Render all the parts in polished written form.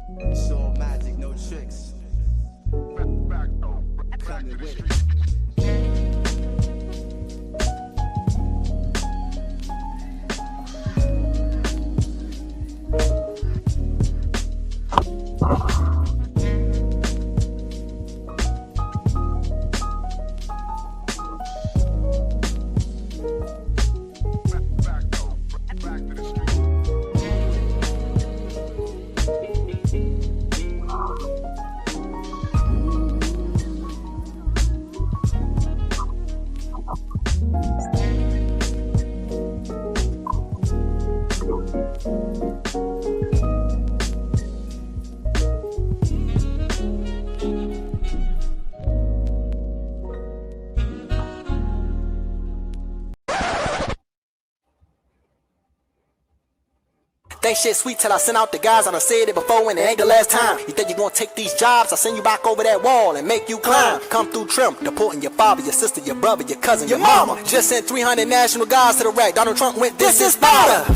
It's all magic, no tricks. Coming with it. Think shit sweet till I send out the guys. I done said it before and it ain't the last time. You think you gonna take these jobs? I'll send you back over that wall and make you climb. Come through trim, deporting your father, your sister, your brother, your cousin, your mama. Just sent 300 national guards to the rack. Donald Trump went, this is Sparta.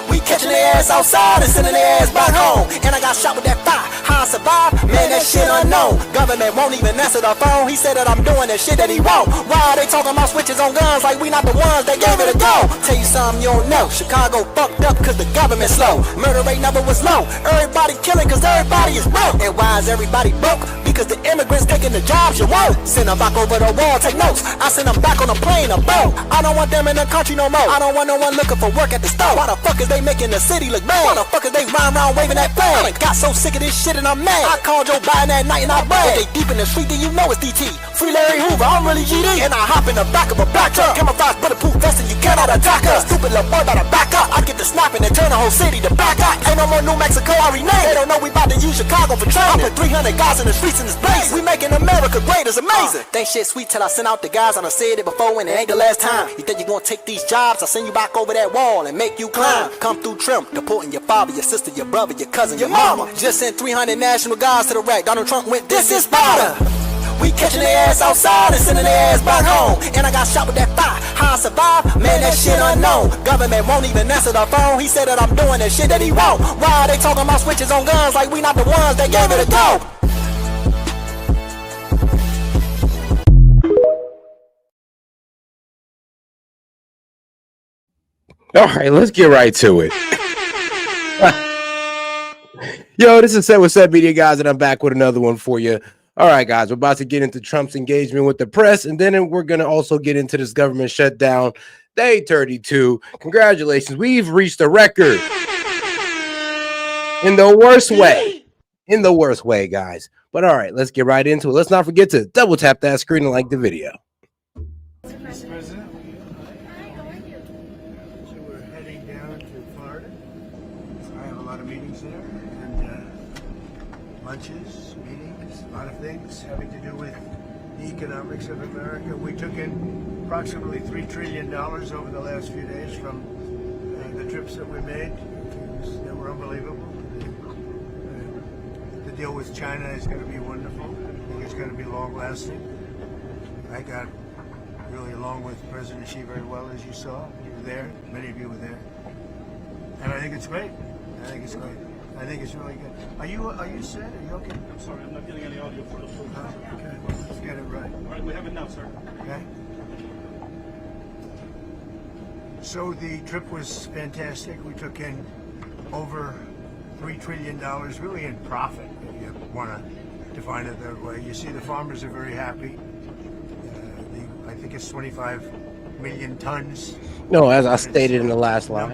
We catching their ass outside and sending their ass back home. And I got shot with that fire. How I survived? Man, that shit unknown. Government won't even answer the phone. He said that I'm doing the shit that he won't. Why are they talking about switches on guns like we not the ones that gave it a go? Tell you something you don't know. Chicago fucked up cause the government slow. Murder rate never was low. Everybody killing cause everybody is broke. And why is everybody broke? Because the immigrants taking the jobs you won't. Send them back over the wall, take notes. I send them back on a plane, a boat. I don't want them in the country no more. I don't want no one looking for work at the store. Why the fuck is they making the city look bad? Why the fuck is they rhyme around waving that flag? I got so sick of this shit and I'm mad. I called Joe Biden that night and I bragged. If they deep in the street then you know it's DT. Free Larry Hoover, I'm really GD. And I hop in the back of a black truck. Camouflage bulletproof vest and you cannot attack us. Stupid little boy better back up. I get to snapping and turn the whole city to back up. Ain't no more New Mexico, I rename. They don't know we about to use Chicago for training. I put 300 guys in the streets in this place. We making America great, it's amazing. Think shit sweet till I send out the guys. I done said it before and it ain't the last time. You think you gonna take these jobs? I'll send you back over that wall and make you climb. Come through trim, deporting your father, your sister, your brother, your cousin, your mama. Just sent 300 national guards to the rack. Donald Trump went, this is Sparta. We catching their ass outside and sending their ass back home. And I got shot with that fire. How I survived? Man, that shit unknown. Government won't even answer the phone. He said that I'm doing the shit that he won't. Why are they talking about switches on guns like we not the ones that gave it a go? All right, let's get right to it. Yo, this is S.E.T Media, guys, and I'm back with another one for you. All right, guys, we're about to get into Trump's engagement with the press, and then we're going to also get into this government shutdown, day 32. Congratulations, we've reached a record in the worst way. In the worst way, guys. But all right, let's get right into it. Let's not forget to double tap that screen and like the video. Mr. President, so we're heading down to Florida. I have a lot of meetings there, and lunches, meetings, a lot of things having to do with the economics of America. We took in approximately $3 trillion over the last few days from the trips that we made. They were unbelievable. The deal with China is going to be wonderful. I think it's going to be long-lasting. I got really along with President Xi very well, as you saw. You were there. Many of you were there. And I think it's great. I think it's great. I think it's really good. Are you set? Are you okay? I'm sorry, I'm not getting any audio for the full time. Okay, let's get it right. All right, we have it now, sir. Okay. So the trip was fantastic. We took in over $3 trillion, really in profit, if you want to define it that way. You see the farmers are very happy. I think it's 25 million tons. No, as I stated in the last live,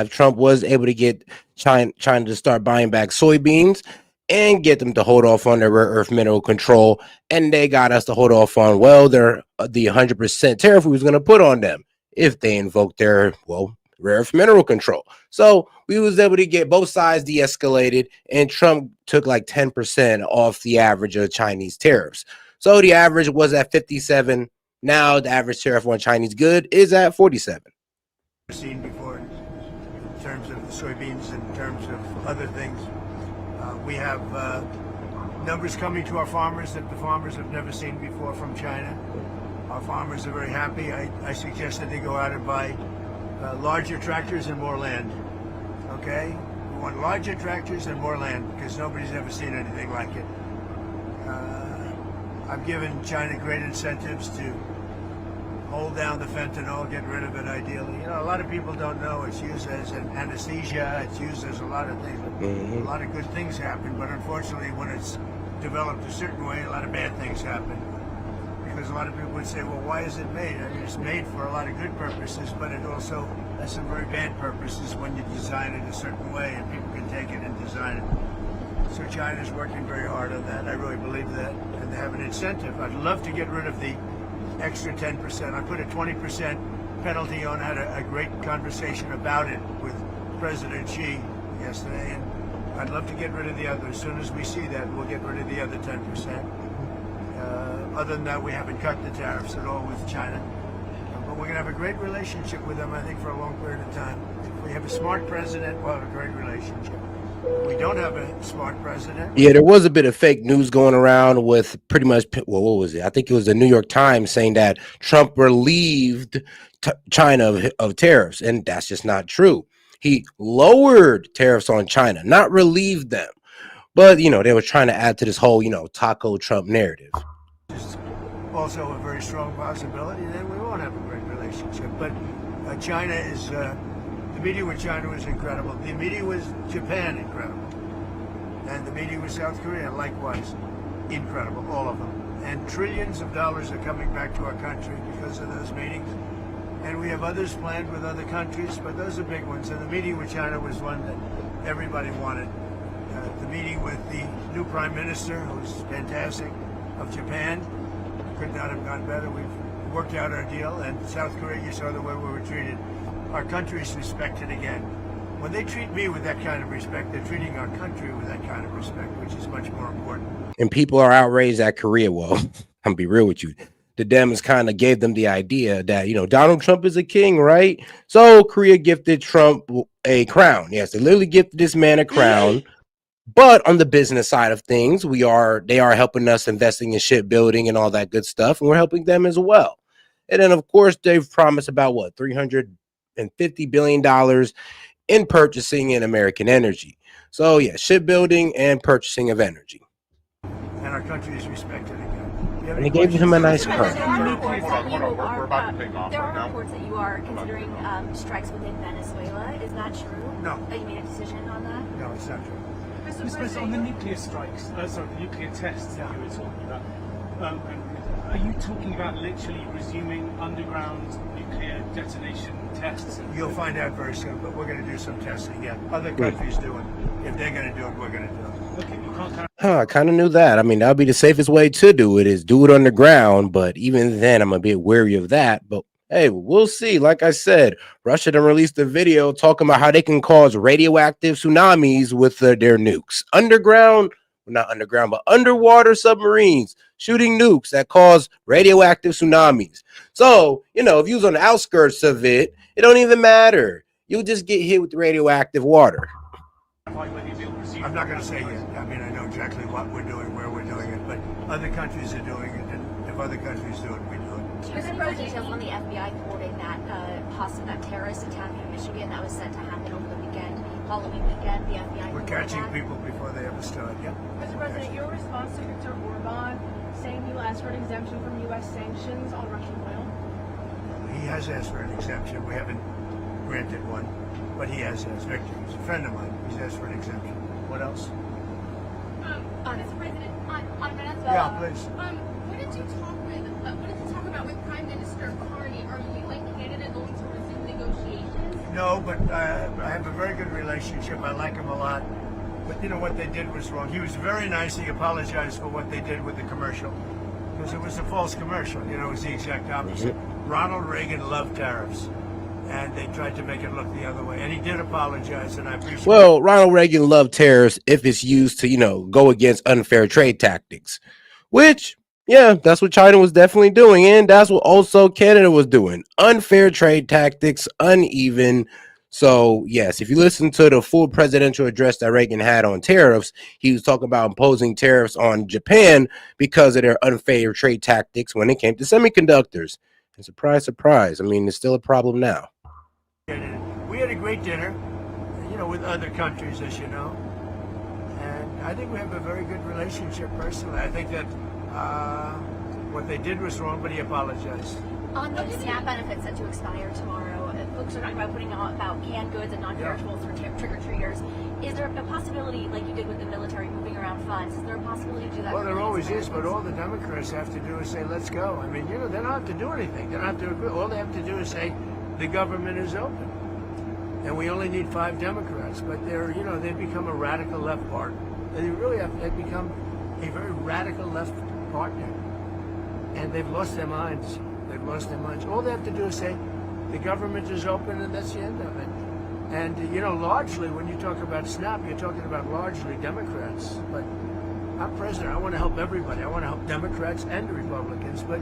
Trump was able to get China to start buying back soybeans and get them to hold off on their rare earth mineral control. And they got us to hold off on, well, the 100% tariff we was going to put on them if they invoked their, well, rare earth mineral control. So we was able to get both sides de-escalated, and Trump took like 10% off the average of Chinese tariffs. So the average was at 57. Now the average tariff on Chinese good is at 47. Seen before in terms of soybeans, in terms of other things. We have numbers coming to our farmers that the farmers have never seen before from China. Our farmers are very happy. I suggest that they go out and buy larger tractors and more land. Okay? We want larger tractors and more land because nobody's ever seen anything like it. I've given China great incentives to hold down the fentanyl, get rid of it ideally. You know, a lot of people don't know it's used as an anesthesia, it's used as a lot of things. A lot of good things happen, but unfortunately when it's developed a certain way, a lot of bad things happen. Because a lot of people would say, well, why is it made? I mean, it's made for a lot of good purposes, but it also has some very bad purposes when you design it a certain way and people can take it and design it. So China's working very hard on that. I really believe that. And they have an incentive. I'd love to get rid of the extra 10%. I put a 20% penalty on. I had a great conversation about it with President Xi yesterday. And I'd love to get rid of the other. As soon as we see that, we'll get rid of the other 10%. Other than that, we haven't cut the tariffs at all with China. But we're going to have a great relationship with them, I think, for a long period of time. If we have a smart president, we'll have a great relationship. If we don't have a smart president. Yeah, there was a bit of fake news going around with pretty much, well, what was it? I think it was the New York Times saying that Trump relieved China of tariffs, and that's just not true. He lowered tariffs on China, not relieved them. But, you know, they were trying to add to this whole, you know, Taco Trump narrative. Also a very strong possibility that we won't have a great relationship. But China is, the meeting with China was incredible. The meeting with Japan, incredible. And the meeting with South Korea, likewise, incredible, all of them. And trillions of dollars are coming back to our country because of those meetings. And we have others planned with other countries, but those are big ones. And the meeting with China was one that everybody wanted. The meeting with the new Prime Minister, who's fantastic, of Japan, could not have gone better. We've worked out our deal, and South Korea, you saw the way we were treated. Our country is respected again. When they treat me with that kind of respect, they're treating our country with that kind of respect, which is much more important. And people are outraged at Korea. Well, I'm gonna be real with you. The Dems kind of gave them the idea that, you know, Donald Trump is a king, right? So Korea gifted Trump a crown. Yes, they literally gifted this man a crown. But on the business side of things, they are helping us investing in shipbuilding and all that good stuff, and we're helping them as well. And then, of course, they've promised about what, $350 billion in purchasing in American energy. So yeah, shipbuilding and purchasing of energy. And our country is respected again. And they gave him a nice crown. There are reports that you are considering strikes within Venezuela. Is that true? No. That you made a decision on that? No, it's not true. Mr. President, on the nuclear strikes, the nuclear tests that you were talking about, are you talking about literally resuming underground nuclear detonation tests? You'll find out very soon, but we're going to do some testing. Yeah, other countries do it. If they're going to do it, we're going to do it. Okay, you can't carry I kind of knew that. I mean, that would be the safest way to do it, is do it underground. But even then, I'm a bit wary of that. But hey, we'll see. Like I said, Russia done released a video talking about how they can cause radioactive tsunamis with their nukes. Underground, well, not underground, but underwater submarines shooting nukes that cause radioactive tsunamis. So, you know, if you was on the outskirts of it, it don't even matter. You'll just get hit with radioactive water. I'm not going to say yet. I mean, I know exactly what we're doing, where we're doing it, but other countries are doing it, and if other countries do it, we do it. There's some further details on the FBI thwarting that terrorist attack in Michigan that was set to happen over the weekend. Halloween weekend, the FBI. We're catching people before they ever start. Yeah. Mr. President, your response to Viktor Orban saying you asked for an exemption from U.S. sanctions on Russian oil? He has asked for an exemption. We haven't granted one, but he has asked. Victor, he's a friend of mine. He's asked for an exemption. What else? Mr. President, on Venezuela. Yeah, please. What did you talk about with Prime Minister Carney? Are you and Canada going to resume negotiations? No, but I have a very good relationship. I like him a lot. But you know what they did was wrong. He was very nice. He apologized for what they did with the commercial, because it was a false commercial. You know, it was the exact opposite. Ronald Reagan loved tariffs, and they tried to make it look the other way. And he did apologize, and I appreciate. Well, Ronald Reagan loved tariffs if it's used to, you know, go against unfair trade tactics, which, yeah, that's what China was definitely doing. And that's what also Canada was doing. Unfair trade tactics, uneven. So, yes, if you listen to the full presidential address that Reagan had on tariffs, he was talking about imposing tariffs on Japan because of their unfair trade tactics when it came to semiconductors. And surprise, surprise, I mean, it's still a problem now. We had a great dinner. with other countries, as you know. And I think we have a very good relationship personally. I think that what they did was wrong, but he apologized. On the SNAP benefits set to expire tomorrow, folks are talking about putting out about canned goods and non-perishables for trick-or-treaters. Is there a possibility, like you did with the military moving around funds, is there a possibility to do that? Well, there always is, but all the Democrats have to do is say, let's go. I mean, they don't have to do anything. They don't have to agree. All they have to do is say, the government is open. And we only need 5 Democrats. But they've become a radical left party. They really have, they've become a very radical left partner. And they've lost their minds. They've lost their minds. All they have to do is say, the government is open, and that's the end of it. And, largely, when you talk about SNAP, you're talking about largely Democrats. But I'm president. I want to help everybody. I want to help Democrats and Republicans. But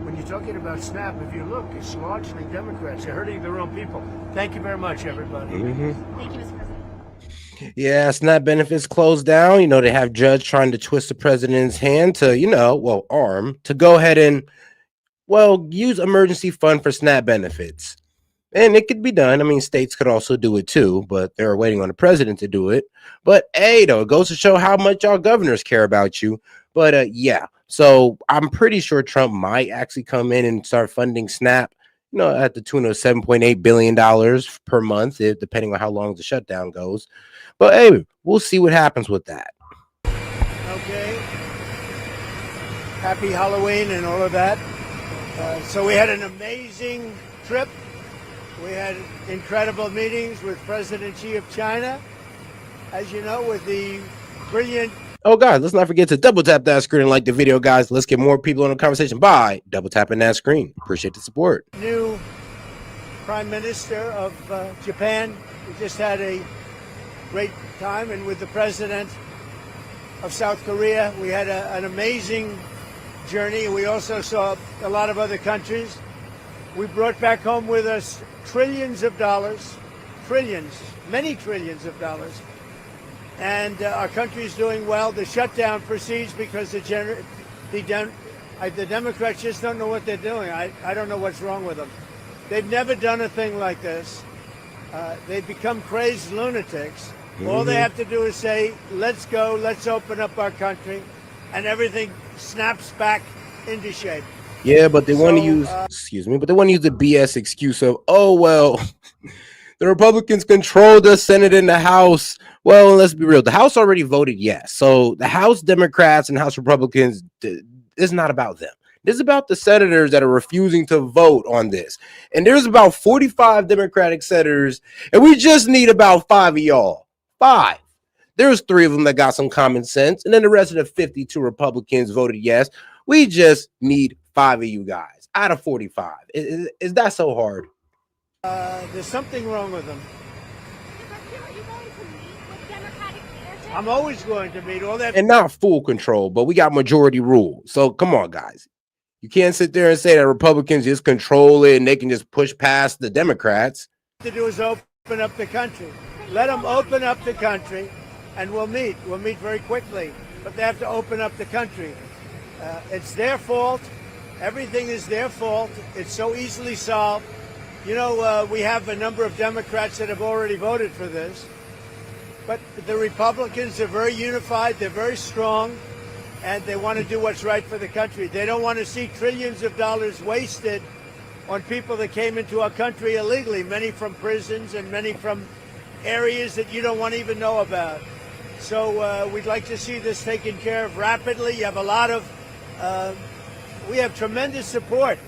when you're talking about SNAP, if you look, it's largely Democrats. You're hurting the wrong people. Thank you very much, everybody. Thank you, Mr. President. Yeah, SNAP benefits closed down. They have judge trying to twist the president's hand to, arm to go ahead and, use emergency fund for SNAP benefits. And it could be done. I mean, states could also do it too, but they're waiting on the president to do it. But hey, it goes to show how much y'all governors care about you. But yeah, so I'm pretty sure Trump might actually come in and start funding SNAP, at the tune of $7.8 billion per month, depending on how long the shutdown goes. But hey, we'll see what happens with that. Okay. Happy Halloween and all of that. So we had an amazing trip. We had incredible meetings with President Xi of China, as you know, with the brilliant... Oh, guys, let's not forget to double tap that screen and like the video, guys. Let's get more people in the conversation by double tapping that screen. Appreciate the support. New Prime Minister of Japan. We just had a great time. And with the President of South Korea, we had an amazing journey. We also saw a lot of other countries. We brought back home with us trillions of dollars, many trillions of dollars. And our country is doing well. The shutdown proceeds because the Democrats just don't know what they're doing. I don't know what's wrong with them. They've never done a thing like this. They've become crazed lunatics. All they have to do is say, let's go, let's open up our country, and everything snaps back into shape. Yeah, but they want to use, but they want to use the BS excuse of, the Republicans control the Senate and the House. Well, let's be real. The House already voted yes. So the House Democrats and House Republicans, is not about them. This is about the senators that are refusing to vote on this. And there's about 45 Democratic senators, and we just need about 5 of y'all. 5. There's 3 of them that got some common sense, and then the rest of the 52 Republicans voted yes. We just need 5 of you guys out of 45. Is that so hard? There's something wrong with them. Are you going to meet with Democratic leadership? I'm always going to meet all that. And not full control, but we got majority rule. So come on, guys. You can't sit there and say that Republicans just control it and they can just push past the Democrats. What to do is open up the country. Let them open up the country, and we'll meet. We'll meet very quickly. But they have to open up the country. It's their fault. Everything is their fault. It's so easily solved. We have a number of Democrats that have already voted for this. But the Republicans are very unified. They're very strong. And they want to do what's right for the country. They don't want to see trillions of dollars wasted on people that came into our country illegally, many from prisons and many from areas that you don't want to even know about. So we'd like to see this taken care of rapidly. You have we have tremendous support.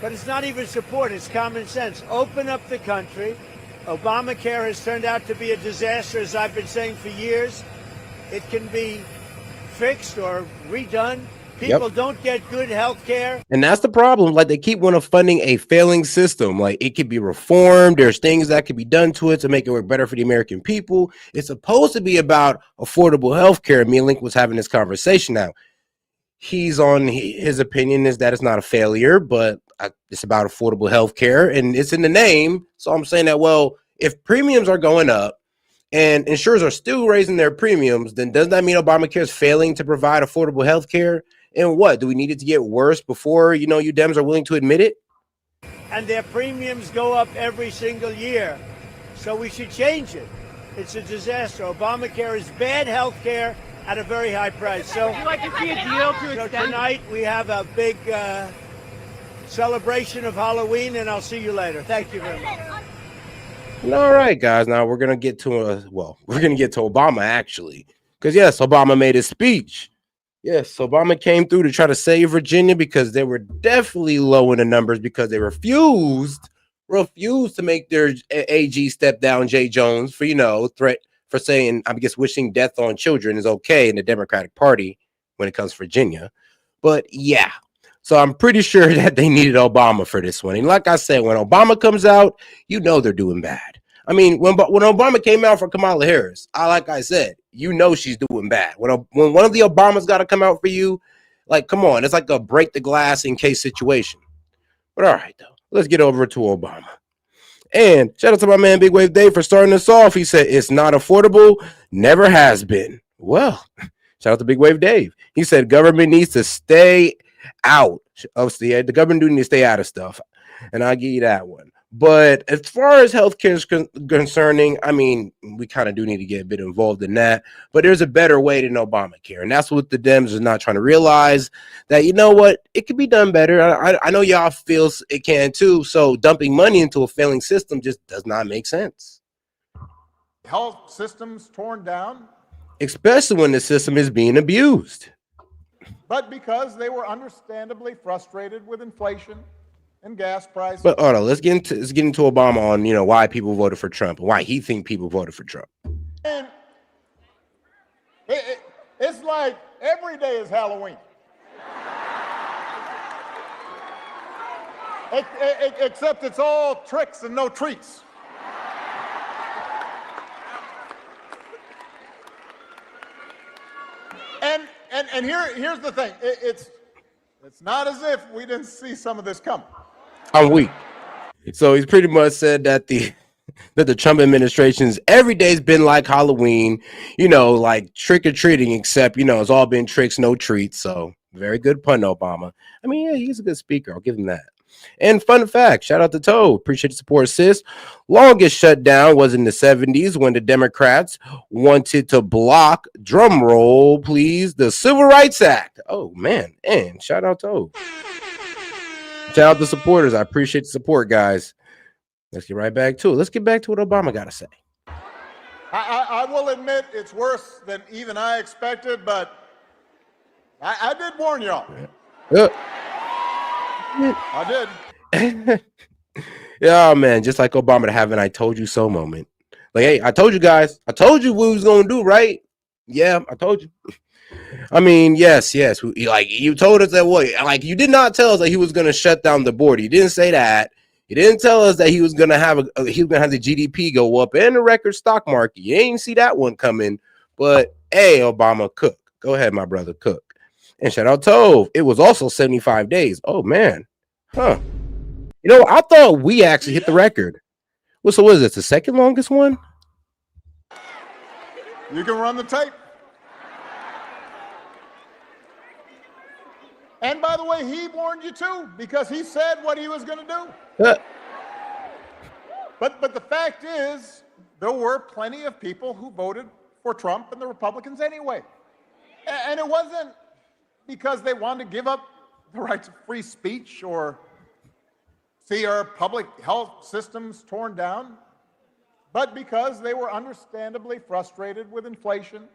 But it's not even support, it's common sense. Open up the country. Obamacare has turned out to be a disaster, as I've been saying for years. It can be fixed or redone. People don't get good health care. And that's the problem. Like, they keep wanting funding a failing system. Like, it could be reformed. There's things that could be done to it to make it work better for the American people. It's supposed to be about affordable health care. Me and Link was having this conversation now. He's on his opinion is that it's not a failure, but it's about affordable health care, and it's in the name. So I'm saying that, well, if premiums are going up and insurers are still raising their premiums, then doesn't that mean Obamacare is failing to provide affordable health care? And what, do we need it to get worse before, you Dems are willing to admit it? And their premiums go up every single year. So we should change it. It's a disaster. Obamacare is bad health care at a very high price. So, Would you like to see a deal to so extend? tonight we have a big celebration of Halloween, and I'll see you later. Thank you very much. All right, guys. Now we're gonna get to Obama actually, because yes, Obama made his speech. Yes, Obama came through to try to save Virginia because they were definitely low in the numbers because they refused to make their AG step down Jay Jones for threat for saying I guess wishing death on children is okay in the Democratic Party when it comes to Virginia. But yeah, so I'm pretty sure that they needed Obama for this one. And like I said, when Obama comes out, they're doing bad. I mean, when Obama came out for Kamala Harris, like I said, she's doing bad. When one of the Obamas got to come out for you, like, come on, it's like a break the glass in case situation. But all right, though, let's get over to Obama. And shout out to my man Big Wave Dave for starting us off. He said it's not affordable, never has been. Well, shout out to Big Wave Dave. He said government needs to stay out of the government do need to stay out of stuff, and I'll give you that one. But as far as healthcare is concerning, I mean, we kind of do need to get a bit involved in that. But there's a better way than Obamacare, and that's what the Dems are not trying to realize. That it could be done better. I know y'all feel it can too. So dumping money into a failing system just does not make sense. Health systems torn down, especially when the system is being abused. But because they were understandably frustrated with inflation and gas prices. But hold on, let's get into Obama on why people voted for Trump and why he think people voted for Trump. And it's like every day is Halloween, except it's all tricks and no treats. And here's the thing. It's not as if we didn't see some of this coming. I'm weak. So he's pretty much said that the Trump administration's every day's been like Halloween, like trick or treating, except it's all been tricks, no treats. So very good pun, Obama. I mean, yeah, he's a good speaker. I'll give him that. And fun fact, shout out to Toe. Appreciate the support, sis. Longest shutdown was in the 70s when the Democrats wanted to block, drum roll, please, the Civil Rights Act. Oh, man. And shout out Toe. Shout out the supporters. I appreciate the support, guys. Let's get right back to it. Let's get back to what Obama got to say. I will admit it's worse than even I expected, but I did warn y'all. I did. Yeah, man. Just like Obama to have an "I told you so" moment. Like, hey, I told you guys. I told you what we was gonna do, right? Yeah, I told you. I mean, yes. Like you told us that like you did not tell us that he was gonna shut down the border. You didn't say that. You didn't tell us that he was gonna have the GDP go up and the record stock market. You ain't see that one coming. But hey, Obama, cook. Go ahead, my brother, cook. And shout out Tove. It was also 75 days. Oh, man. Huh. I thought we actually hit the record. Well, so what is this, the second longest one? You can run the tape. And by the way, he warned you too, because he said what he was going to do. But the fact is, there were plenty of people who voted for Trump and the Republicans anyway. And it wasn't because they wanted to give up the right to free speech or see our public health systems torn down, but because they were understandably frustrated with inflation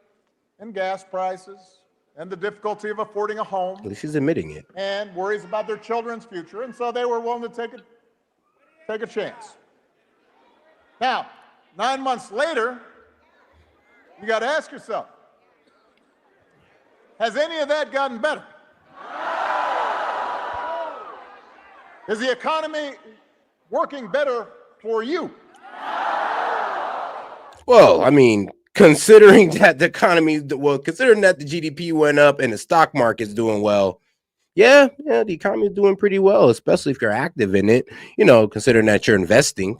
and gas prices and the difficulty of affording a home. At least he's admitting it. And worries about their children's future, and so they were willing to take a chance. Now, 9 months later, you got to ask yourself, has any of that gotten better? Is the economy working better for you? Well, I mean, considering that the GDP went up and the stock market's doing well, yeah, the economy is doing pretty well, especially if you're active in it, considering that you're investing.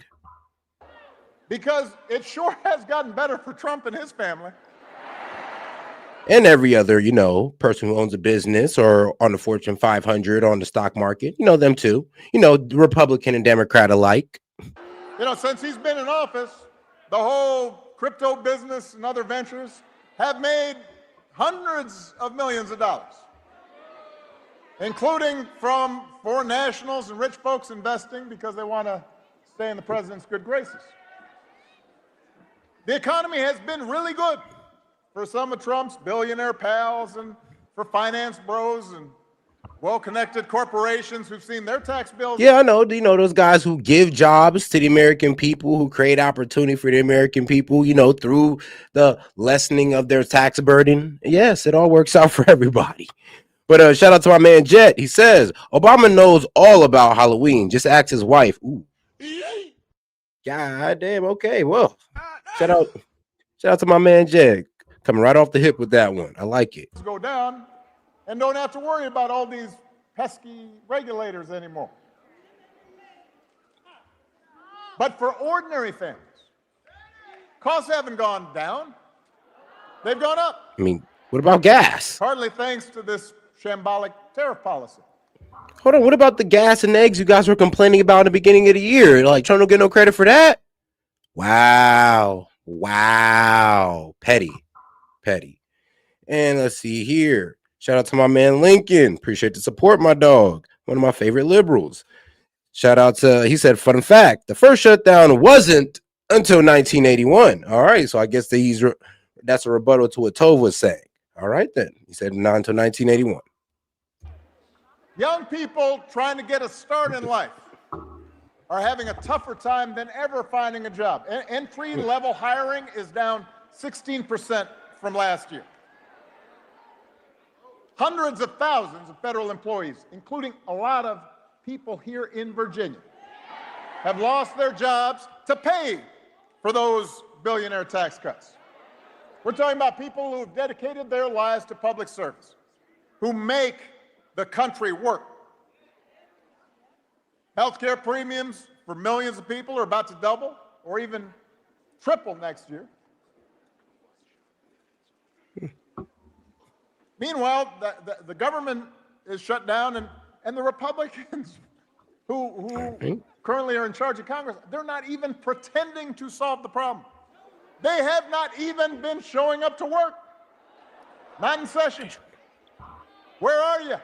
Because it sure has gotten better for Trump and his family. And every other, person who owns a business or on the Fortune 500 on the stock market, them too, Republican and Democrat alike. Since he's been in office, the whole crypto business and other ventures have made hundreds of millions of dollars, including from foreign nationals and rich folks investing because they want to stay in the president's good graces. The economy has been really good for some of Trump's billionaire pals and for finance bros and well-connected corporations who've seen their tax bills. Yeah, I know. You know, those guys who give jobs to the American people, who create opportunity for the American people, you know, through the lessening of their tax burden. Yes, it all works out for everybody. But shout out to my man Jet. He says Obama knows all about Halloween. Just ask his wife. Ooh. God damn. Okay. Well, shout out to my man Jet. Coming right off the hip with that one. I like it. Go down and don't have to worry about all these pesky regulators anymore. But for ordinary families, costs haven't gone down. They've gone up. I mean, what about gas? Hardly thanks to this shambolic tariff policy. Hold on. What about the gas and eggs you guys were complaining about in the beginning of the year? Like, Trump don't get no credit for that? Wow. Petty. And let's see here. Shout out to my man Lincoln. Appreciate the support, my dog. One of my favorite liberals. Shout out to, he said, fun fact, the first shutdown wasn't until 1981. All right, so I guess that's a rebuttal to what Tove was saying. All right, then. He said not until 1981. Young people trying to get a start in life are having a tougher time than ever finding a job. Entry-level hiring is down 16% from last year. Hundreds of thousands of federal employees, including a lot of people here in Virginia, have lost their jobs to pay for those billionaire tax cuts. We're talking about people who have dedicated their lives to public service, who make the country work. Healthcare premiums for millions of people are about to double or even triple next year. Meanwhile, the government is shut down, and the Republicans who currently are in charge of Congress, they're not even pretending to solve the problem. They have not even been showing up to work. Not in session. Where are you?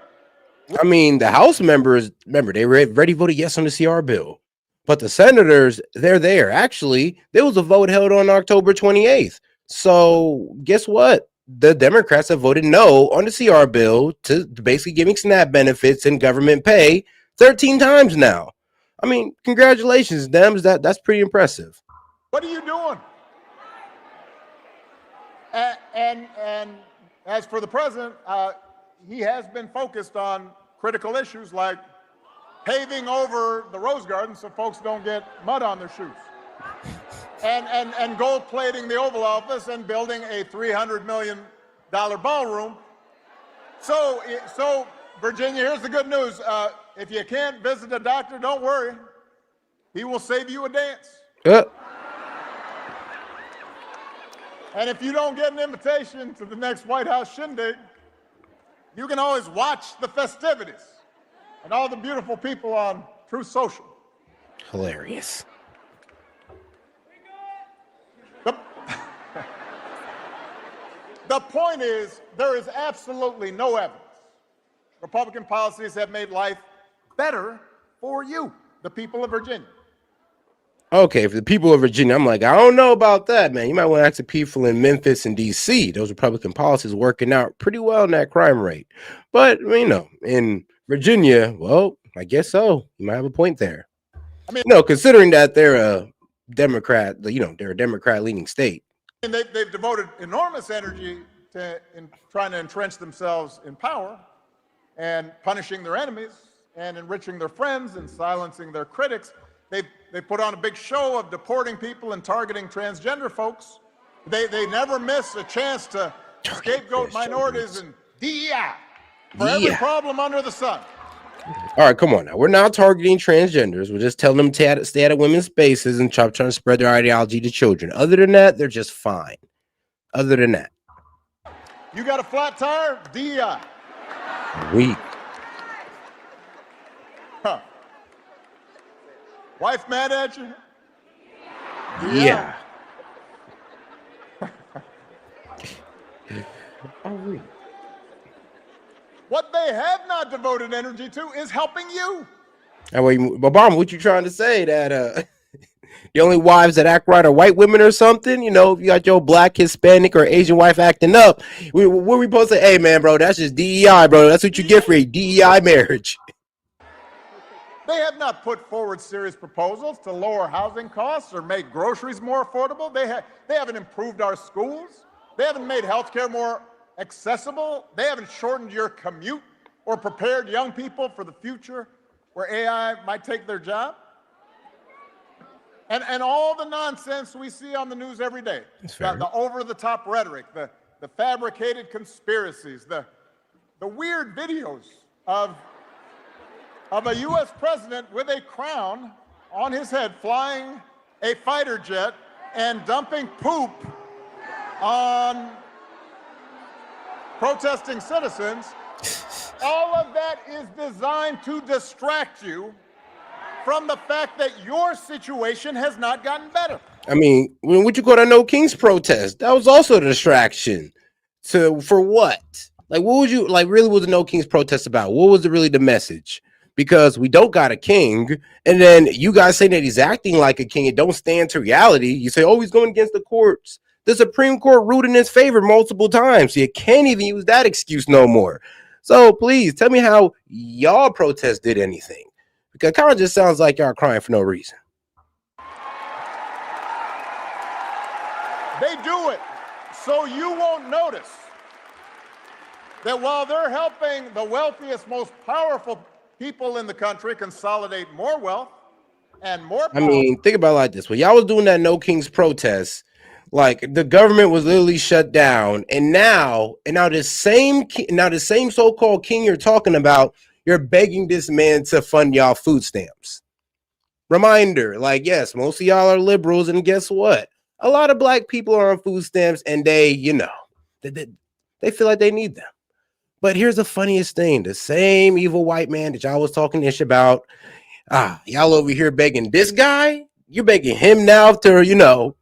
I mean, the House members, remember, they were ready to vote yes on the CR bill. But the senators, they're there. Actually, there was a vote held on October 28th. So guess what? The Democrats have voted no on the CR bill to basically giving SNAP benefits and government pay 13 times now. I mean, congratulations, Dems. That's pretty impressive. What are you doing? And as for the president, he has been focused on critical issues like paving over the Rose Garden so folks don't get mud on their shoes. And gold plating the Oval Office and building a $300 million ballroom. So Virginia, here's the good news. If you can't visit a doctor, don't worry. He will save you a dance. And if you don't get an invitation to the next White House shindig, you can always watch the festivities and all the beautiful people on Truth Social. Hilarious. The point is, there is absolutely no evidence Republican policies have made life better for you, the people of Virginia. Okay, for the people of Virginia, I'm like, I don't know about that, man. You might want to ask the people in Memphis and D.C. Those Republican policies working out pretty well in that crime rate. But, you know, in Virginia, well, I guess so. You might have a point there. I mean, no, considering that they're a Democrat, you know, they're a Democrat-leaning state. And they've devoted enormous energy in trying to entrench themselves in power and punishing their enemies and enriching their friends and silencing their critics. They put on a big show of deporting people and targeting transgender folks. They never miss a chance to scapegoat minorities and DEI for every problem under the sun. All right, come on now. We're not targeting transgenders. We're just telling them to stay out of women's spaces and trying to spread their ideology to children. Other than that, they're just fine. Other than that. You got a flat tire? DEI. Weak. Huh. Wife mad at you? Yeah. I'll read. What they have not devoted energy to is helping you. And wait, Obama, what you trying to say? That the only wives that act right are white women or something? You know, if you got your black, Hispanic, or Asian wife acting up, what we supposed to say? Hey, man, bro, that's just DEI, bro. That's what you get for a DEI marriage. They have not put forward serious proposals to lower housing costs or make groceries more affordable. They haven't improved our schools. They haven't made healthcare more accessible. They haven't shortened your commute or prepared young people for the future where AI might take their job. And all the nonsense we see on the news every day, the over-the-top rhetoric, the fabricated conspiracies, the weird videos of a U.S. president with a crown on his head flying a fighter jet and dumping poop on protesting citizens. All of that is designed to distract you from the fact that your situation has not gotten better. I mean, what you call that No Kings protest? That was also a distraction. For what? Like, what would you like? Really, was the No Kings protest about? What was really the message? Because we don't got a king, and then you guys say that he's acting like a king. It don't stand to reality. You say, oh, he's going against the courts. The Supreme Court ruled in his favor multiple times. So you can't even use that excuse no more. So please tell me how y'all protest did anything. Because it kind of just sounds like y'all crying for no reason. They do it so you won't notice that while they're helping the wealthiest, most powerful people in the country consolidate more wealth and more power. I mean, think about it like this. When y'all was doing that No Kings protest, like the government was literally shut down, and now this same so-called king you're talking about, you're begging this man to fund y'all food stamps. Reminder, like, yes, most of y'all are liberals, and guess what? A lot of black people are on food stamps, and they feel like they need them. But here's the funniest thing. The same evil white man that y'all was talking ish about, y'all over here begging this guy, you're begging him now to,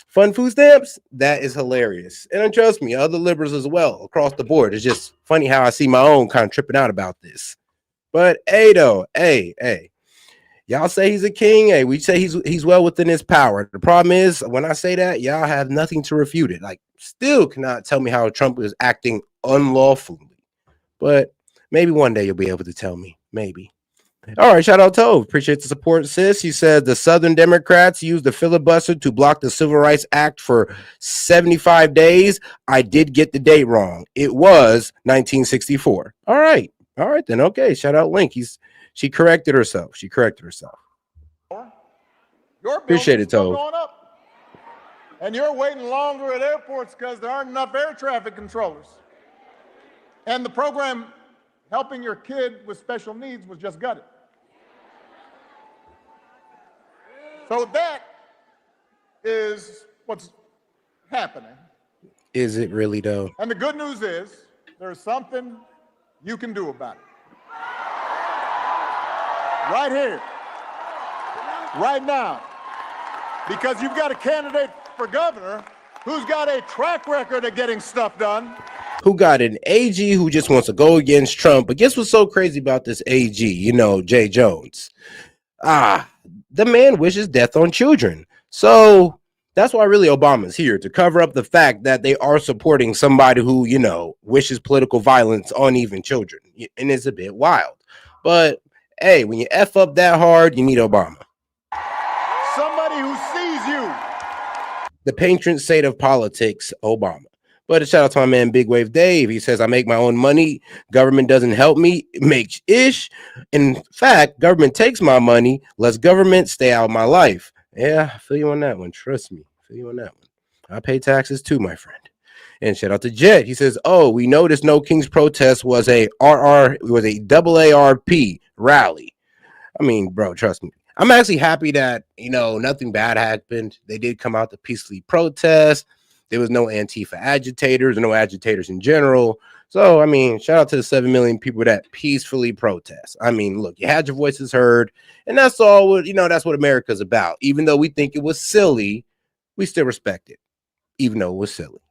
fund food stamps. That is hilarious. And trust me, other liberals as well across the board. It's just funny how I see my own kind of tripping out about this. But hey, y'all say he's a king. Hey, we say he's well within his power. The problem is when I say that, y'all have nothing to refute it. Like, still cannot tell me how Trump is acting unlawfully. But maybe one day you'll be able to tell me. Maybe. All right, shout out Tove. Appreciate the support, sis. He said the Southern Democrats used the filibuster to block the Civil Rights Act for 75 days. I did get the date wrong. It was 1964. All right then. Okay, shout out Link. She corrected herself. Your Appreciate it, Tove. Going up. And you're waiting longer at airports because there aren't enough air traffic controllers. And the program helping your kid with special needs was just gutted. So that is what's happening. Is it really, though? And the good news is there's something you can do about it. Right here, right now. Because you've got a candidate for governor who's got a track record of getting stuff done. Who got an AG who just wants to go against Trump. But guess what's so crazy about this AG? Jay Jones. The man wishes death on children. So that's why really Obama's here, to cover up the fact that they are supporting somebody who, wishes political violence on even children. And it's a bit wild. But hey, when you F up that hard, you need Obama. Somebody who sees you. The patron saint of politics, Obama. But a shout out to my man Big Wave Dave. He says, I make my own money. Government doesn't help me. Makes ish. In fact, government takes my money. Lets government stay out of my life. Yeah, I feel you on that one. Trust me. I feel you on that one. I pay taxes too, my friend. And shout out to Jet. He says, we know this No Kings protest was a AARP rally. I mean, bro, trust me. I'm actually happy that, nothing bad happened. They did come out to peacefully protest. There was no Antifa agitators or no agitators in general. So, I mean, shout out to the 7 million people that peacefully protest. I mean, look, you had your voices heard, and that's all, that's what America's about. Even though we think it was silly, we still respect it, even though it was silly.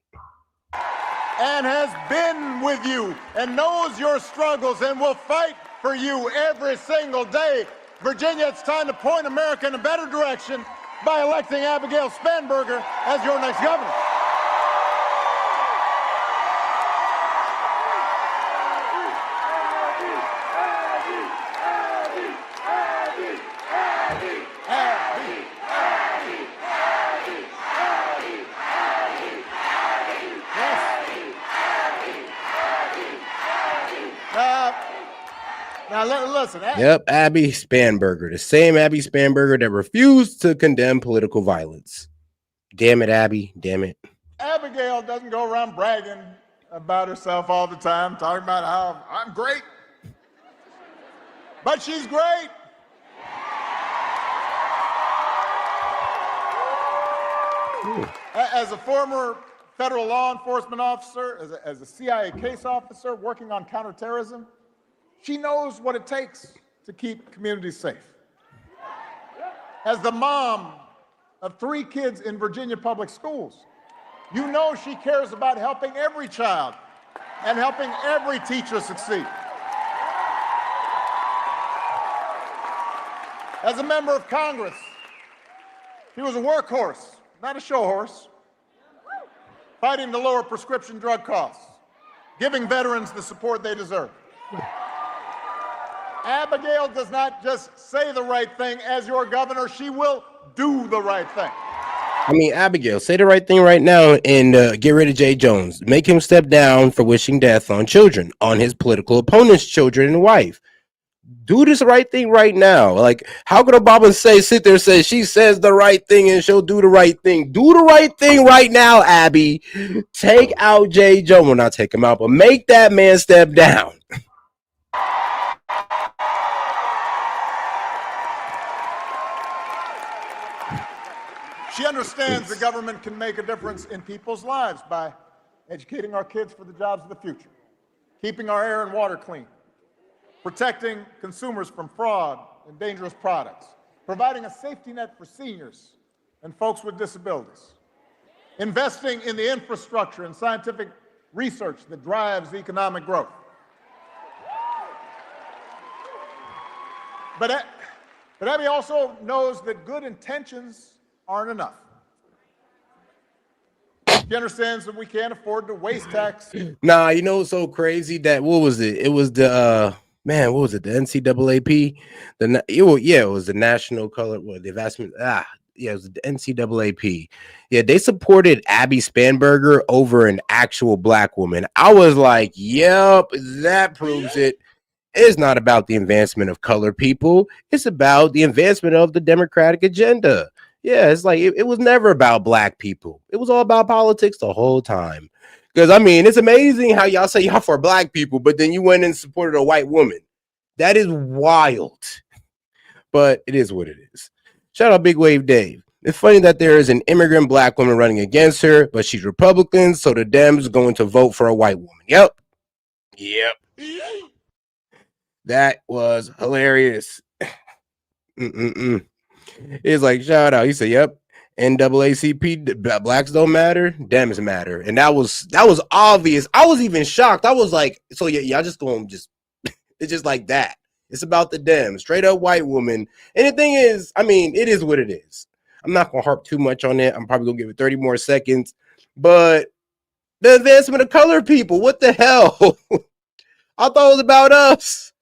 and has been with you and knows your struggles and will fight for you every single day. Virginia, it's time to point America in a better direction by electing Abigail Spanberger as your next governor. Now, listen. Yep, Abby Spanberger, the same Abby Spanberger that refused to condemn political violence. Damn it, Abby. Damn it. Abigail doesn't go around bragging about herself all the time, talking about how I'm great. But she's great. As a former federal law enforcement officer, as a CIA case officer working on counterterrorism, she knows what it takes to keep communities safe. As the mom of 3 kids in Virginia public schools, you know she cares about helping every child and helping every teacher succeed. As a member of Congress, she was a workhorse, not a show horse, fighting to lower prescription drug costs, giving veterans the support they deserve. Abigail does not just say the right thing as your governor, she will do the right thing. I mean, Abigail, say the right thing right now and get rid of Jay Jones. Make him step down for wishing death on children, on his political opponent's children and wife. Do this right thing right now. Like, how could Obama sit there and say she says the right thing and she'll do the right thing? Do the right thing right now, Abby. Take out Jay Jones. Well, not take him out, but make that man step down. She understands the government can make a difference in people's lives by educating our kids for the jobs of the future, keeping our air and water clean, protecting consumers from fraud and dangerous products, providing a safety net for seniors and folks with disabilities, investing in the infrastructure and scientific research that drives economic growth. But Abby also knows that good intentions aren't enough. She understands that we can't afford to waste tax. Nah, you know, it's so crazy that what was it? It was the what was it? The NCAAP. It was the National Color. The investment. It was the NCAAP. Yeah, they supported Abby Spanberger over an actual black woman. I was like, yep, that proves it. It's not about the advancement of colored people. It's about the advancement of the Democratic agenda. Yeah, it's like it was never about black people. It was all about politics the whole time. Because, I mean, it's amazing how y'all say y'all for black people, but then you went and supported a white woman. That is wild. But it is what it is. Shout out Big Wave Dave. It's funny that there is an immigrant black woman running against her, but she's Republican, so the Dems are going to vote for a white woman. Yep. That was hilarious. It's like, shout out. He said, yep. NAACP, blacks don't matter, Dems matter. And that was obvious. I was even shocked. I was like, so y'all just going it's just like that. It's about the Dems, straight up white woman. And the thing is, I mean, it is what it is. I'm not going to harp too much on it. I'm probably going to give it 30 more seconds. But the advancement of colored people, what the hell? I thought it was about us.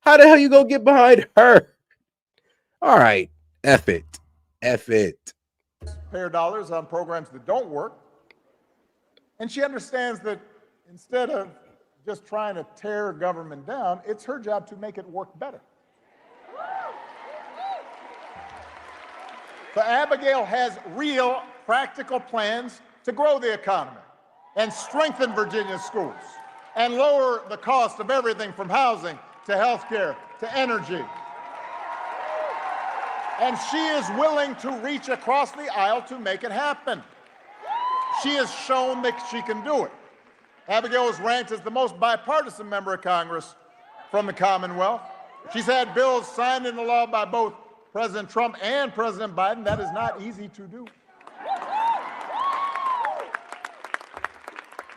How the hell you going to get behind her? All right. F it. Payer dollars on programs that don't work. And she understands that instead of just trying to tear government down, it's her job to make it work better. So Abigail has real practical plans to grow the economy and strengthen Virginia's schools and lower the cost of everything from housing to healthcare to energy. And she is willing to reach across the aisle to make it happen. She has shown that she can do it. Abigail is ranked as the most bipartisan member of Congress from the Commonwealth. She's had bills signed into law by both President Trump and President Biden. That is not easy to do.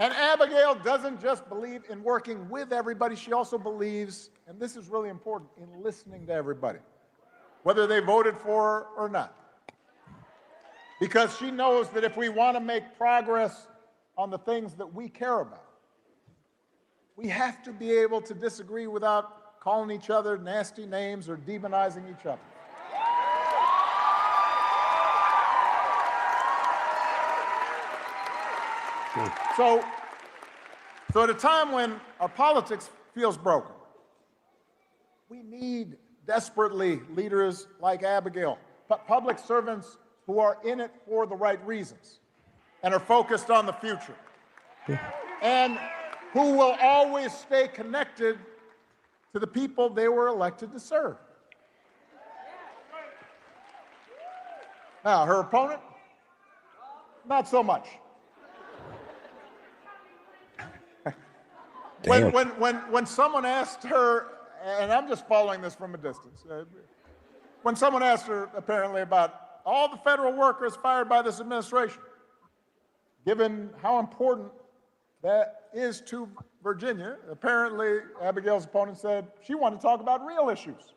And Abigail doesn't just believe in working with everybody, she also believes, and this is really important, in listening to everybody, whether they voted for her or not. Because she knows that if we want to make progress on the things that we care about, we have to be able to disagree without calling each other nasty names or demonizing each other. So at a time when our politics feels broken, we need desperately leaders like Abigail, public servants who are in it for the right reasons and are focused on the future, and who will always stay connected to the people they were elected to serve. Now, her opponent, not so much. When someone asked her, and I'm just following this from a distance, when someone asked her apparently about all the federal workers fired by this administration, given how important that is to Virginia, apparently Abigail's opponent said she wanted to talk about real issues.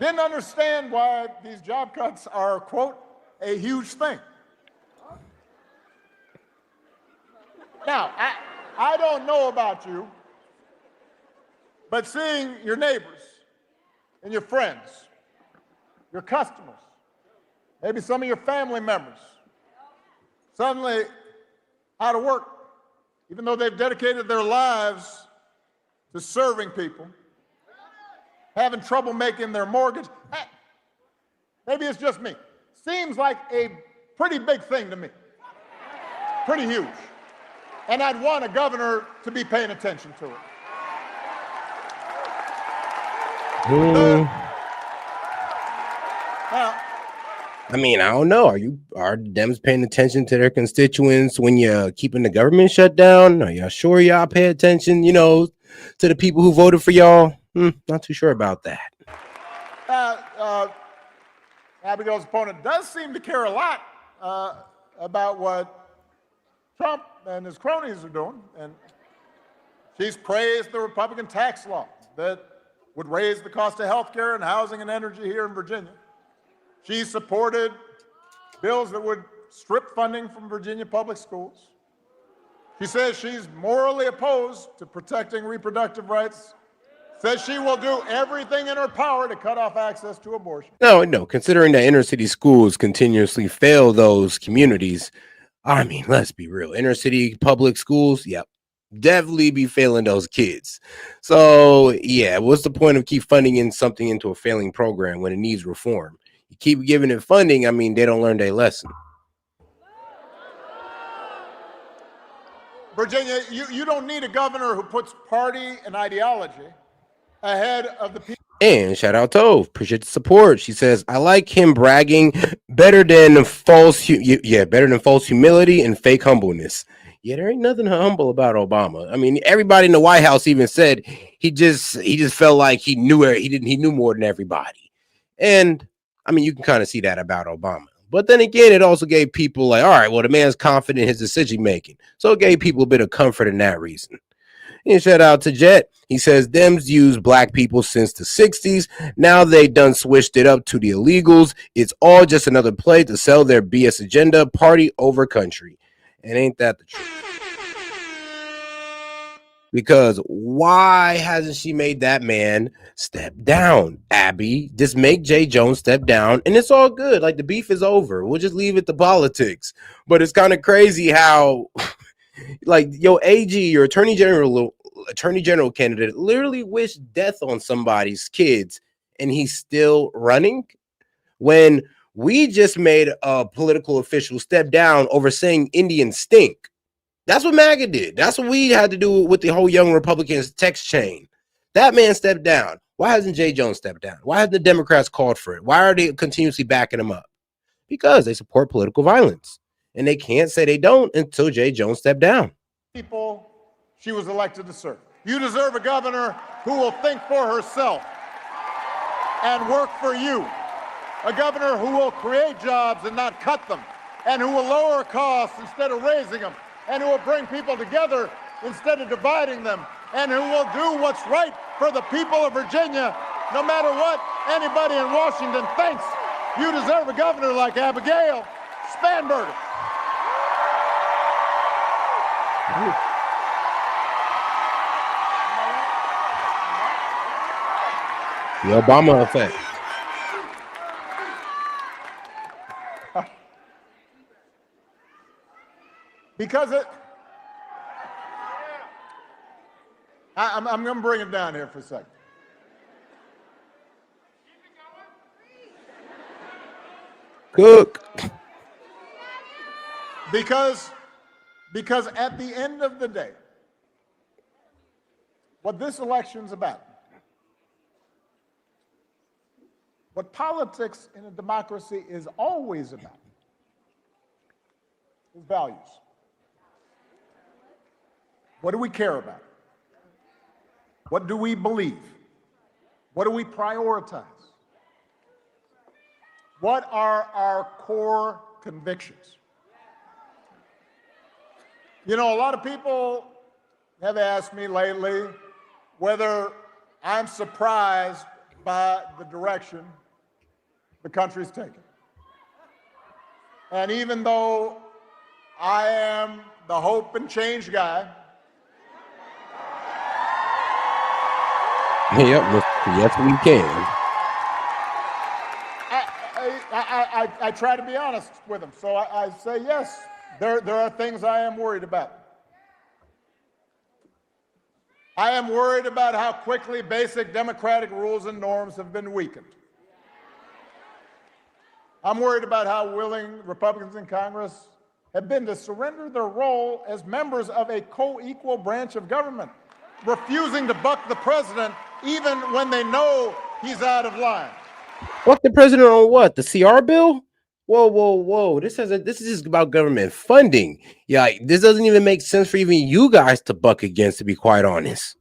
Didn't understand why these job cuts are, quote, a huge thing. Now, I don't know about you, but seeing your neighbors and your friends, your customers, maybe some of your family members suddenly out of work, even though they've dedicated their lives to serving people, having trouble making their mortgage, maybe it's just me. Seems like a pretty big thing to me, pretty huge. And I'd want a governor to be paying attention to it. I mean, I don't know. Are Dems paying attention to their constituents when you're keeping the government shut down? Are y'all sure y'all pay attention, to the people who voted for y'all? Not too sure about that. Abigail's opponent does seem to care a lot about what Trump and his cronies are doing, and she's praised the Republican tax law that would raise the cost of health care and housing and energy here in Virginia. She supported bills that would strip funding from Virginia public schools. She says she's morally opposed to protecting reproductive rights, says she will do everything in her power to cut off access to abortion. No, considering that inner city schools continuously fail those communities, I mean, let's be real. Inner city public schools, yep, definitely be failing those kids. So, yeah, what's the point of keep funding something into a failing program when it needs reform? You keep giving it funding, I mean, they don't learn their lesson. Virginia, you don't need a governor who puts party and ideology ahead of the people. And shout out Tove, appreciate the support. She says, I like him bragging better than false humility and fake humbleness. Yeah, there ain't nothing humble about Obama. I mean, everybody in the White House even said he just felt like he knew more than everybody. And I mean, you can kind of see that about Obama. But then again, it also gave people like, all right, well, the man's confident in his decision making. So it gave people a bit of comfort in that reason. And shout out to Jet. He says, Dems used black people since the 60s. Now they done switched it up to the illegals. It's all just another play to sell their BS agenda, party over country. And ain't that the truth? Because why hasn't she made that man step down, Abby? Just make Jay Jones step down, and it's all good. Like, the beef is over. We'll just leave it to politics. But it's kind of crazy how, like, your AG, your attorney general candidate, literally wished death on somebody's kids, and he's still running. When we just made a political official step down over saying Indians stink. That's what MAGA did. That's what we had to do with the whole Young Republicans text chain. That man stepped down. Why hasn't Jay Jones stepped down? Why haven't the Democrats called for it? Why are they continuously backing him up? Because they support political violence. And they can't say they don't until Jay Jones stepped down. People she was elected to serve. You deserve a governor who will think for herself and work for you. A governor who will create jobs and not cut them, and who will lower costs instead of raising them, and who will bring people together instead of dividing them, and who will do what's right for the people of Virginia, no matter what anybody in Washington thinks. You deserve a governor like Abigail Spanberger. The Obama effect. Because I'm going to bring it down here for a second. Cook. Because at the end of the day, what this election's about, what politics in a democracy is always about, is values. What do we care about? What do we believe? What do we prioritize? What are our core convictions? You know, a lot of people have asked me lately whether I'm surprised by the direction the country's taken. And even though I am the hope and change guy, Yep, yes we can. I try to be honest with them. So I say, yes, there are things I am worried about. I am worried about how quickly basic democratic rules and norms have been weakened. I'm worried about how willing Republicans in Congress have been to surrender their role as members of a co-equal branch of government, refusing to buck the president even when they know he's out of line. Fuck the president on what? The CR bill? Whoa, whoa, whoa. This is just about government funding. Yeah, like, this doesn't even make sense for even you guys to buck against, to be quite honest.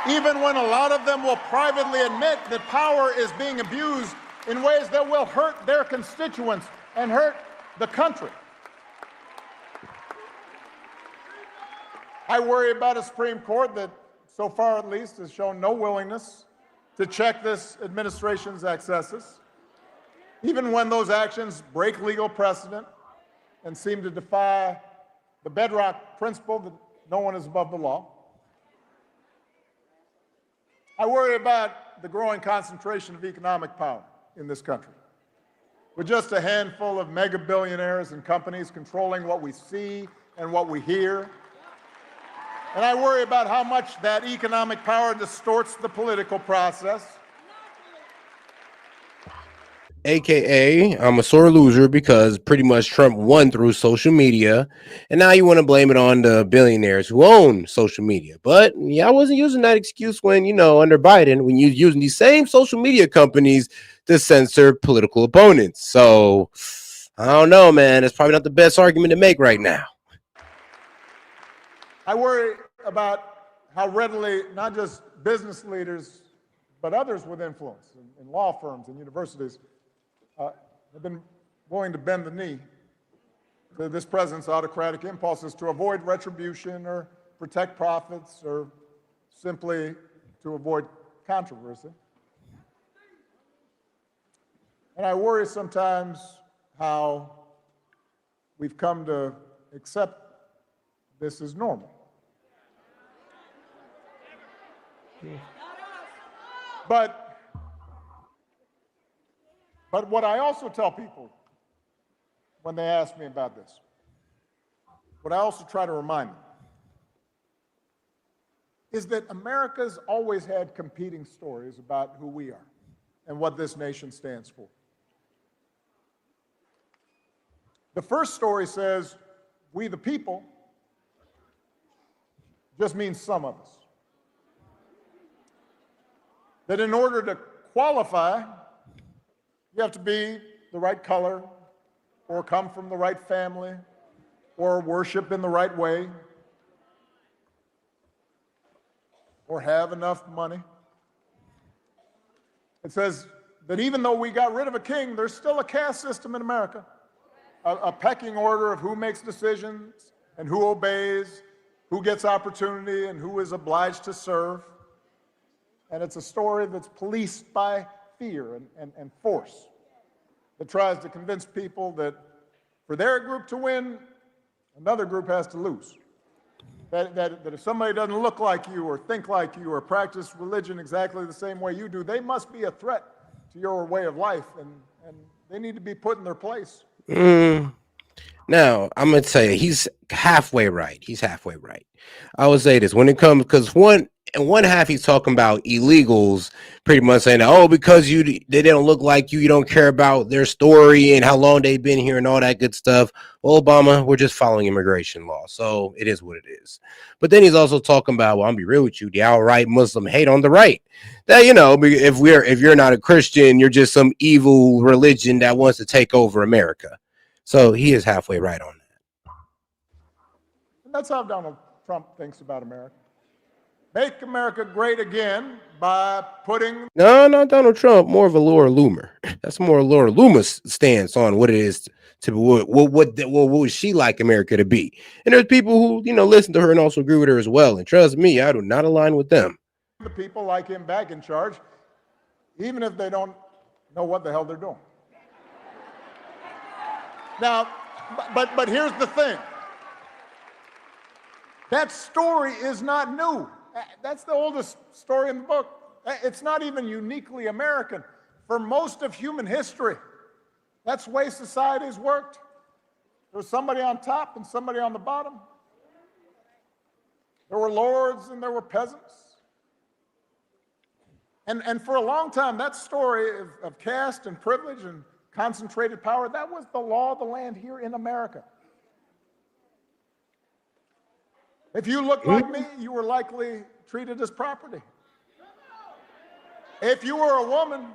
Even when a lot of them will privately admit that power is being abused in ways that will hurt their constituents and hurt the country. I worry about a Supreme Court that, so far at least, has shown no willingness to check this administration's excesses, even when those actions break legal precedent and seem to defy the bedrock principle that no one is above the law. I worry about the growing concentration of economic power in this country, with just a handful of mega billionaires and companies controlling what we see and what we hear. And I worry about how much that economic power distorts the political process. AKA, I'm a sore loser because pretty much Trump won through social media. And now you want to blame it on the billionaires who own social media. But yeah, I wasn't using that excuse when, under Biden, when you're using these same social media companies to censor political opponents. So I don't know, man. It's probably not the best argument to make right now. I worry about how readily not just business leaders, but others with influence in law firms and universities have been willing to bend the knee to this president's autocratic impulses to avoid retribution or protect profits or simply to avoid controversy. And I worry sometimes how we've come to accept this as normal. But what I also tell people when they ask me about this, what I also try to remind them, is that America's always had competing stories about who we are and what this nation stands for. The first story says, we the people, just means some of us. That in order to qualify, you have to be the right color, or come from the right family, or worship in the right way, or have enough money. It says that even though we got rid of a king, there's still a caste system in America, a pecking order of who makes decisions and who obeys, who gets opportunity, and who is obliged to serve. And it's a story that's policed by fear and force, that tries to convince people that for their group to win, another group has to lose. That if somebody doesn't look like you or think like you or practice religion exactly the same way you do, they must be a threat to your way of life, and they need to be put in their place. Now, I'm going to tell you, he's halfway right. He's halfway right. I would say this when it comes, because in one half, he's talking about illegals, pretty much saying, oh, because they don't look like you don't care about their story and how long they've been here and all that good stuff. Well, Obama, we're just following immigration law. So it is what it is. But then he's also talking about, well, I'm be real with you, the outright Muslim hate on the right. That, if you're not a Christian, you're just some evil religion that wants to take over America. So he is halfway right on that. And that's how Donald Trump thinks about America. Make America great again by putting... No, not Donald Trump, more of a Laura Loomer. That's more Laura Loomer's stance on what it is to what would she like America to be. And there's people who, listen to her and also agree with her as well. And trust me, I do not align with them. The people like him back in charge, even if they don't know what the hell they're doing. Now, but here's the thing. That story is not new. That's the oldest story in the book. It's not even uniquely American. For most of human history, that's the way society's worked. There's somebody on top and somebody on the bottom. There were lords and there were peasants. And for a long time, that story of caste and privilege and concentrated power, that was the law of the land here in America. If you looked like me, you were likely treated as property. If you were a woman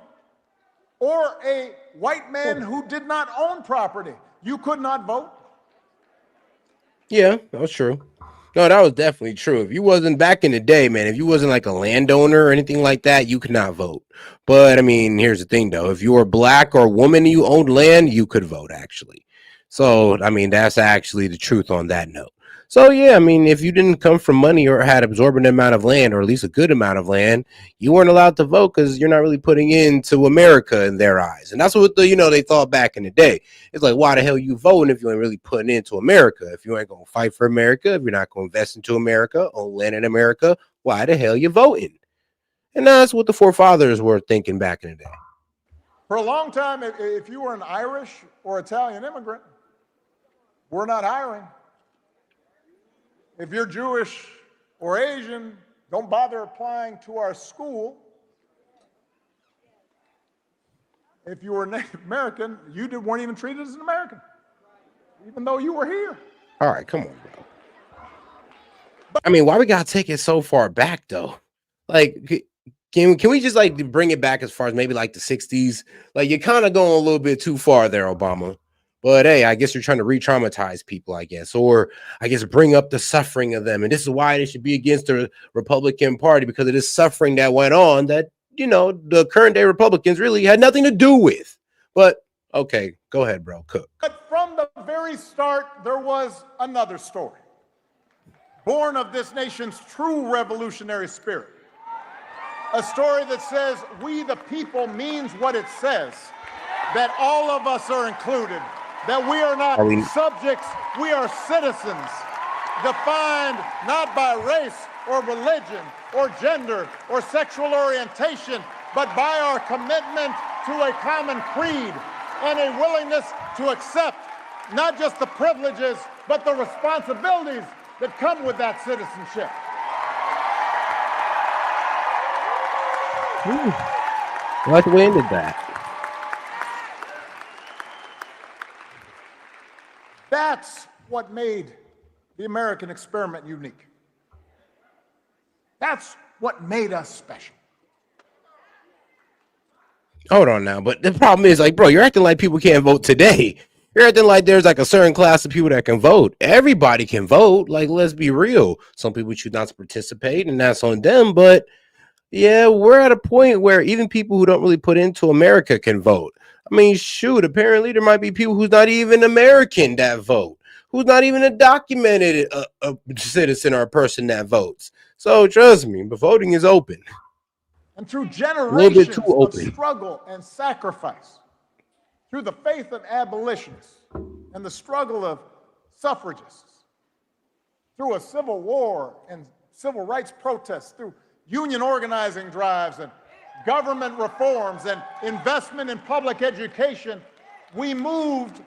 or a white man who did not own property, you could not vote. Yeah, that was true. No, that was definitely true. If you wasn't back in the day, man, if you wasn't like a landowner or anything like that, you could not vote. But I mean, here's the thing though. If you were black or woman and you owned land, you could vote actually. So, I mean, that's actually the truth on that note. So, yeah, I mean, if you didn't come from money or had absorbent amount of land or at least a good amount of land, you weren't allowed to vote because you're not really putting into America in their eyes. And that's what they thought back in the day. It's like, why the hell you voting if you ain't really putting into America? If you ain't going to fight for America, if you're not going to invest into America, own land in America, why the hell you voting? And that's what the forefathers were thinking back in the day. For a long time, if you were an Irish or Italian immigrant, we're not hiring. If you're Jewish or Asian, don't bother applying to our school. If you were Native American, you weren't even treated as an American, even though you were here. All right, come on, bro. I mean, why we gotta take it so far back though? Like, can we just like bring it back as far as maybe like the 60s? Like, you're kind of going a little bit too far there, Obama. But hey, I guess you're trying to re-traumatize people, I guess, or I guess bring up the suffering of them. And this is why they should be against the Republican Party, because of this suffering that went on that, the current day Republicans really had nothing to do with. But okay, go ahead, bro. Cook. But from the very start, there was another story, born of this nation's true revolutionary spirit. A story that says we the people means what it says, that all of us are included, that we are not subjects, we are citizens, defined not by race or religion or gender or sexual orientation, but by our commitment to a common creed and a willingness to accept not just the privileges, but the responsibilities that come with that citizenship. I like the way we ended that. That's what made the American experiment unique. That's what made us special. Hold on now, but the problem is, like, bro, you're acting like people can't vote today. You're acting like there's like a certain class of people that can vote. Everybody can vote. Like, let's be real. Some people choose not to participate, and that's on them. But yeah, we're at a point where even people who don't really put into America can vote. I mean, shoot, apparently there might be people who's not even American that vote. who's not even a documented a citizen or a person that votes. So trust me, but voting is open. And through A little bit too generations of open. struggle and sacrifice, through the faith of abolitionists and the struggle of suffragists, through a civil war and civil rights protests, through union organizing drives and government reforms and investment in public education, we moved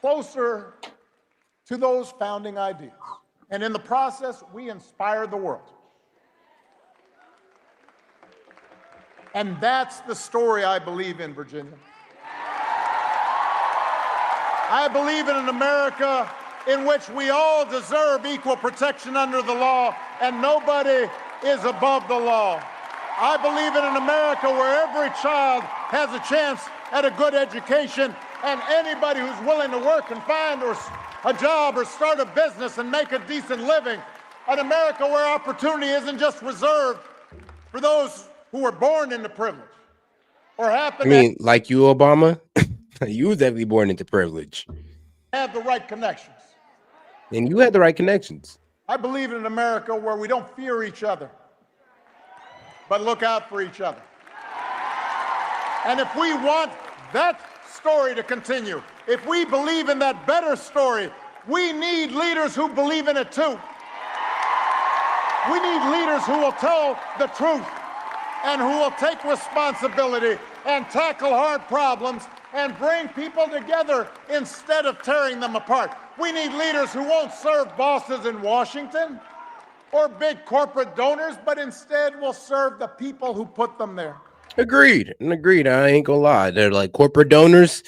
closer to those founding ideas. And in the process, we inspired the world. And that's the story I believe in, Virginia. I believe in an America in which we all deserve equal protection under the law and nobody is above the law. I believe in an America where every child has a chance at a good education and anybody who's willing to work and find a job or start a business and make a decent living. An America where opportunity isn't just reserved for those who were born into privilege or happen I mean, like you, Obama, you was definitely born into privilege, to have the right connections. and you had the right connections. I believe in an America where we don't fear each other, but look out for each other. And if we want that story to continue, if we believe in that better story, we need leaders who believe in it too. We need leaders who will tell the truth and who will take responsibility and tackle hard problems and bring people together instead of tearing them apart. We need leaders who won't serve bosses in Washington or big corporate donors, but instead will serve the people who put them there. Agreed. And agreed. I ain't gonna lie. They're like corporate donors.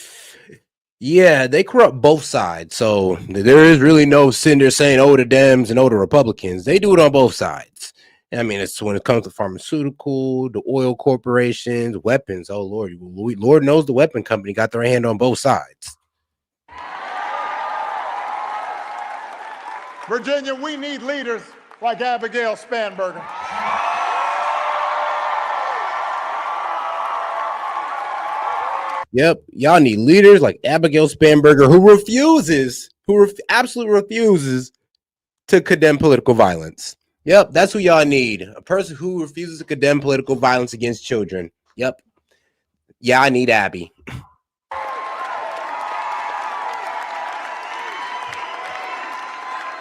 Yeah, they corrupt both sides. So there is really no sin there saying, oh, the Dems and oh, the Republicans. They do it on both sides. I mean, it's when it comes to pharmaceutical, the oil corporations, weapons. Oh, Lord knows the weapon company got their hand on both sides. Virginia, we need leaders like Abigail Spanberger. Yep, y'all need leaders like Abigail Spanberger who absolutely refuses to condemn political violence. Yep, that's who y'all need. A person who refuses to condemn political violence against children. Yep. Yeah, I need Abby.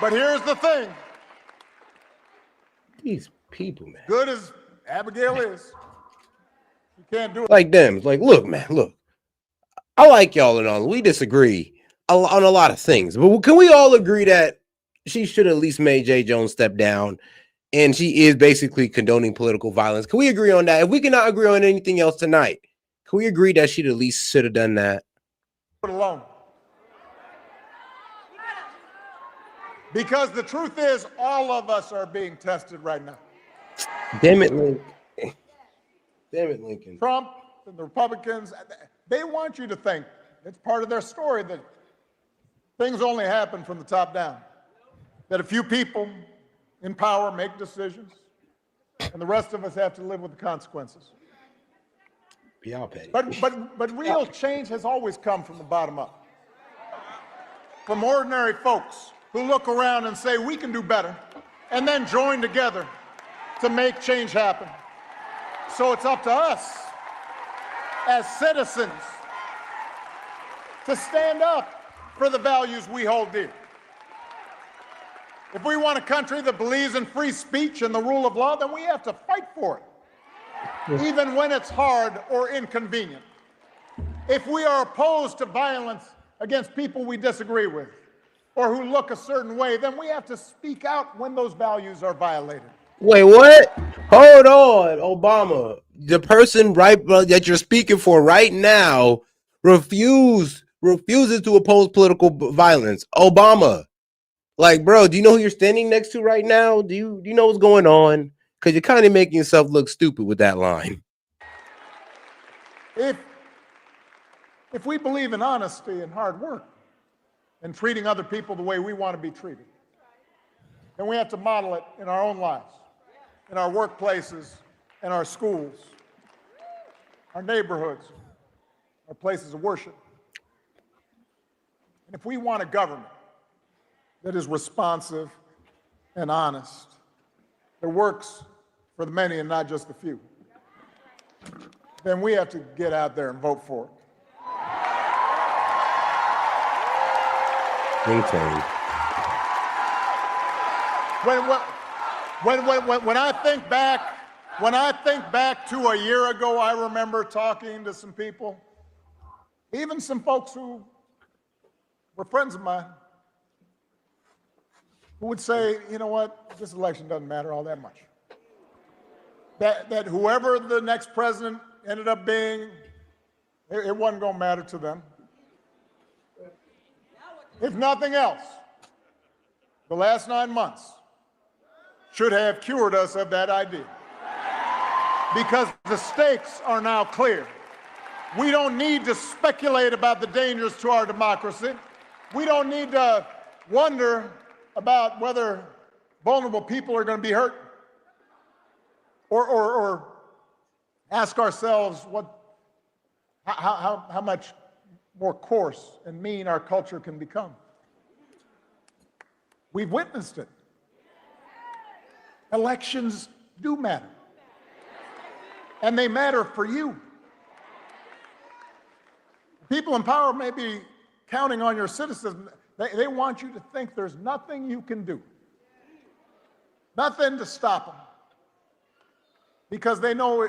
But here's the thing. These people, man. Good as Abigail is, you can't do it. Like them. Like, look, man, look. I like y'all and all. We disagree on a lot of things. But can we all agree that she should at least make J. Jones step down? And she is basically condoning political violence. Can we agree on that? If we cannot agree on anything else tonight, can we agree that she at least should have done that? Put alone. Because the truth is, all of us are being tested right now. Damn it, Lincoln. Damn it, Lincoln. Trump and the Republicans, they want you to think, it's part of their story, that things only happen from the top down. That a few people in power make decisions, and the rest of us have to live with the consequences. Y'all petty. But real change has always come from the bottom up. From ordinary folks who look around and say, we can do better, and then join together to make change happen. So it's up to us as citizens to stand up for the values we hold dear. If we want a country that believes in free speech and the rule of law, then we have to fight for it, even when it's hard or inconvenient. If we are opposed to violence against people we disagree with or who look a certain way, then we have to speak out when those values are violated. Wait, what? Hold on, Obama. The person that you're speaking for right now refuses to oppose political violence. Obama. Like, bro, do you know who you're standing next to right now? Do you know what's going on? Because you're kind of making yourself look stupid with that line. If we believe in honesty and hard work and treating other people the way we want to be treated, then we have to model it in our own lives, in our workplaces, in our schools, our neighborhoods, our places of worship. And if we want a government that is responsive and honest, that works for the many and not just the few, then we have to get out there and vote for it. When I think back to a year ago, I remember talking to some people, even some folks who were friends of mine, who would say, you know what, this election doesn't matter all that much. That whoever the next president ended up being, it wasn't going to matter to them. If nothing else, the last 9 months should have cured us of that idea. Because the stakes are now clear. We don't need to speculate about the dangers to our democracy. We don't need to wonder about whether vulnerable people are going to be hurt. Or ask ourselves how much more coarse and mean our culture can become. We've witnessed it. Elections do matter. And they matter for you. People in power may be counting on your citizens. They want you to think there's nothing you can do. Nothing to stop them. Because they know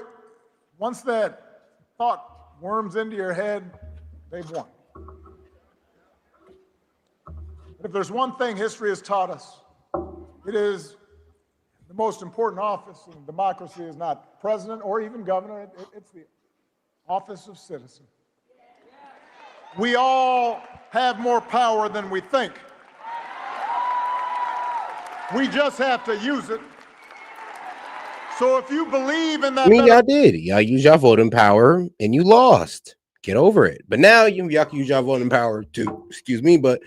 once that thought worms into your head, they've won. But if there's one thing history has taught us, it is the most important office in democracy is not president or even governor, it's the office of citizen. We all have more power than we think. We just have to use it. So if you believe in that, I mean, y'all did. Y'all used your voting power and you lost. Get over it. But now y'all can use your voting power to, but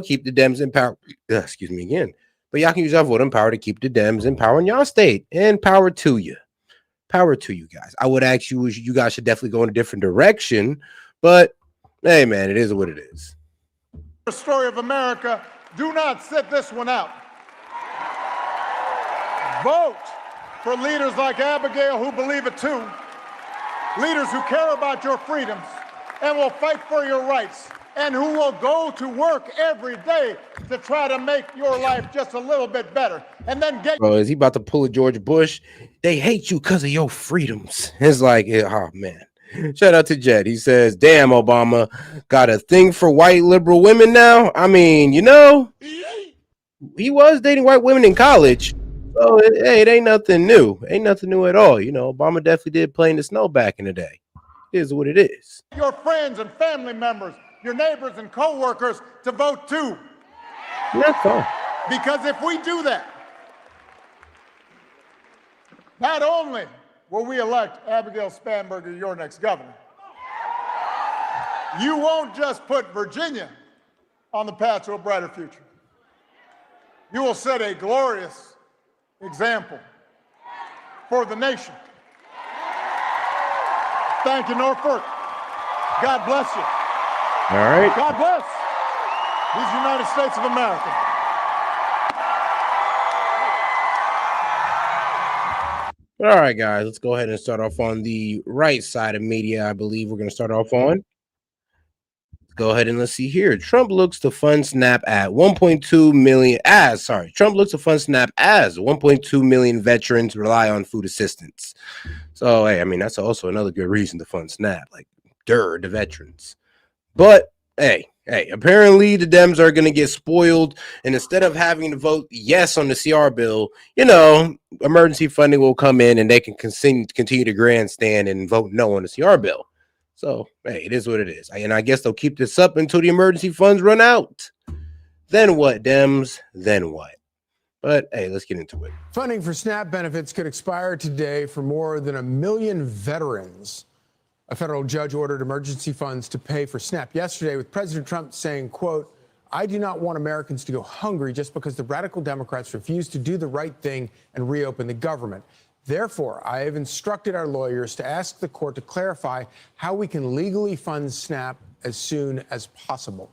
keep the Dems in power. Excuse me again. But y'all can use your voting power to keep the Dems in power in y'all state. And power to you. Power to you guys. I would ask you guys should definitely go in a different direction. But hey, man, it is what it is. The story of America. Do not sit this one out. Vote for leaders like Abigail who believe it too, leaders who care about your freedoms and will fight for your rights, and who will go to work every day to try to make your life just a little bit better. And then is he about to pull a George Bush? They hate you because of your freedoms. It's like, oh man. Shout out to Jed. He says, damn, Obama got a thing for white liberal women now. I mean, he was dating white women in college. So it ain't nothing new. Ain't nothing new at all. Obama definitely did play in the snow back in the day. It is what it is. Your friends and family members, your neighbors and co-workers to vote too. That's all. Because if we do that, not only will we elect Abigail Spanberger your next governor, you won't just put Virginia on the path to a brighter future. You will set a glorious example for the nation. Thank you, Norfolk. God bless you. All right. God bless these United States of America. All right, guys, let's go ahead and start off on the right side of media. I believe we're going to start off on. Go ahead and let's see here. Trump looks to fund SNAP at 1.2 million Trump looks to fund SNAP as 1.2 million veterans rely on food assistance. So, hey, I mean, that's also another good reason to fund SNAP, like, the veterans. But, hey, apparently the Dems are going to get spoiled. And instead of having to vote yes on the CR bill, emergency funding will come in and they can continue to grandstand and vote no on the CR bill. So, hey, it is what it is. And I guess they'll keep this up until the emergency funds run out. Then what, Dems? Then what? But, hey, let's get into it. Funding for SNAP benefits could expire today for more than 1 million veterans. A federal judge ordered emergency funds to pay for SNAP yesterday, with President Trump saying, quote, I do not want Americans to go hungry just because the radical Democrats refuse to do the right thing and reopen the government. Therefore, I have instructed our lawyers to ask the court to clarify how we can legally fund SNAP as soon as possible.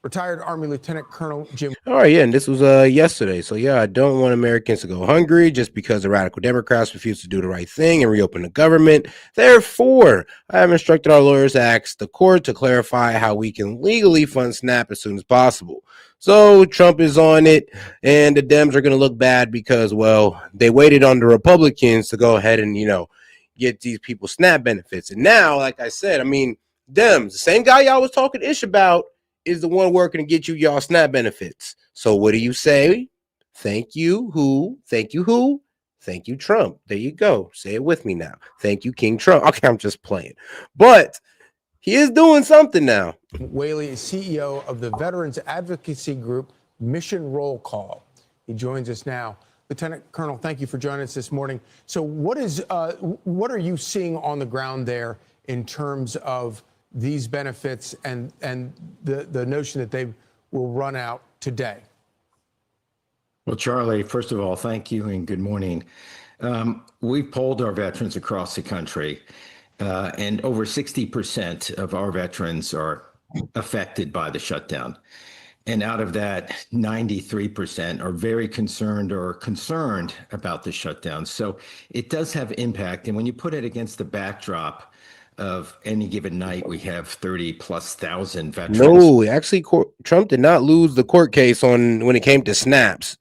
Retired Army Lieutenant Colonel Jim. All right, yeah, and this was yesterday. So yeah, I don't want Americans to go hungry just because the radical Democrats refuse to do the right thing and reopen the government. Therefore, I have instructed our lawyers to ask the court to clarify how we can legally fund SNAP as soon as possible. So Trump is on it, and the Dems are going to look bad because, well, they waited on the Republicans to go ahead and, get these people SNAP benefits. And now, like I said, I mean, Dems, the same guy y'all was talking ish about, is the one working to get you y'all SNAP benefits. So what do you say? Thank you, who? Thank you, who? Thank you, Trump. There you go. Say it with me now. Thank you, King Trump. Okay, I'm just playing. But he is doing something now. Whaley is CEO of the veterans advocacy group Mission Roll Call. He joins us now. Lieutenant Colonel, thank you for joining us this morning. So what are you seeing on the ground there in terms of these benefits and the notion that they will run out today? Well, Charlie, first of all, thank you and good morning. We've polled our veterans across the country, and over 60% of our veterans are affected by the shutdown. And out of that, 93% are very concerned or concerned about the shutdown. So it does have impact. And when you put it against the backdrop of any given night, we have 30,000+ veterans. No, actually, Trump did not lose the court case on when it came to snaps.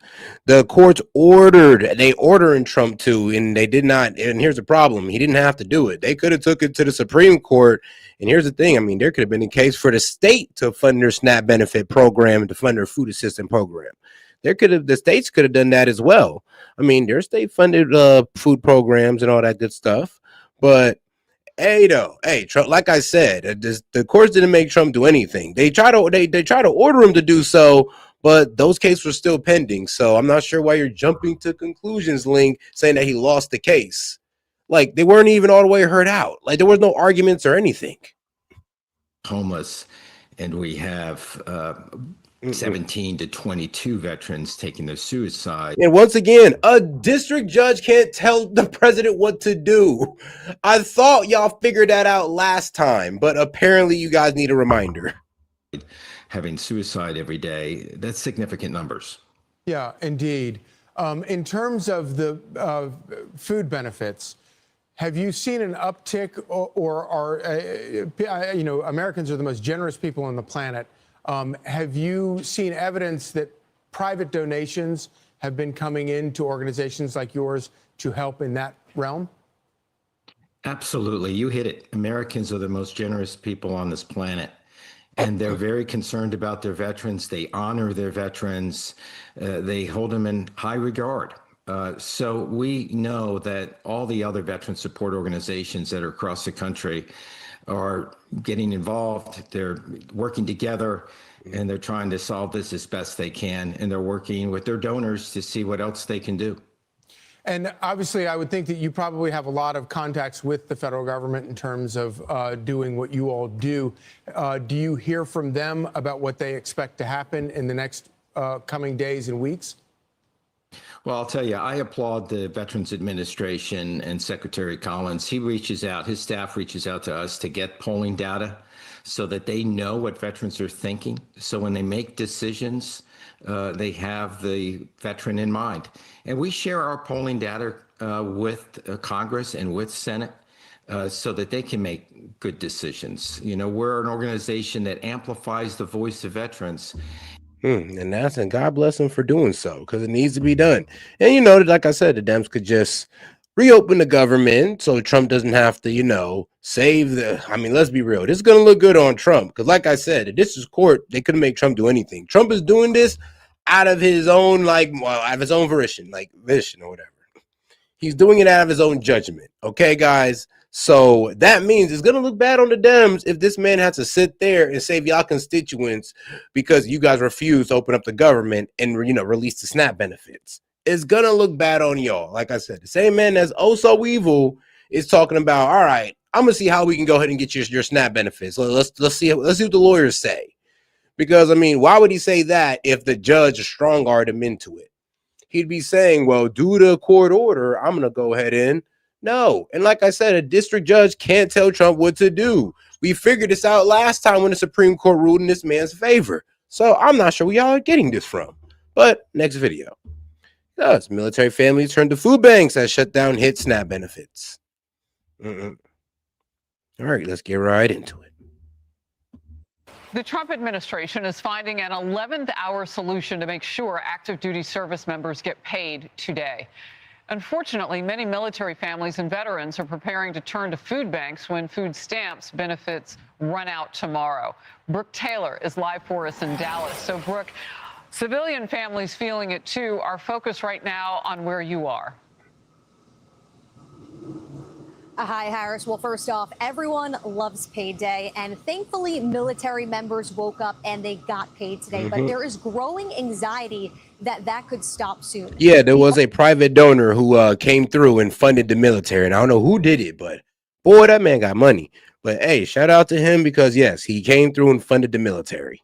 The courts they ordering Trump to, and they did not. And here's the problem: he didn't have to do it. They could have took it to the Supreme Court. And here's the thing: I mean, there could have been a case for the state to fund their SNAP benefit program, to fund their food assistance program. The states could have done that as well. I mean, their state funded food programs and all that good stuff, but. Hey, Trump, like I said, the courts didn't make Trump do anything. They try to order him to do so, but those cases were still pending. So I'm not sure why you're jumping to conclusions, Link, saying that he lost the case. Like, they weren't even all the way heard out. Like, there was no arguments or anything. Homeless, and we have 17 to 22 veterans taking their suicide. And once again, a district judge can't tell the president what to do. I thought y'all figured that out last time, but apparently you guys need a reminder. Having suicide every day, that's significant numbers. Yeah, indeed. In terms of the food benefits, have you seen an uptick, or are Americans are the most generous people on the planet? Have you seen evidence that private donations have been coming into organizations like yours to help in that realm? Absolutely. You hit it. Americans are the most generous people on this planet, and they're very concerned about their veterans. They honor their veterans. They hold them in high regard. So we know that all the other veteran support organizations that are across the country are getting involved. They're working together, and they're trying to solve this as best they can. And they're working with their donors to see what else they can do. And obviously, I would think that you probably have a lot of contacts with the federal government in terms of doing what you all do. Do you hear from them about what they expect to happen in the next coming days and weeks? Well, I'll tell you, I applaud the Veterans Administration and Secretary Collins. His staff reaches out to us to get polling data so that they know what veterans are thinking. So when they make decisions, they have the veteran in mind. And we share our polling data with Congress and with Senate so that they can make good decisions. You know, we're an organization that amplifies the voice of veterans. And God bless them for doing so, because it needs to be done. And like I said, the Dems could just reopen the government so Trump doesn't have to, save let's be real. This is going to look good on Trump, because like I said, the district court, they couldn't make Trump do anything. Trump is doing this out of his own, out of his own volition, vision or whatever. He's doing it out of his own judgment. Okay, guys? So that means it's going to look bad on the Dems if this man has to sit there and save y'all constituents because you guys refuse to open up the government and, release the SNAP benefits. It's going to look bad on y'all. Like I said, the same man that's oh so evil is talking about, all right, I'm going to see how we can go ahead and get your SNAP benefits. Let's see what the lawyers say. Because, why would he say that if the judge strong-armed him into it? He'd be saying, well, due to court order, I'm going to go ahead and no. And like I said, a district judge can't tell Trump what to do. We figured this out last time when the Supreme Court ruled in this man's favor. So I'm not sure where y'all are getting this from. But next video. Thus, military families turn to food banks as shutdown hits SNAP benefits. All right, let's get right into it. The Trump administration is finding an 11th hour solution to make sure active duty service members get paid today. Unfortunately, many military families and veterans are preparing to turn to food banks when food stamps benefits run out tomorrow. Brooke Taylor is live for us in Dallas. So, Brooke, civilian families feeling it too. Our focus right now on where you are. Hi, Harris. Well, first off, everyone loves payday, and thankfully military members woke up and they got paid today. But there is growing anxiety that that could stop soon. Yeah, there was a private donor who came through and funded the military, and I don't know who did it, but boy, that man got money. But hey, shout out to him because yes, he came through and funded the military.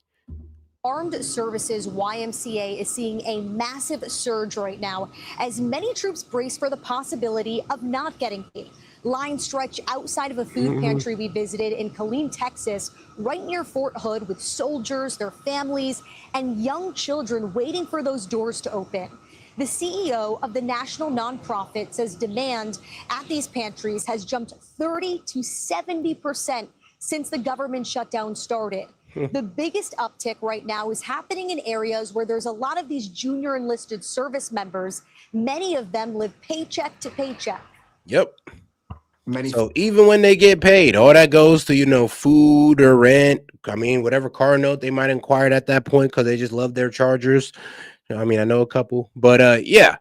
Armed Services YMCA is seeing a massive surge right now as many troops brace for the possibility of not getting paid. Lines stretch outside of a food pantry we visited in Killeen, Texas, right near Fort Hood, with soldiers, their families, and young children waiting for those doors to open. The CEO of the national nonprofit says demand at these pantries has jumped 30 to 70% since the government shutdown started. The biggest uptick right now is happening in areas where there's a lot of these junior enlisted service members. Many of them live paycheck to paycheck. Yep. So even when they get paid, all that goes to, you know, food or rent. I mean, whatever car note they might inquire at that point because they just love their Chargers. I mean, I know a couple, but yeah,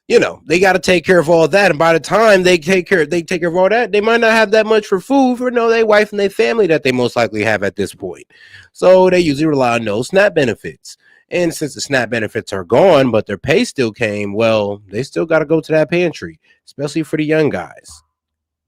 you know, they got to take care of all that. And by the time they take care of all that, they might not have that much for food for their wife and their family that they most likely have at this point. So they usually rely on those SNAP benefits. And since the SNAP benefits are gone, but their pay still came, well, they still got to go to that pantry, especially for the young guys.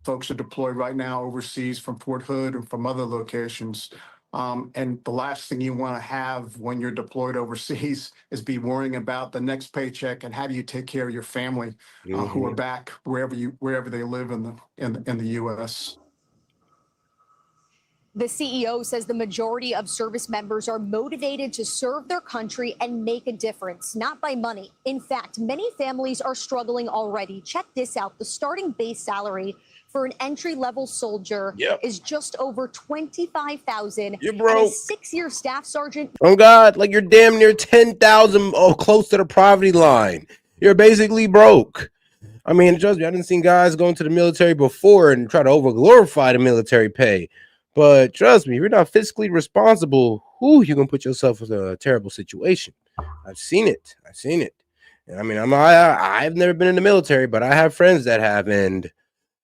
Folks are deployed right now overseas from Fort Hood and from other locations. And the last thing you want to have when you're deployed overseas is be worrying about the next paycheck and how do you take care of your family who are back wherever they live in the U.S. The CEO says the majority of service members are motivated to serve their country and make a difference, not by money. In fact, many families are struggling already. Check this out. The starting base salary for an entry-level soldier is just over $25,000. You're broke. And a 6-year staff sergeant. Oh God, like you're damn near 10,000, close to the poverty line. You're basically broke. I mean, trust me, I didn't see guys going to the military before and try to over-glorify the military pay. But trust me, if you're not fiscally responsible, you're gonna put yourself in a terrible situation. I've seen it. And I mean, I've never been in the military, but I have friends that have, and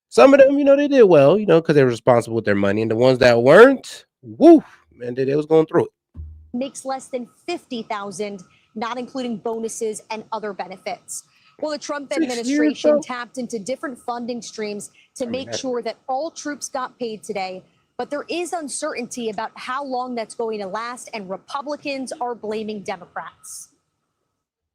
some of them, they did well, because they were responsible with their money. And the ones that weren't, man, they was going through it. Makes less than $50,000, not including bonuses and other benefits. Well, the Trump administration tapped into different funding streams to make sure that all troops got paid today. But there is uncertainty about how long that's going to last, and Republicans are blaming Democrats.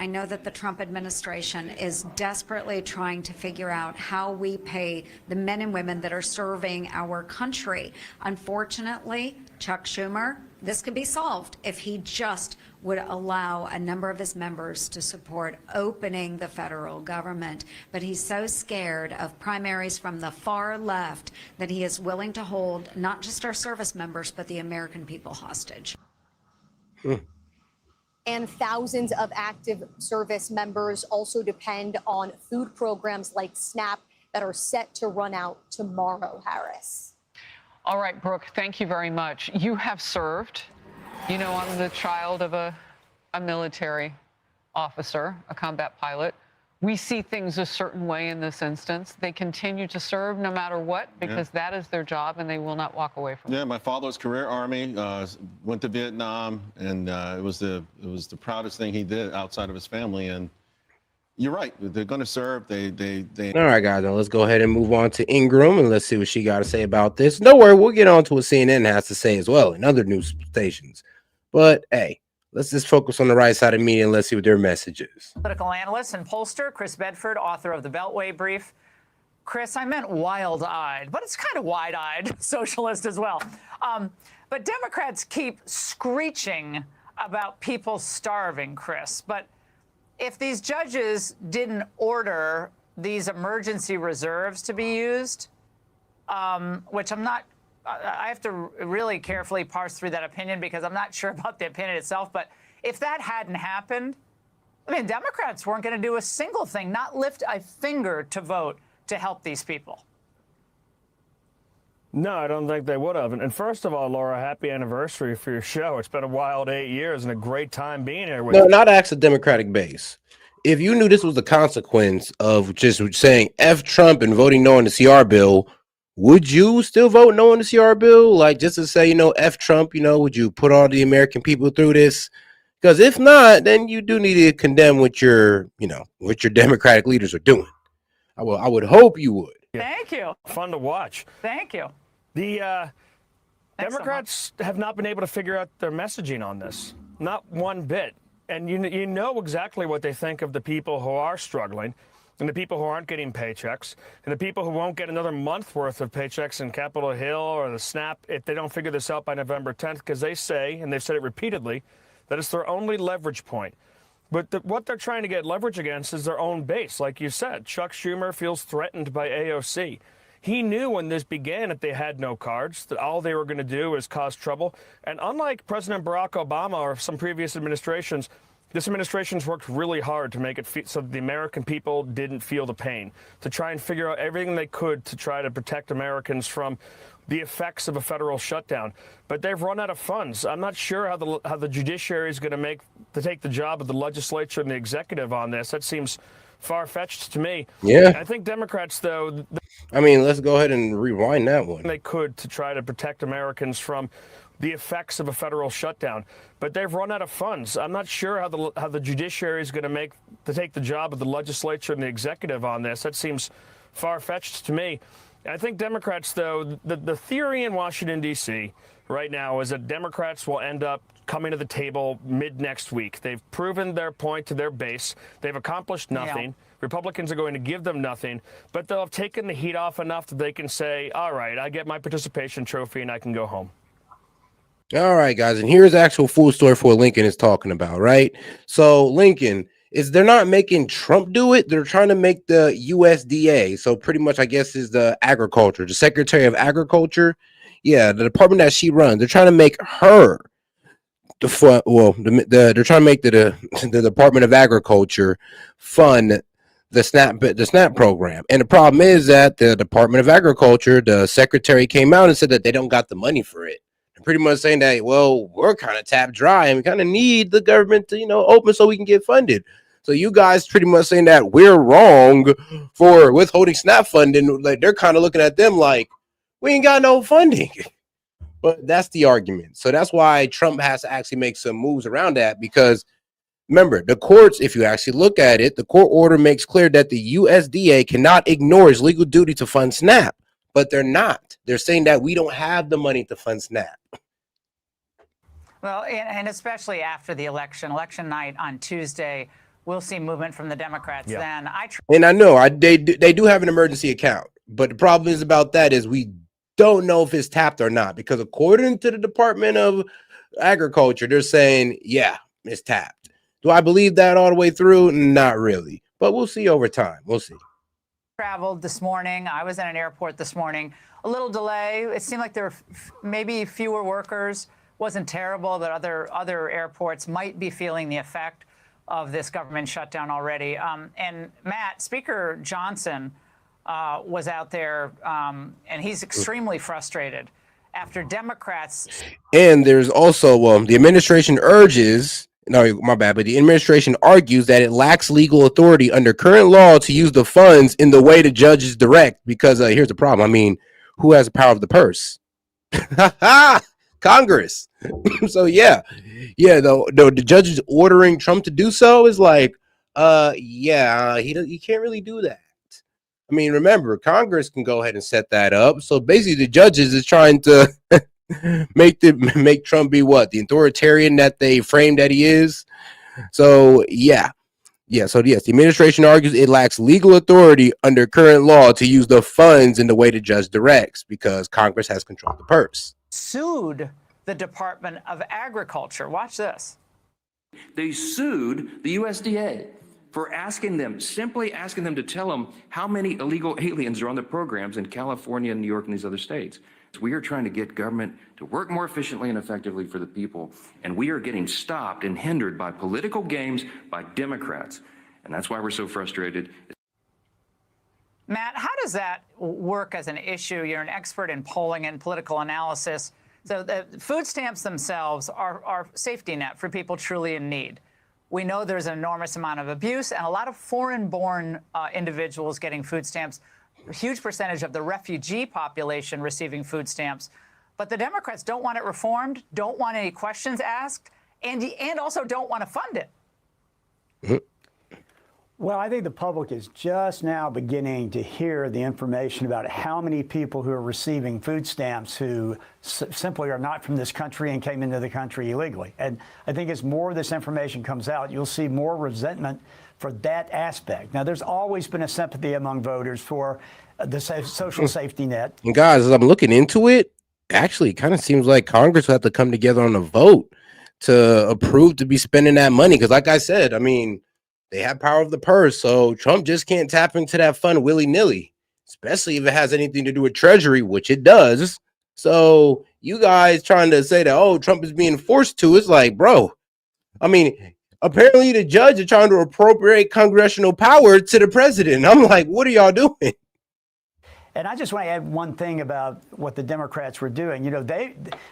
I know that the Trump administration is desperately trying to figure out how we pay the men and women that are serving our country. Unfortunately, Chuck Schumer, this could be solved if he just would allow a number of his members to support opening the federal government. But he's so scared of primaries from the far left that he is willing to hold not just our service members, but the American people hostage. And thousands of active service members also depend on food programs like SNAP that are set to run out tomorrow, Harris. All right, Brooke, thank you very much. You have served. I'm the child of a military officer, a combat pilot. We see things a certain way in this instance. They continue to serve no matter what, because that is their job and they will not walk away from it. Yeah, my father was career Army, went to Vietnam, and it was the proudest thing he did outside of his family. And you're right, they're going to serve. They. All right, guys, now let's go ahead and move on to Ingram and let's see what she got to say about this. No worry, we'll get on to what CNN has to say as well and other news stations. But hey, let's just focus on the right side of media and let's see what their message is. Political analyst and pollster Chris Bedford, author of the Beltway Brief. Chris, I meant wild-eyed, but it's kind of wide-eyed, socialist as well. But Democrats keep screeching about people starving, Chris, but if these judges didn't order these emergency reserves to be used, which I have to really carefully parse through that opinion because I'm not sure about the opinion itself, but if that hadn't happened, I mean, Democrats weren't going to do a single thing, not lift a finger to vote to help these people. No, I don't think they would have. And first of all, Laura, happy anniversary for your show. It's been a wild 8 years and a great time being here with No, you. not ask the Democratic base. If you knew this was the consequence of just saying F Trump and voting no on the CR bill, would you still vote no on the CR bill? Like, just to say, F Trump, would you put all the American people through this? Because if not, then you do need to condemn what your Democratic leaders are doing. I would hope you would. Thank you. Fun to watch. Thank you. The Democrats have not been able to figure out their messaging on this. Not one bit. And you know exactly what they think of the people who are struggling and the people who aren't getting paychecks and the people who won't get another month worth of paychecks in Capitol Hill or the SNAP if they don't figure this out by November 10th, because they say, and they've said it repeatedly, that it's their only leverage point. But what they're trying to get leverage against is their own base. Like you said, Chuck Schumer feels threatened by AOC. He knew when this began that they had no cards, that all they were going to do is cause trouble. And unlike President Barack Obama or some previous administrations, this administration's worked really hard to make it so that the American people didn't feel the pain, to try and figure out everything they could to try to protect Americans from the effects of a federal shutdown. But they've run out of funds. I'm not sure how the judiciary is going to take the job of the legislature and the executive on this. That seems far-fetched to me. Yeah. I think Democrats, though, let's go ahead and rewind that one. They could to try to protect Americans from the effects of a federal shutdown, but they've run out of funds. I'm not sure how the judiciary is going to take the job of the legislature and the executive on this. That seems far-fetched to me. I think Democrats, though, the theory in Washington, D.C. right now is that Democrats will end up coming to the table mid-next week. They've proven their point to their base. They've accomplished nothing. Yeah. Republicans are going to give them nothing, but they'll have taken the heat off enough that they can say, all right, I get my participation trophy and I can go home. All right, guys, and here's the actual full story for what Lincoln is talking about, right? So Lincoln they're not making Trump do it. They're trying to make the USDA. So pretty much, I guess, is the agriculture, the Secretary of Agriculture. Yeah, the department that she runs. They're trying to make her they're trying to make the Department of Agriculture fund the SNAP program. And the problem is that the Department of Agriculture, the secretary came out and said that they don't got the money for it. Pretty much saying that, well, we're kind of tapped dry and we kind of need the government to, open so we can get funded. So you guys pretty much saying that we're wrong for withholding SNAP funding. Like, they're kind of looking at them like, we ain't got no funding. But that's the argument. So that's why Trump has to actually make some moves around that, because remember, the courts, if you actually look at it, the court order makes clear that the USDA cannot ignore its legal duty to fund SNAP. But they're not. They're saying that we don't have the money to fund SNAP. Well, and especially after the election night on Tuesday, we'll see movement from the Democrats. Yeah. Then and I know they do have an emergency account, but the problem is about that is we don't know if it's tapped or not, because according to the Department of Agriculture, they're saying, yeah, it's tapped. Do I believe that all the way through? Not really, but we'll see over time. We'll see. Traveled this morning. I was at an airport this morning. A little delay. It seemed like there were maybe fewer workers. Wasn't terrible, but other airports might be feeling the effect of this government shutdown already. And Matt, Speaker Johnson was out there, and he's extremely frustrated after Democrats. And there's also the administration urges. No, my bad. But the administration argues that it lacks legal authority under current law to use the funds in the way the judges direct. Because here's the problem. I mean, who has the power of the purse? Congress. So the judges ordering Trump to do so is like, he can't really do that. I mean, remember, Congress can go ahead and set that up. So basically, the judges is trying to make Trump be what? The authoritarian that they framed that he is. So yes, the administration argues it lacks legal authority under current law to use the funds in the way the judge directs, because Congress has control of the purse. Sued the Department of Agriculture. Watch this. They sued the USDA for simply asking them to tell them how many illegal aliens are on the programs in California and New York and these other states. We are trying to get government to work more efficiently and effectively for the people, and we are getting stopped and hindered by political games by Democrats, and that's why we're so frustrated. Matt, how does that work as an issue? You're an expert in polling and political analysis. So the food stamps themselves are safety net for people truly in need. We know there's an enormous amount of abuse and a lot of foreign-born individuals getting food stamps, a huge percentage of the refugee population receiving food stamps. But the Democrats don't want it reformed, don't want any questions asked, and also don't want to fund it. Well, I think the public is just now beginning to hear the information about how many people who are receiving food stamps who simply are not from this country and came into the country illegally. And I think as more of this information comes out, you'll see more resentment for that aspect. Now, there's always been a sympathy among voters for the social safety net. And guys, as I'm looking into it, actually, it kind of seems like Congress will have to come together on a vote to approve to be spending that money. Because like I said, I mean, they have power of the purse, so Trump just can't tap into that fund willy-nilly, especially if it has anything to do with Treasury, which it does. So you guys trying to say that, oh, Trump is being forced to, it's like, bro, I mean, apparently the judge is trying to appropriate congressional power to the president. I'm like, what are y'all doing? And I just want to add one thing about what the Democrats were doing. You know,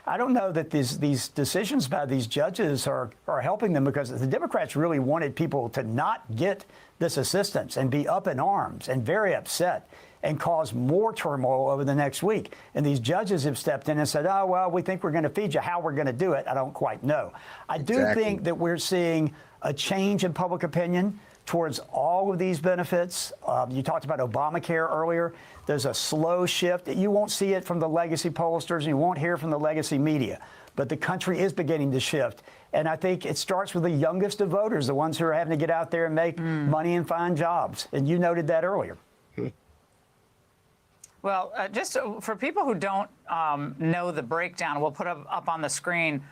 I don't know that these decisions by these judges are helping them, because the Democrats really wanted people to not get this assistance and be up in arms and very upset and cause more turmoil over the next week. And these judges have stepped in and said, oh, well, we think we're going to feed you. How we're going to do it, I don't quite know. I do think that we're seeing a change in public opinion towards all of these benefits. You talked about Obamacare earlier. There's a slow shift. You won't see it from the legacy pollsters, and you won't hear from the legacy media. But the country is beginning to shift. And I think it starts with the youngest of voters, the ones who are having to get out there and make money and find jobs. And you noted that earlier. Well, just for people who don't know the breakdown, we'll put up on the screen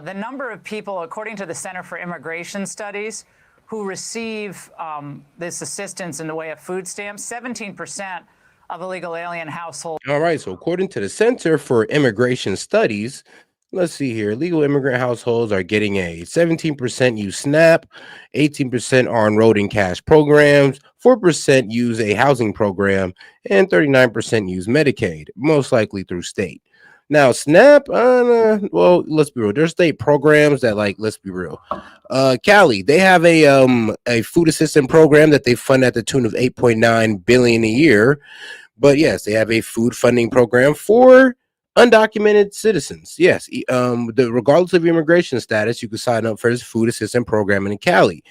the number of people, according to the Center for Immigration Studies, who receive this assistance in the way of food stamps. 17% of illegal alien households. All right. So according to the Center for Immigration Studies, let's see here. Legal immigrant households are getting a 17% use SNAP, 18% are enrolled in cash programs, 4% use a housing program, and 39% use Medicaid, most likely through state. Now, SNAP, well, let's be real. There's state programs that, like, let's be real. Cali, they have a food assistance program that they fund at the tune of $8.9 billion a year. But yes, they have a food funding program for undocumented citizens. Yes, regardless of your immigration status, you can sign up for this food assistance program in Cali.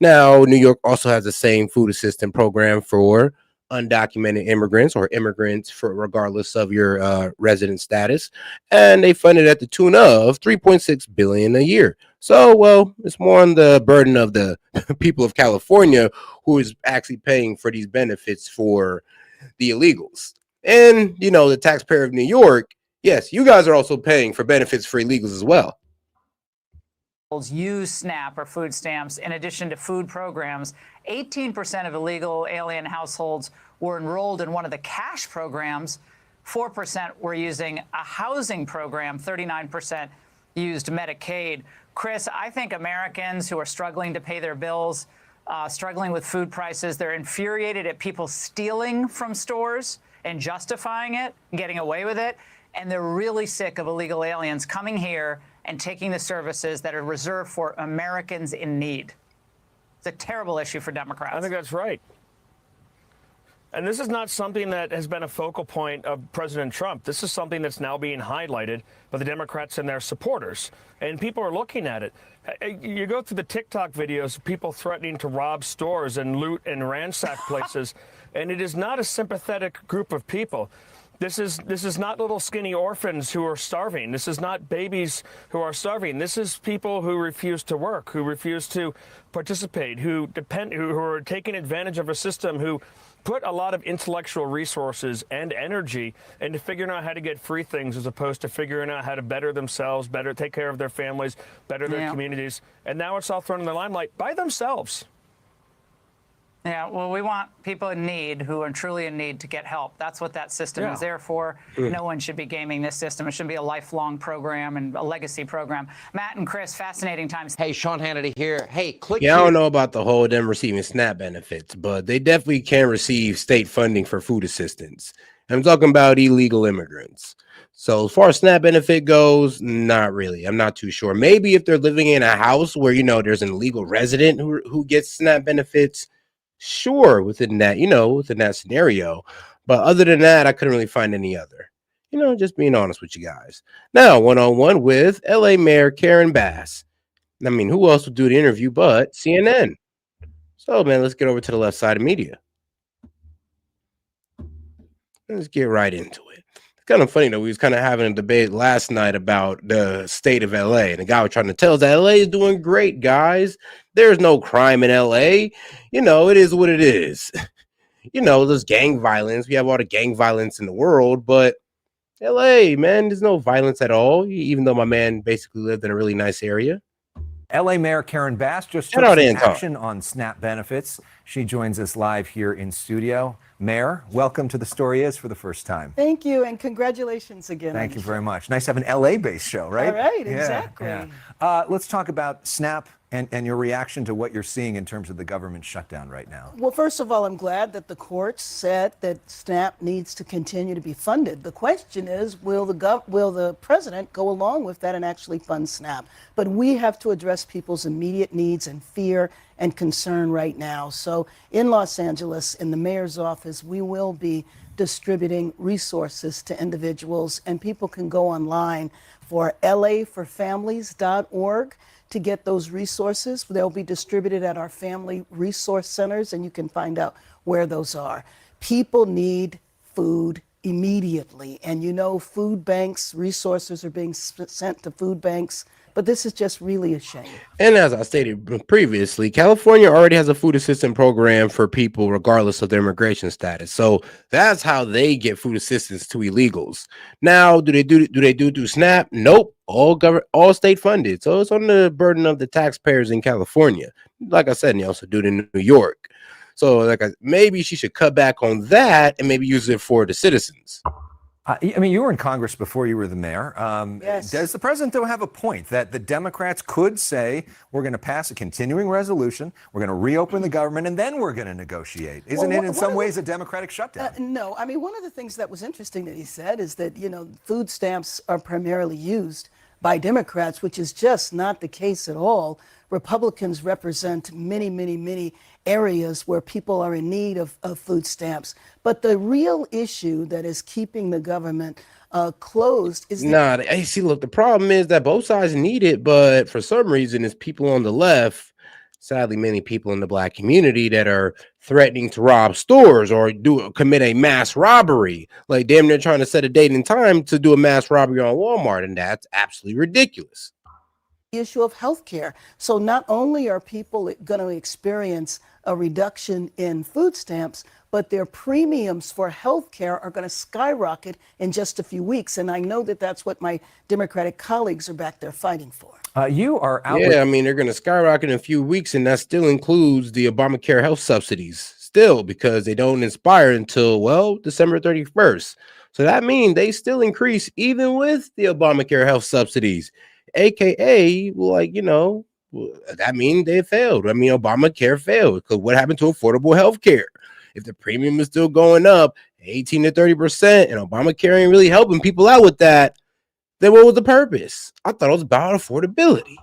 Now, New York also has the same food assistance program for undocumented immigrants, or immigrants for regardless of your resident status, and they fund it at the tune of $3.6 billion a year. So, well, it's more on the burden of the people of California, who is actually paying for these benefits for the illegals. And, you know, the taxpayer of New York, yes, you guys are also paying for benefits for illegals as well. Use SNAP or food stamps in addition to food programs. 18% of illegal alien households were enrolled in one of the cash programs. 4% were using a housing program. 39% used Medicaid. Chris, I think Americans who are struggling to pay their bills, struggling with food prices, they're infuriated at people stealing from stores and justifying it, getting away with it. And they're really sick of illegal aliens coming here and taking the services that are reserved for Americans in need. It's a terrible issue for Democrats. I think that's right. And this is not something that has been a focal point of President Trump. This is something that's now being highlighted by the Democrats and their supporters. And people are looking at it. You go through the TikTok videos of people threatening to rob stores and loot and ransack places, and it is not a sympathetic group of people. This is not little skinny orphans who are starving. This is not babies who are starving. This is people who refuse to work, who refuse to participate, who are taking advantage of a system, who put a lot of intellectual resources and energy into figuring out how to get free things as opposed to figuring out how to better themselves, better take care of their families, better their communities. And now it's all thrown in the limelight by themselves. Yeah, well, we want people in need who are truly in need to get help. That's what that system is there for. No one should be gaming this system. It should be a lifelong program and a legacy program. Matt and Chris, fascinating times. Hey, Sean Hannity here. Hey, click Yeah, I here. don't know about the whole them receiving SNAP benefits, but they definitely can receive state funding for food assistance. I'm talking about illegal immigrants. So as far as SNAP benefit goes, not really. I'm not too sure. Maybe if they're living in a house where, you know, there's an illegal resident who gets SNAP benefits, sure, within that, you know, within that scenario. But other than that, I couldn't really find any other. You know, just being honest with you guys. Now, one-on-one with LA Mayor Karen Bass. I mean, who else would do the interview but CNN? So, man, let's get over to the left side of media. Let's get right into it. It's kind of funny, though. We was kind of having a debate last night about the state of LA, and the guy was trying to tell us that LA is doing great, guys. There's no crime in LA. You know, it is what it is. You know, there's gang violence. We have all the gang violence in the world, but LA, man, there's no violence at all, even though my man basically lived in a really nice area. LA Mayor Karen Bass just took some action on SNAP benefits. She joins us live here in studio. Mayor, welcome to The Story Is for the first time. Thank you, and congratulations again. Thank you very much. Nice to have an LA-based show, right? All right, Yeah, exactly. yeah. Let's talk about SNAP and your reaction to what you're seeing in terms of the government shutdown right now. Well, first of all, I'm glad that the court said that SNAP needs to continue to be funded. The question is, will the president go along with that and actually fund SNAP? But we have to address people's immediate needs and fear and concern right now. So in Los Angeles, in the mayor's office, we will be distributing resources to individuals, and people can go online for laforfamilies.org to get those resources. They'll be distributed at our family resource centers, and you can find out where those are. People need food immediately, and you know, food banks, resources are being sent to food banks, but this is just really a shame. And as I stated previously, California already has a food assistance program for people regardless of their immigration status. So that's how they get food assistance to illegals. Now, do they do through SNAP? Nope. All state funded. So it's on the burden of the taxpayers in California. Like I said, and they also do it in New York. So maybe she should cut back on that and maybe use it for the citizens. I mean, you were in Congress before you were the mayor. Yes. Does the president, though, have a point that the Democrats could say, we're going to pass a continuing resolution, we're going to reopen the government, and then we're going to negotiate? Isn't it in some ways a Democratic shutdown? No. I mean, one of the things that was interesting that he said is that, you know, food stamps are primarily used by Democrats, which is just not the case at all. Republicans represent many, many, many areas where people are in need of food stamps. But the real issue that is keeping the government closed is look, the problem is that both sides need it, but for some reason it's people on the left, sadly many people in the black community, that are threatening to rob stores or commit a mass robbery. Like damn near trying to set a date and time to do a mass robbery on Walmart, and that's absolutely ridiculous. the issue of health care. So not only are people going to experience a reduction in food stamps, but their premiums for health care are going to skyrocket in just a few weeks. And I know that that's what my Democratic colleagues are back there fighting for. You are out. Yeah, I mean, they're going to skyrocket in a few weeks, and that still includes the Obamacare health subsidies still, because they don't expire until, well, December 31st. So that means they still increase even with the Obamacare health subsidies, AKA, like, you know, that means they failed. I mean, Obamacare failed, because what happened to affordable health care? If the premium is still going up 18 to 30%, and Obamacare ain't really helping people out with that, then what was the purpose? I thought it was about affordability.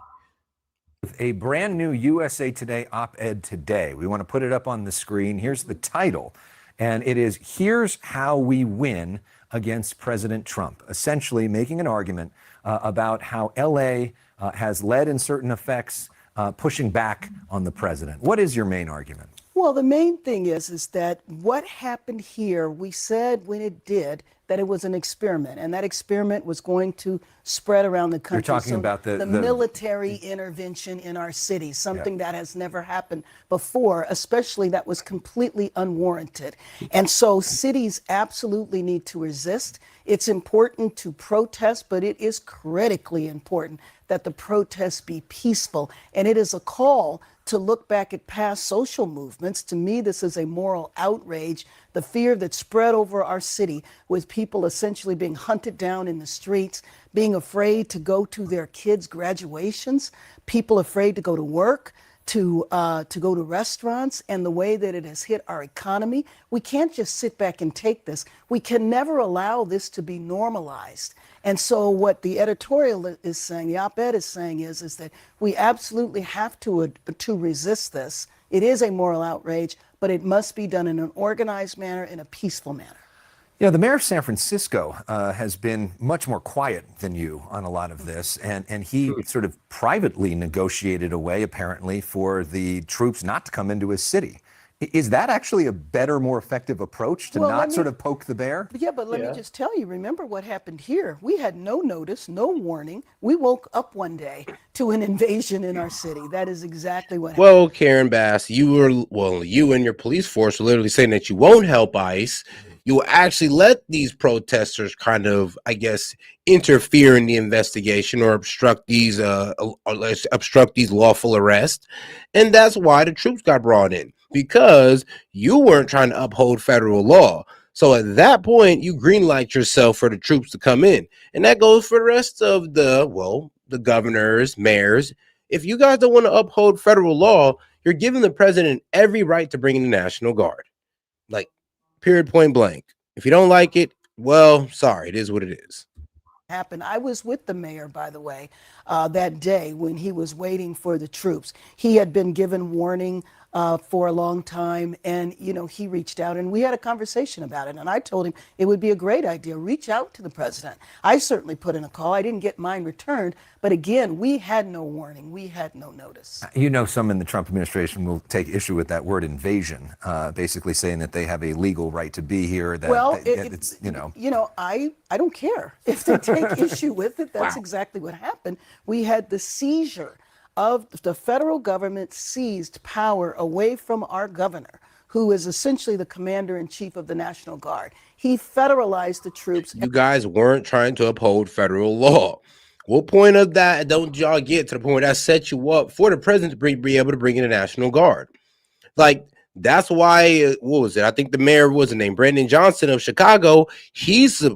A brand new USA Today op-ed today. We want to put it up on the screen. Here's the title, and it is, "Here's How We Win Against President Trump," essentially making an argument about how LA has led in certain effects, pushing back on the president. What is your main argument? Well, the main thing is that what happened here, we said when it did that it was an experiment, and that experiment was going to spread around the country. You're talking about the military intervention in our city, something that has never happened before, especially that was completely unwarranted. And so cities absolutely need to resist. It's important to protest, but it is critically important that the protests be peaceful. And it is a call to look back at past social movements. To me, this is a moral outrage. The fear that spread over our city with people essentially being hunted down in the streets, being afraid to go to their kids' graduations, people afraid to go to work, to go to restaurants, and the way that it has hit our economy. We can't just sit back and take this. We can never allow this to be normalized. And so what the editorial is saying, the op-ed is saying is that we absolutely have to resist this. It is a moral outrage, but it must be done in an organized manner, in a peaceful manner. Yeah, the mayor of San Francisco has been much more quiet than you on a lot of this, and he sort of privately negotiated a way, apparently, for the troops not to come into his city. Is that actually a better, more effective approach to not sort of poke the bear? Yeah, but let me just tell you, remember what happened here. We had no notice, no warning. We woke up one day to an invasion in our city. That is exactly what happened. Well, Karen Bass, you and your police force are literally saying that you won't help ICE. You will actually let these protesters kind of, I guess, interfere in the investigation or obstruct these lawful arrests. And that's why the troops got brought in, because you weren't trying to uphold federal law. So at that point, you greenlight yourself for the troops to come in. And that goes for the rest of the governors, mayors. If you guys don't want to uphold federal law, you're giving the president every right to bring in the National Guard. Like, period, point blank. If you don't like it, well, sorry, it is what it is. Happened. I was with the mayor, by the way, that day when he was waiting for the troops. He had been given warning for a long time, and he reached out and we had a conversation about it, and I told him it would be a great idea, reach out to the president. I certainly put in a call. I didn't get mine returned, but again, we had no warning, we had no notice. Some in the Trump administration will take issue with that word invasion, basically saying that they have a legal right to be here. That I don't care if they take issue with it. That's exactly what happened. We had the seizure of the federal government, seized power away from our governor, who is essentially the commander-in-chief of the National Guard. He federalized the troops. You guys weren't trying to uphold federal law. What point of that don't y'all get to the point that set you up for the president to be able to bring in the National Guard? Like, that's why, what was it? I think the mayor was named Brandon Johnson of Chicago.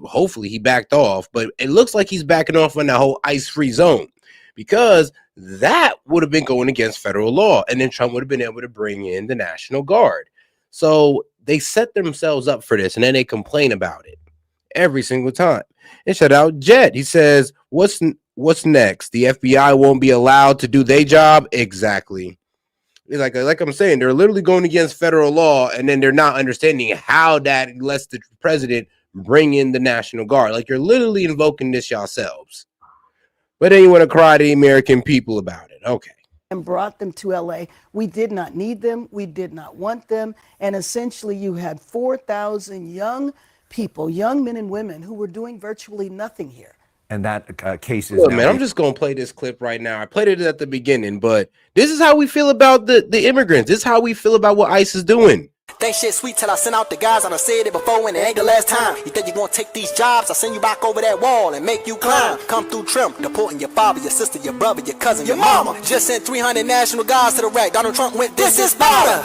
Hopefully he backed off, but it looks like he's backing off on that whole ICE-free zone, because that would have been going against federal law, and then Trump would have been able to bring in the National Guard. So they set themselves up for this, and then they complain about it every single time. And shout out Jet. He says, what's next? The FBI won't be allowed to do their job? Exactly. Like I'm saying, they're literally going against federal law, and then they're not understanding how that lets the president bring in the National Guard. Like, you're literally invoking this yourselves. But then you want to cry to the American people about it. Okay. And brought them to LA. We did not need them. We did not want them. And essentially you had 4,000 young people, young men and women, who were doing virtually nothing here. And that case is... Look, man, I'm just going to play this clip right now. I played it at the beginning, but this is how we feel about the immigrants. This is how we feel about what ICE is doing. Think shit sweet till I send out the guys. I done said it before and it ain't the last time. You think you gonna take these jobs? I send you back over that wall and make you climb. Come through trim, deporting your father, your sister, your brother, your cousin, your mama. Just sent 300 National Guards to the rack. Donald Trump went, this is Sparta.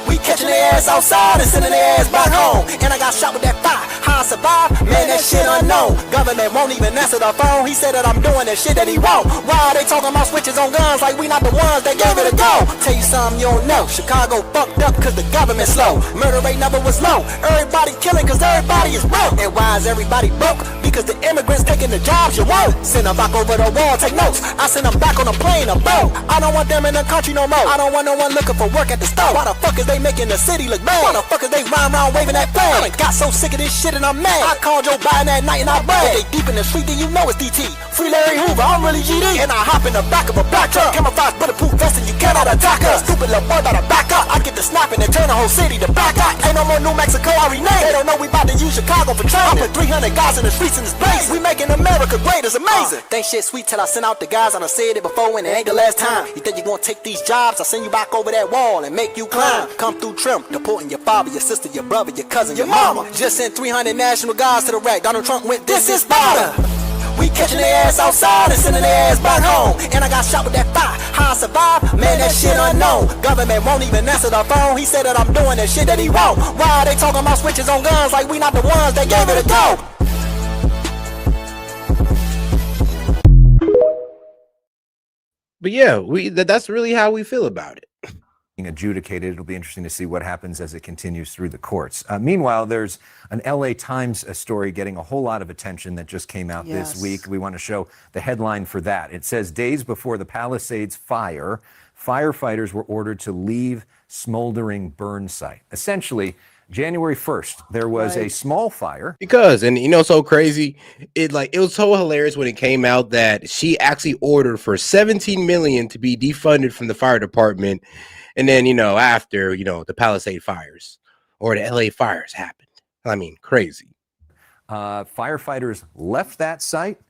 We catching their ass outside and sending their ass back home. And I got shot with that fire. How I survived? Man, that shit unknown. Government won't even answer the phone. He said that I'm doing that shit that he won't. Why are they talking about switches on guns like we not the ones that gave it a go? Tell you something you don't know. Chicago fucked up cause the government slow. Murder rate never was low. Everybody killing cause everybody everybody is broke. And why is everybody broke? Because the immigrants taking the jobs you want. Send them back over the wall, take notes. I send them back on a plane, a boat. I don't want them in the country no more. I don't want no one looking for work at the store. Why the fuck is they making the city look bad? Why the fuck is they rhyme around waving that flag? I done got so sick of this shit and I'm mad. I called Joe Biden that night and I bragged. If they deep in the street, then you know it's DT. Free Larry Hoover, I'm really GD. And I hop in the back of a black truck. Camouflage bulletproof vest and you cannot attack us. Stupid little boy better back up. I get the snapping and turn the whole city to black out. Ain't no more New Mexico, I rename. They don't know we about to use Chicago for training. I put 300 guys in the streets in this place. We making America great, it's amazing. Think shit sweet till I send out the guys. I done said it before and it ain't the last time. You think you gonna take these jobs? I send you back over that wall and make you climb. Come through trim, deporting your father, your sister, your brother, your cousin, your mama. Just sent 300 National Guards to the rack. Donald Trump went, this is Sparta. We catching their ass outside and sending their ass back home. And I got shot with that fire. How I survived? Man, that shit unknown. Government won't even answer the phone. He said that I'm doing that shit that he won't. Why are they talking about switches on guns like we not the ones that gave it a go? But yeah, that's really how we feel about it. Adjudicated. It'll be interesting to see what happens as it continues through the courts. Meanwhile, there's an LA Times story getting a whole lot of attention that just came out this week. We want to show the headline for that. It says, days before the Palisades fire, firefighters were ordered to leave smoldering burn site. Essentially, January 1st, there was a small fire. Because, and you know, so crazy, it was so hilarious when it came out that she actually ordered for $17 million to be defunded from the fire department. And then, you know, after, you know, the Palisade fires or the LA fires happened. I mean, crazy. Firefighters left that site.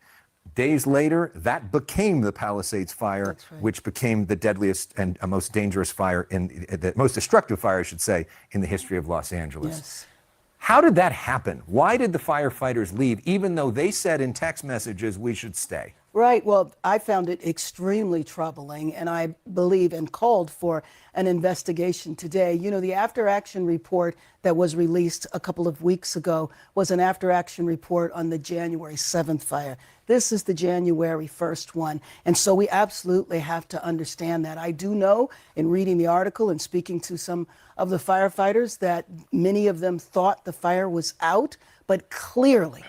Days later, that became the Palisades fire, which became the deadliest and most dangerous fire, the most destructive fire, I should say, in the history of Los Angeles. Yes. How did that happen? Why did the firefighters leave, even though they said in text messages we should stay? Right. Well, I found it extremely troubling, and I believe and called for an investigation today. You know, the after-action report that was released a couple of weeks ago was an after-action report on the January 7th fire. This is the January 1st one. And so we absolutely have to understand that. I do know in reading the article and speaking to some of the firefighters that many of them thought the fire was out, but clearly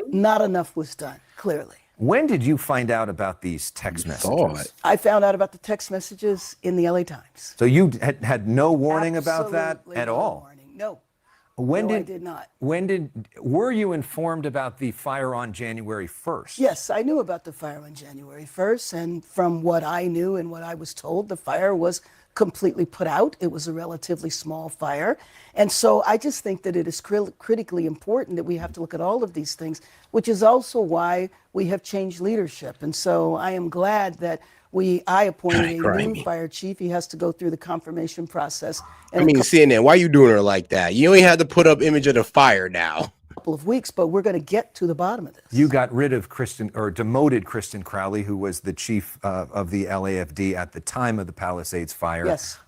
not enough was done, clearly. When did you find out about these text messages? I found out about the text messages in the LA Times. So you had no warning about that at all? Warning. No. I did not. Were you informed about the fire on January 1st? Yes, I knew about the fire on January 1st. And from what I knew and what I was told, the fire was completely put out. It was a relatively small fire. And so I just think that it is critically important that we have to look at all of these things, which is also why we have changed leadership. And so I am glad that I appointed a new fire chief. He has to go through the confirmation process. I mean, CNN, why are you doing her like that? You only had to put up image of the fire now. Couple of weeks, but we're going to get to the bottom of this. You got rid of demoted Kristen Crowley, who was the chief of the LAFD at the time of the Palisades fire, yes,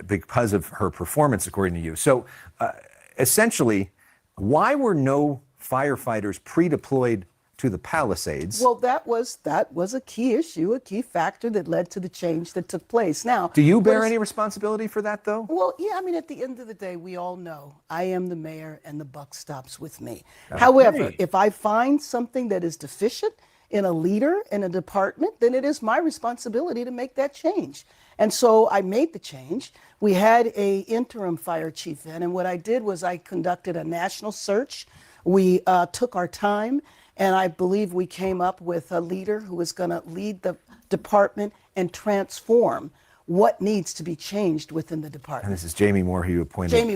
because of her performance, according to you. So essentially, why were no firefighters pre-deployed to the Palisades? Well, that was a key issue, a key factor that led to the change that took place. Now, do you bear any responsibility for that, though? Well, yeah, I mean, at the end of the day, we all know I am the mayor and the buck stops with me. Okay. However, if I find something that is deficient in a leader in a department, then it is my responsibility to make that change. And so I made the change. We had an interim fire chief in, and what I did was I conducted a national search. We took our time. And I believe we came up with a leader who is going to lead the department and transform what needs to be changed within the department. And this is Jamie Moore, who you appointed. Jaime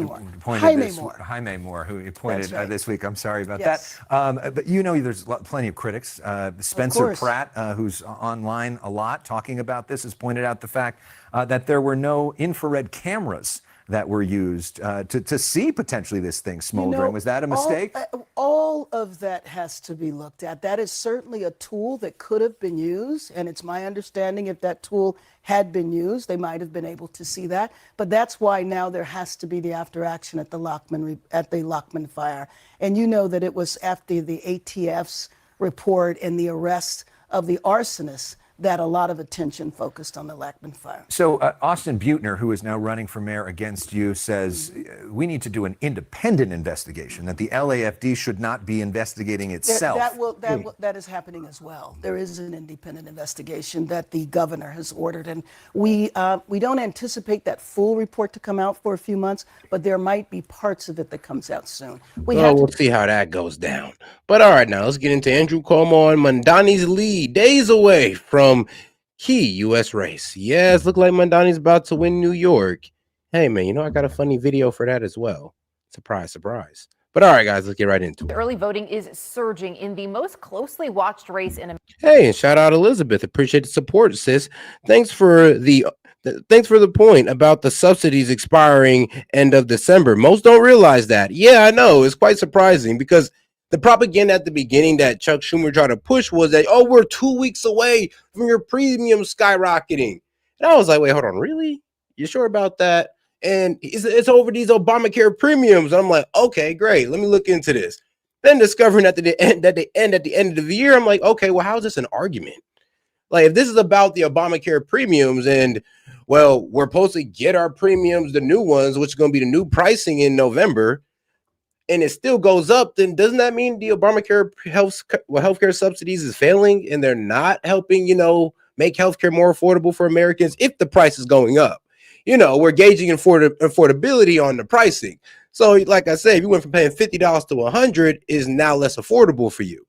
Moore, who you appointed this week. I'm sorry about yes. that. But you know, there's plenty of critics. Spencer Pratt, who's online a lot talking about this, has pointed out the fact that there were no infrared cameras that were used to see potentially this thing smoldering. You know, was that a mistake? All of that has to be looked at. That is certainly a tool that could have been used, and it's my understanding if that tool had been used, they might have been able to see that. But that's why now there has to be the after action at the Lockman fire. And you know that it was after the ATF's report and the arrest of the arsonist that a lot of attention focused on the Lackman fire. So Austin Butner, who is now running for mayor against you, says we need to do an independent investigation, that the LAFD should not be investigating itself. That is happening as well. There is an independent investigation that the governor has ordered, and we don't anticipate that full report to come out for a few months, but there might be parts of it that comes out soon. We'll see how that goes down. But all right, now let's get into Andrew Cuomo and Mondani's lead, days away from key U.S. race. Yes, look like Mondani's about to win New York. Hey, man, you know I got a funny video for that as well. Surprise, surprise. But all right, guys, let's get right into it. Early voting is surging in the most closely watched race in America. Hey, and shout out Elizabeth. Appreciate the support, sis. Thanks for the point about the subsidies expiring end of December. Most don't realize that. Yeah, I know. It's quite surprising because the propaganda at the beginning that Chuck Schumer tried to push was that, oh, we're 2 weeks away from your premium skyrocketing. And I was like, wait, hold on. Really? You sure about that? And it's over these Obamacare premiums. And I'm like, okay, great. Let me look into this. Then discovering at the end at the end of the year, I'm like, okay, well, how is this an argument? Like, if this is about the Obamacare premiums and, well, we're supposed to get our premiums, the new ones, which is going to be the new pricing in November, and it still goes up, then doesn't that mean the Obamacare healthcare subsidies is failing and they're not helping, make healthcare more affordable for Americans if the price is going up? We're gauging affordability on the pricing. So like I said, if you went from paying $50 to $100, is now less affordable for you.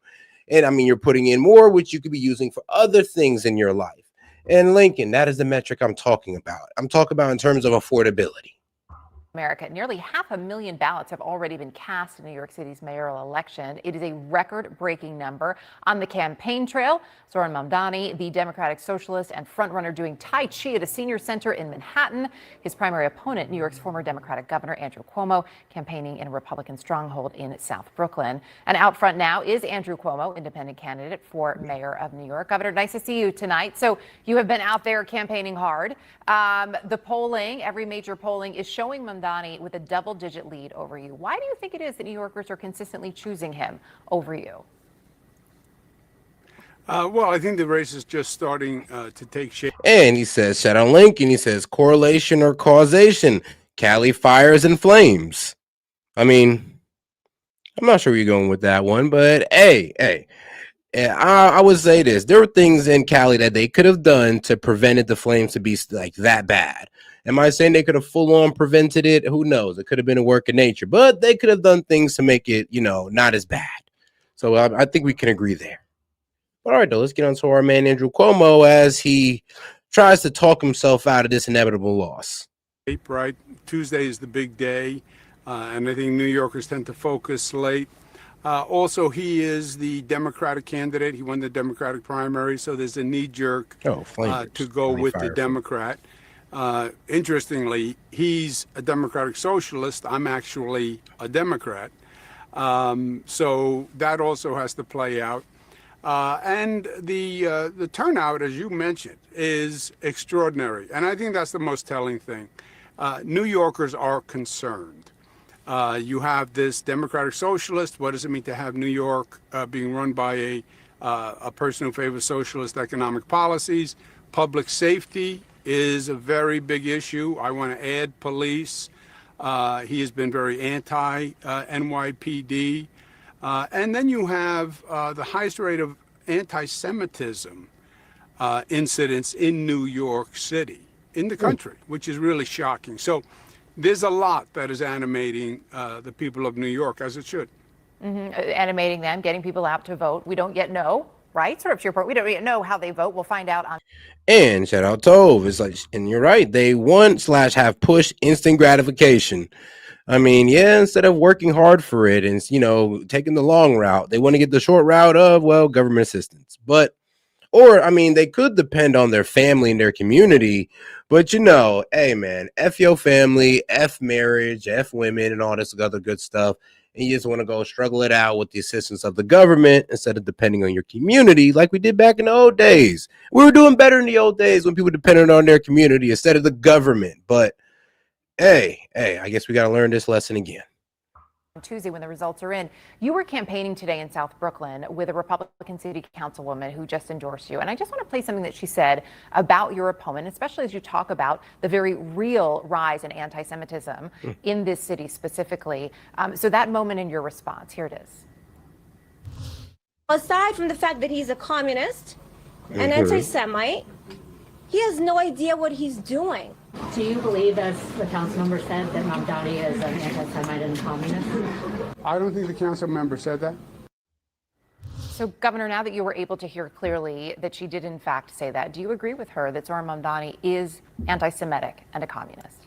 And I mean, you're putting in more, which you could be using for other things in your life. And Lincoln, that is the metric I'm talking about. I'm talking about in terms of affordability. America. Nearly 500,000 ballots have already been cast in New York City's mayoral election. It is a record-breaking number. On the campaign trail, Zoran Mamdani, the Democratic Socialist and frontrunner, doing Tai Chi at a senior center in Manhattan. His primary opponent, New York's former Democratic Governor Andrew Cuomo, campaigning in a Republican stronghold in South Brooklyn. And out front now is Andrew Cuomo, independent candidate for mayor of New York. Governor, nice to see you tonight. So you have been out there campaigning hard. The polling, every major polling, is showing Mamdani with a double-digit lead over you. Why do you think it is that New Yorkers are consistently choosing him over you? Well, I think the race is just starting to take shape. And he says, shout out Lincoln, he says, correlation or causation, Cali fires and flames. I mean, I'm not sure where you're going with that one, but hey. I would say this. There were things in Cali that they could have done to prevent the flames to be like that bad. Am I saying they could have full on prevented it? Who knows? It could have been a work of nature, but they could have done things to make it, not as bad. So I think we can agree there. But all right, though, let's get on to our man, Andrew Cuomo, as he tries to talk himself out of this inevitable loss. Right. Tuesday is the big day, and I think New Yorkers tend to focus late. Also, he is the Democratic candidate. He won the Democratic primary, so there's a knee-jerk to go with the Democrat. Interestingly, he's a Democratic Socialist. I'm actually a Democrat. So that also has to play out. And the turnout, as you mentioned, is extraordinary. And I think that's the most telling thing. New Yorkers are concerned. You have this Democratic Socialist. What does it mean to have New York being run by a person who favors socialist economic policies? Public safety is a very big issue. I want to add police. He has been very anti-NYPD. And then you have the highest rate of anti-Semitism incidents in New York City, in the country, which is really shocking. So there's a lot that is animating the people of New York, as it should. Animating them, getting people out to vote. We don't yet know, right? Sort of to your point, we don't yet know how they vote. We'll find out on. And shout out Tove. It's like, and you're right. They want/have pushed instant gratification. I mean, yeah, instead of working hard for it and, taking the long route, they want to get the short route of, well, government assistance. Or they could depend on their family and their community. But, hey, man, F your family, F marriage, F women and all this other good stuff. And you just want to go struggle it out with the assistance of the government instead of depending on your community like we did back in the old days. We were doing better in the old days when people depended on their community instead of the government. But, hey, I guess we got to learn this lesson again. Tuesday when the results are in. You were campaigning today in South Brooklyn with a Republican city councilwoman who just endorsed you. And I just want to play something that she said about your opponent, especially as you talk about the very real rise in anti-Semitism in this city specifically. So that moment in your response, here it is. Aside from the fact that he's a communist, an anti-Semite, he has no idea what he's doing. Do you believe, as the council member said, that Mamdani is an anti-Semite and communist? I don't think the council member said that. So, Governor, now that you were able to hear clearly that she did in fact say that, do you agree with her that Zohran Mamdani is anti-Semitic and a communist?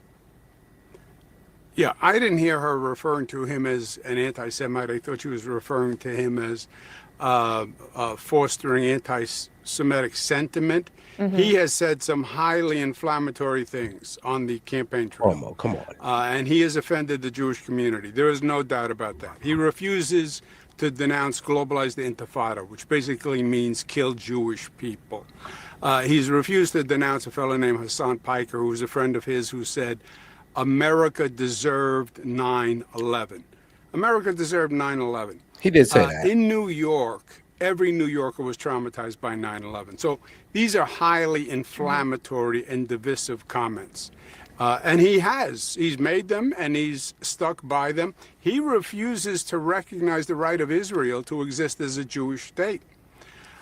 Yeah, I didn't hear her referring to him as an anti-Semite. I thought she was referring to him as fostering anti-Semitic sentiment. He has said some highly inflammatory things on the campaign trail. Come on. And he has offended the Jewish community. There is no doubt about that. He refuses to denounce globalized intifada, which basically means kill Jewish people. He's refused to denounce a fellow named Hassan Piker, who was a friend of his, who said, America deserved 9/11. America deserved 9/11. He did say that. In New York, every New Yorker was traumatized by 9/11. So these are highly inflammatory and divisive comments. And he's made them and he's stuck by them. He refuses to recognize the right of Israel to exist as a Jewish state.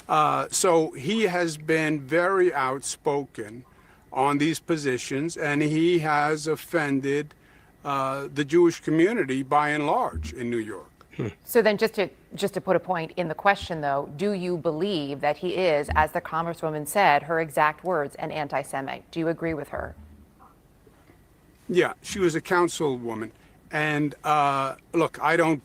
So he has been very outspoken on these positions, and he has offended the Jewish community by and large in New York. So then just to put a point in the question, though, do you believe that he is, as the Congresswoman said, her exact words, an anti-Semite? Do you agree with her? Yeah, she was a councilwoman. And look, I don't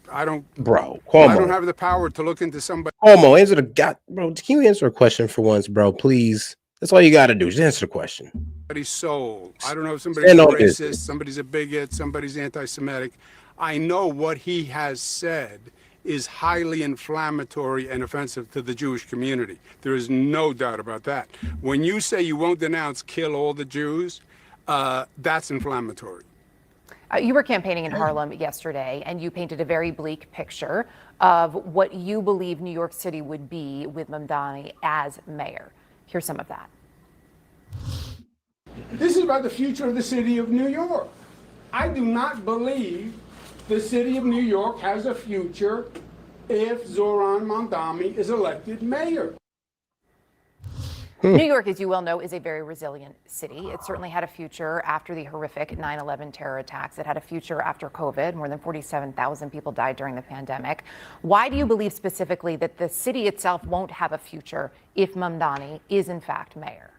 Bro, Cuomo. I don't have the power to look into somebody. Cuomo, answer the God, bro. Can you answer a question for once, bro? Please. That's all you got to do. Just answer the question. Somebody's soul. I don't know if somebody's a racist, somebody's a bigot, somebody's anti-Semitic. I know what he has said is highly inflammatory and offensive to the Jewish community. There is no doubt about that. When you say you won't denounce kill all the Jews, that's inflammatory. You were campaigning in Harlem yesterday, and you painted a very bleak picture of what you believe New York City would be with Mamdani as mayor. Here's some of that. This is about the future of the city of New York. I do not believe the city of New York has a future if Zohran Mamdani is elected mayor. New York, as you well know, is a very resilient city. It certainly had a future after the horrific 9/11 terror attacks. It had a future after COVID. More than 47,000 people died during the pandemic. Why do you believe specifically that the city itself won't have a future if Mamdani is in fact mayor?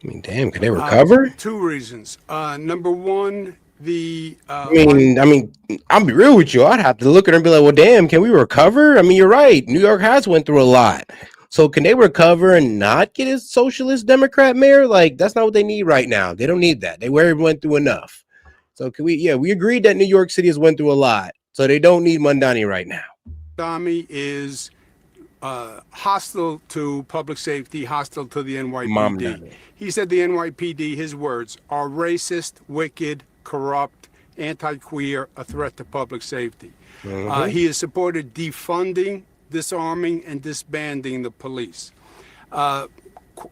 I mean, damn, can they recover? Two reasons. Number one, I mean, I'll be real with you. I'd have to look at her and be like, well, damn, can we recover? I mean, you're right. New York has went through a lot. So can they recover and not get a socialist Democrat mayor? Like, that's not what they need right now. They don't need that. They already went through enough. So can we, we agreed that New York City has went through a lot. So they don't need Mamdani right now. Mamdani is hostile to public safety, hostile to the NYPD. Mamdani. He said the NYPD, his words, are racist, wicked, corrupt, anti-queer, a threat to public safety. He has supported defunding, disarming, and disbanding the police.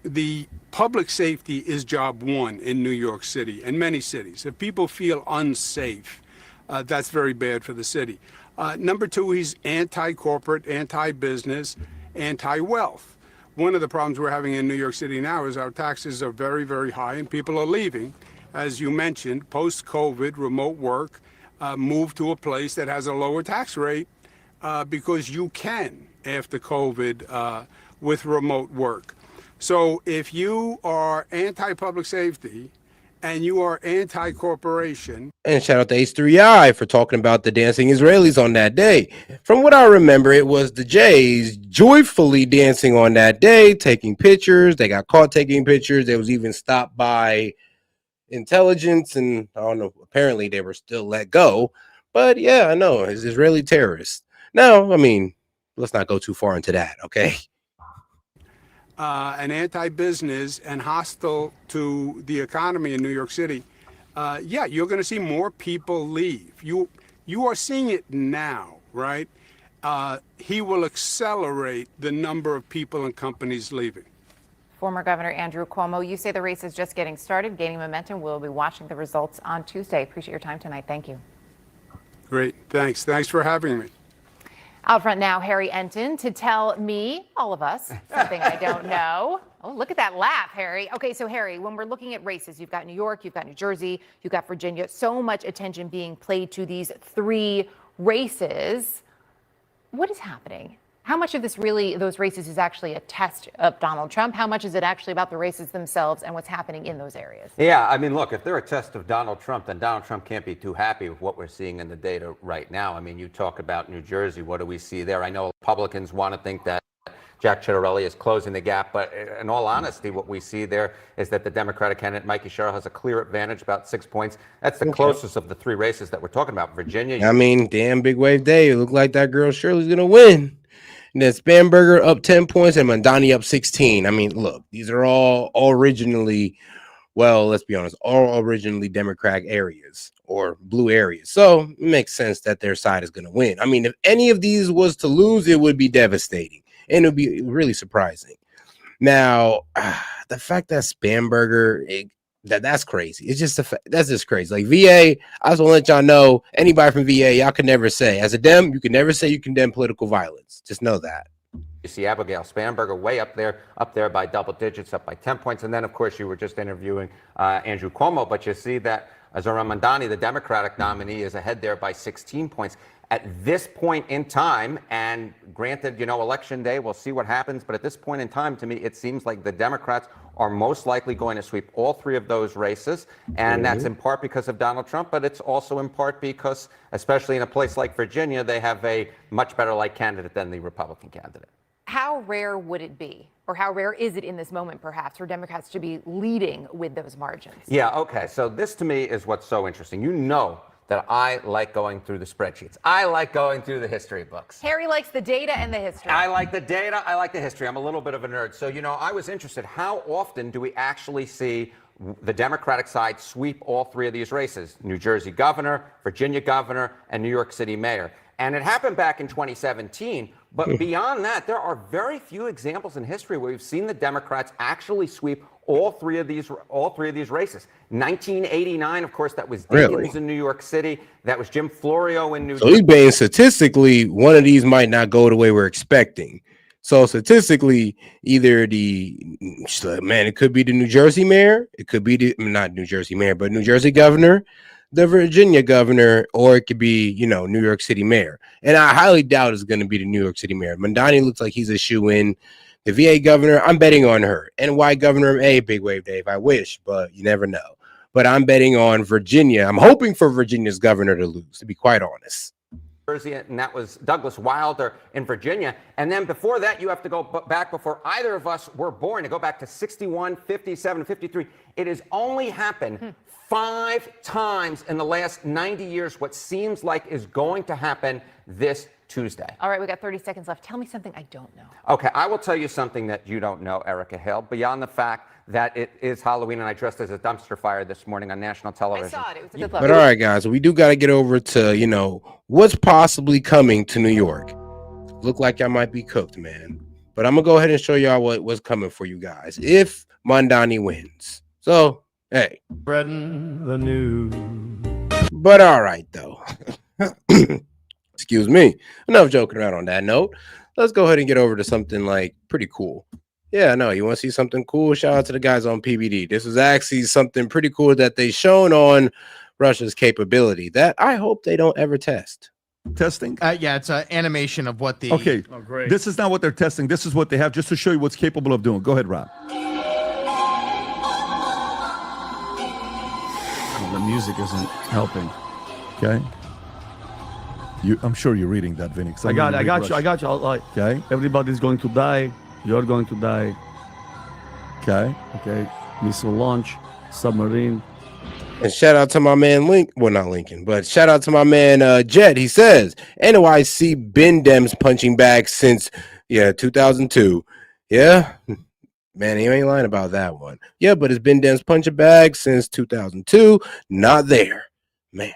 The public safety is job one in New York City and many cities. If people feel unsafe, that's very bad for the city. Number two, he's anti-corporate, anti-business, anti-wealth. One of the problems we're having in New York City now is our taxes are very, very high and people are leaving. As you mentioned, post-COVID, remote work, moved to a place that has a lower tax rate because you can after COVID with remote work. So if you are anti-public safety and you are anti-corporation. And shout out to H3I for talking about the dancing Israelis on that day. From what I remember, it was the Jays joyfully dancing on that day, taking pictures. They got caught taking pictures. They was even stopped by intelligence, and I don't know, apparently they were still let go. But yeah, I know, it's Israeli terrorists. Now, I mean, let's not go too far into that, okay? And anti-business and hostile to the economy in New York City, yeah, you're going to see more people leave. You are seeing it now, right? He will accelerate the number of people and companies leaving. Former Governor Andrew Cuomo, you say the race is just getting started, gaining momentum. We'll be watching the results on Tuesday. Appreciate your time tonight. Thank you. Great. Thanks. Thanks for having me. Out front now, Harry Enton, to tell me, all of us, something I don't know. Oh, look at that laugh, Harry. Okay, so Harry, when we're looking at races, you've got New York, you've got New Jersey, you've got Virginia, so much attention being played to these 3 races. What is happening? How much of this really, those races, is actually a test of Donald Trump? How much is it actually about the races themselves and what's happening in those areas? Yeah, I mean, look, if they're a test of Donald Trump, then Donald Trump can't be too happy with what we're seeing in the data right now. I mean, you talk about New Jersey. What do we see there? I know Republicans want to think that Jack Ciattarelli is closing the gap, but in all honesty, what we see there is that the Democratic candidate, Mikey Sherrill, has a clear advantage, about 6 points. That's the closest of the 3 races that we're talking about. Virginia. I mean, damn, Big Wave Day. It looked like that girl Shirley's going to win. And then Spanberger up 10 points and Mondani up 16. I mean, look, these are all originally, well, let's be honest, all originally Democratic areas or blue areas. So it makes sense that their side is going to win. I mean, if any of these was to lose, it would be devastating and it would be really surprising. Now, the fact that Spanberger, that's crazy. It's just that's just crazy. Like VA, I just want to let y'all know, anybody from VA, y'all can never say, as a Dem, you can never say you condemn political violence. Just know that. You see Abigail Spanberger way up there by double digits, up by 10 points. And then, of course, you were just interviewing Andrew Cuomo, but you see that Zohran Mamdani, the Democratic nominee, is ahead there by 16 points. At this point in time, and granted, you know, election day, we'll see what happens. But at this point in time, to me, it seems like the Democrats are most likely going to sweep all 3 of those races. And that's in part because of Donald Trump, but it's also in part because, especially in a place like Virginia, they have a much better like candidate than the Republican candidate. How rare would it be, or how rare is it in this moment, perhaps, for Democrats to be leading with those margins? Yeah, okay. So this, to me, is what's so interesting. You know that I like going through the spreadsheets. I like going through the history books. Harry likes the data and the history. I like the data. I like the history. I'm a little bit of a nerd. So, you know, I was interested, how often do we actually see the Democratic side sweep all 3 of these races? New Jersey governor, Virginia governor, and New York City mayor. And it happened back in 2017. But beyond that, there are very few examples in history where we've seen the Democrats actually sweep all three of these races. 1989, of course, that was Dinkins in New York City. That was Jim Florio in New Jersey. So he's saying statistically, one of these might not go the way we're expecting. So statistically, either it could be the New Jersey mayor, it could be not New Jersey mayor, but New Jersey governor, the Virginia governor, or it could be, New York City mayor. And I highly doubt it's going to be the New York City mayor. Mondani looks like he's a shoe-in. The VA governor, I'm betting on her. NY governor, Big Wave Dave, I wish, but you never know. But I'm betting on Virginia. I'm hoping for Virginia's governor to lose, to be quite honest. Jersey, and that was Douglas Wilder in Virginia. And then before that, you have to go back before either of us were born, to go back to 61, 57, 53. It has only happened 5 times in the last 90 years, what seems like is going to happen this Tuesday. All right, we got 30 seconds left. Tell me something I don't know. Okay, I will tell you something that you don't know, Erica Hill, beyond the fact that it is Halloween and I dressed as a dumpster fire this morning on national television. I saw it. It was a good look. But all right, guys, we do got to get over to, what's possibly coming to New York. Look like I might be cooked, man. But I'm going to go ahead and show y'all what's coming for you guys if Mondani wins. So, hey. Spreading the news. But all right, though. Excuse me. Enough joking around on that note. Let's go ahead and get over to something like pretty cool. Yeah, no, you want to see something cool? Shout out to the guys on PBD. This is actually something pretty cool that they shown on Russia's capability that I hope they don't ever test. Testing? Yeah, it's an animation of what the... Okay, great. This is not what they're testing. This is what they have just to show you what's capable of doing. Go ahead, Rob. Well, the music isn't helping. Okay. I'm sure you're reading that, Vinny. I got you. Okay. Everybody's going to die. You're going to die. Okay. Okay. Missile launch, submarine. And shout out to my man not Lincoln, but shout out to my man Jet. He says NYC been Dems punching bags since 2002. Yeah, man, he ain't lying about that one. Yeah, but it's been Dems punching bags since 2002. Not there, man.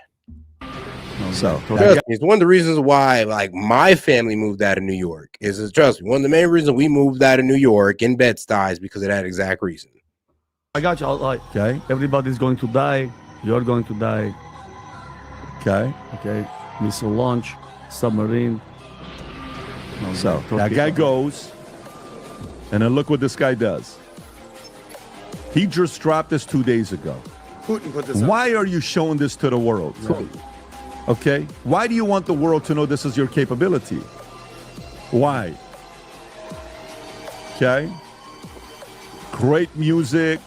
So Trust me, it's one of the reasons why, like, my family moved out of New York. Trust me, one of the main reasons we moved out of New York in Bed-Stuy is because of that exact reason. I got you. Like, okay, everybody's going to die. You're going to die. Okay. Okay. Missile launch, submarine. So that guy goes, and then look what this guy does. He just dropped this 2 days ago. Putin put this. Why are you showing this to the world? Okay. Why do you want the world to know this is your capability? Why? Okay. Great music.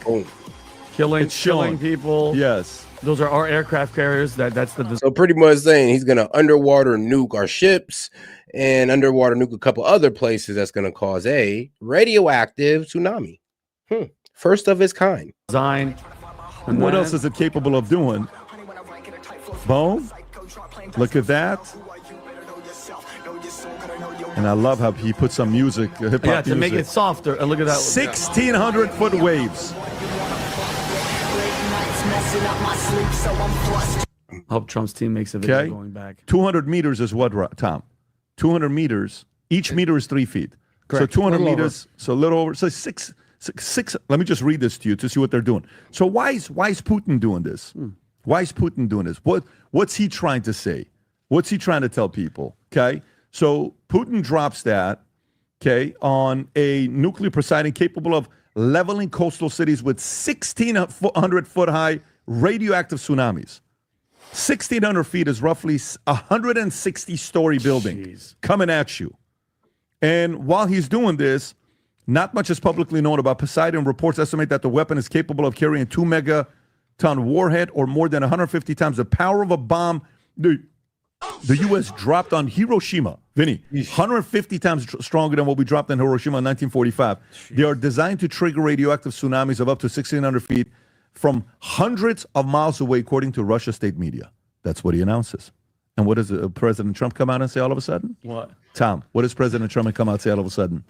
Killing shown. people. Yes. Those are our aircraft carriers. That's the. So pretty much saying he's gonna underwater nuke our ships and underwater nuke a couple other places that's gonna cause a radioactive tsunami. First of its kind. Design. And what else is it capable of doing? Boom. Look at that. And I love how he put some music, hip-hop Yeah, to music. make it softer. And look at that. 1,600-foot waves. Hope Trump's team makes a video going back. 200 meters is what, Tom? 200 meters. Each meter is 3 feet. Correct. So 200 Little meters. So a little over. So six. Let me just read this to you to see what they're doing. So why is Putin doing this? Why is Putin doing this? What's he trying to say? What's he trying to tell people? Okay. So Putin drops that, okay, on a nuclear Poseidon capable of leveling coastal cities with 1,600-foot high radioactive tsunamis. 1,600 feet is roughly a 160-story building coming at you. And while he's doing this, not much is publicly known about Poseidon. Reports estimate that the weapon is capable of carrying 2 megaton warhead or more than 150 times the power of a bomb the U.S. dropped on Hiroshima. Vinny, 150 times stronger than what we dropped in Hiroshima in 1945. They are designed to trigger radioactive tsunamis of up to 1,600 feet from hundreds of miles away, according to Russia state media. That's what he announces. And what does President Trump come out and say all of a sudden? What? Tom, what does President Trump come out and say all of a sudden?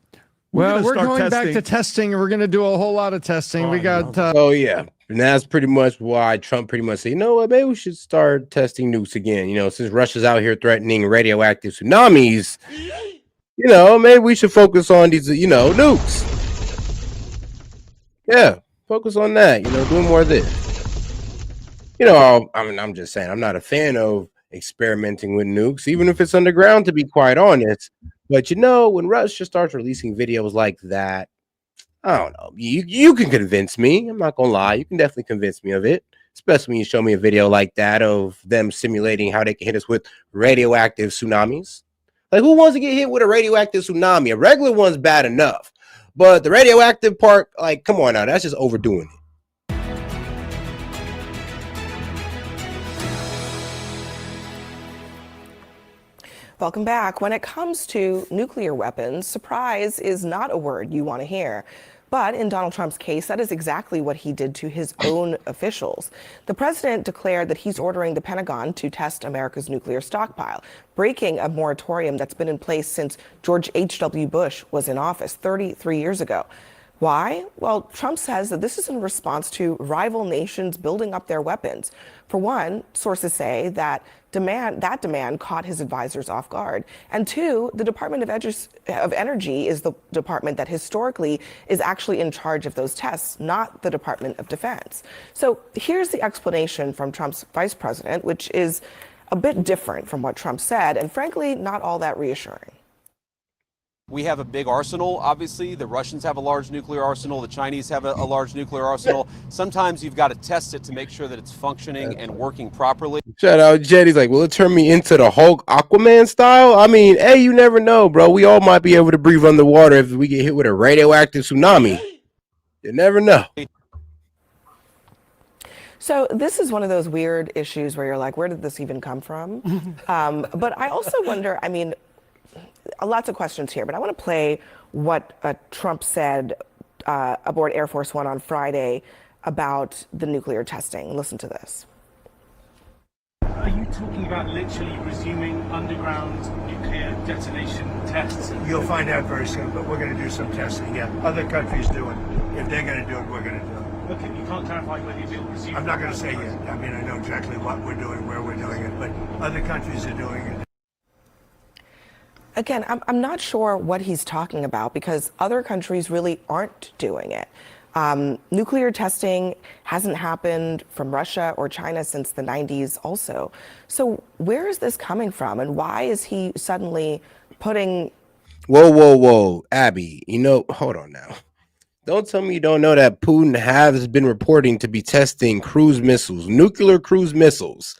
Well, we're start going back testing. to testing, and we're going to do a whole lot of testing. We got. Oh yeah, and that's pretty much why Trump pretty much said, you know what, maybe we should start testing nukes again. You know, since Russia's out here threatening radioactive tsunamis, you know, maybe we should focus on these, you know, nukes. Yeah, focus on that. You know, doing more of this. You know, I mean, I'm just saying, I'm not a fan of experimenting with nukes, even if it's underground, to be quite honest. But you know, when Russia starts releasing videos like that, I don't know. You can convince me. I'm not gonna lie. You can definitely convince me of it, especially when you show me a video like that of them simulating how they can hit us with radioactive tsunamis. Like, who wants to get hit with a radioactive tsunami? A regular one's bad enough, but the radioactive part, like, come on now, that's just overdoing it. Welcome back. When it comes to nuclear weapons, surprise is not a word you want to hear. But in Donald Trump's case, that is exactly what he did to his own officials. The president declared that he's ordering the Pentagon to test America's nuclear stockpile, breaking a moratorium that's been in place since George H.W. Bush was in office 33 years ago. Why? Well, Trump says that this is in response to rival nations building up their weapons. For one, sources say that demand caught his advisors off guard. And two, the Department of Energy is the department that historically is actually in charge of those tests, not the Department of Defense. So here's the explanation from Trump's vice president, which is a bit different from what Trump said, and frankly, not all that reassuring. We have a big arsenal, obviously. The Russians have a large nuclear arsenal. The Chinese have a large nuclear arsenal. Sometimes you've got to test it to make sure that it's functioning and working properly. Shout out Jed. He's like, will it turn me into the Hulk Aquaman style? I mean, hey, you never know, bro. We all might be able to breathe underwater if we get hit with a radioactive tsunami. You never know. So this is one of those weird issues where you're like, where did this even come from? But I also wonder, I mean, lots of questions here, but I want to play what Trump said aboard Air Force One on Friday about the nuclear testing. Listen to this. Are you talking about literally resuming underground nuclear detonation tests? You'll find out very soon, but we're going to do some testing. Yeah, other countries do it. If they're going to do it, we're going to do it. Okay, you can't clarify whether you'll resume. I'm not going to say yet. I mean, I know exactly what we're doing, where we're doing it, but other countries are doing it. Again, I'm not sure what he's talking about because other countries really aren't doing it. Nuclear testing hasn't happened from Russia or China since the 90s also. So where is this coming from and why is he suddenly putting... Whoa, Abby, hold on now. Don't tell me you don't know that Putin has been reporting to be testing cruise missiles, nuclear cruise missiles.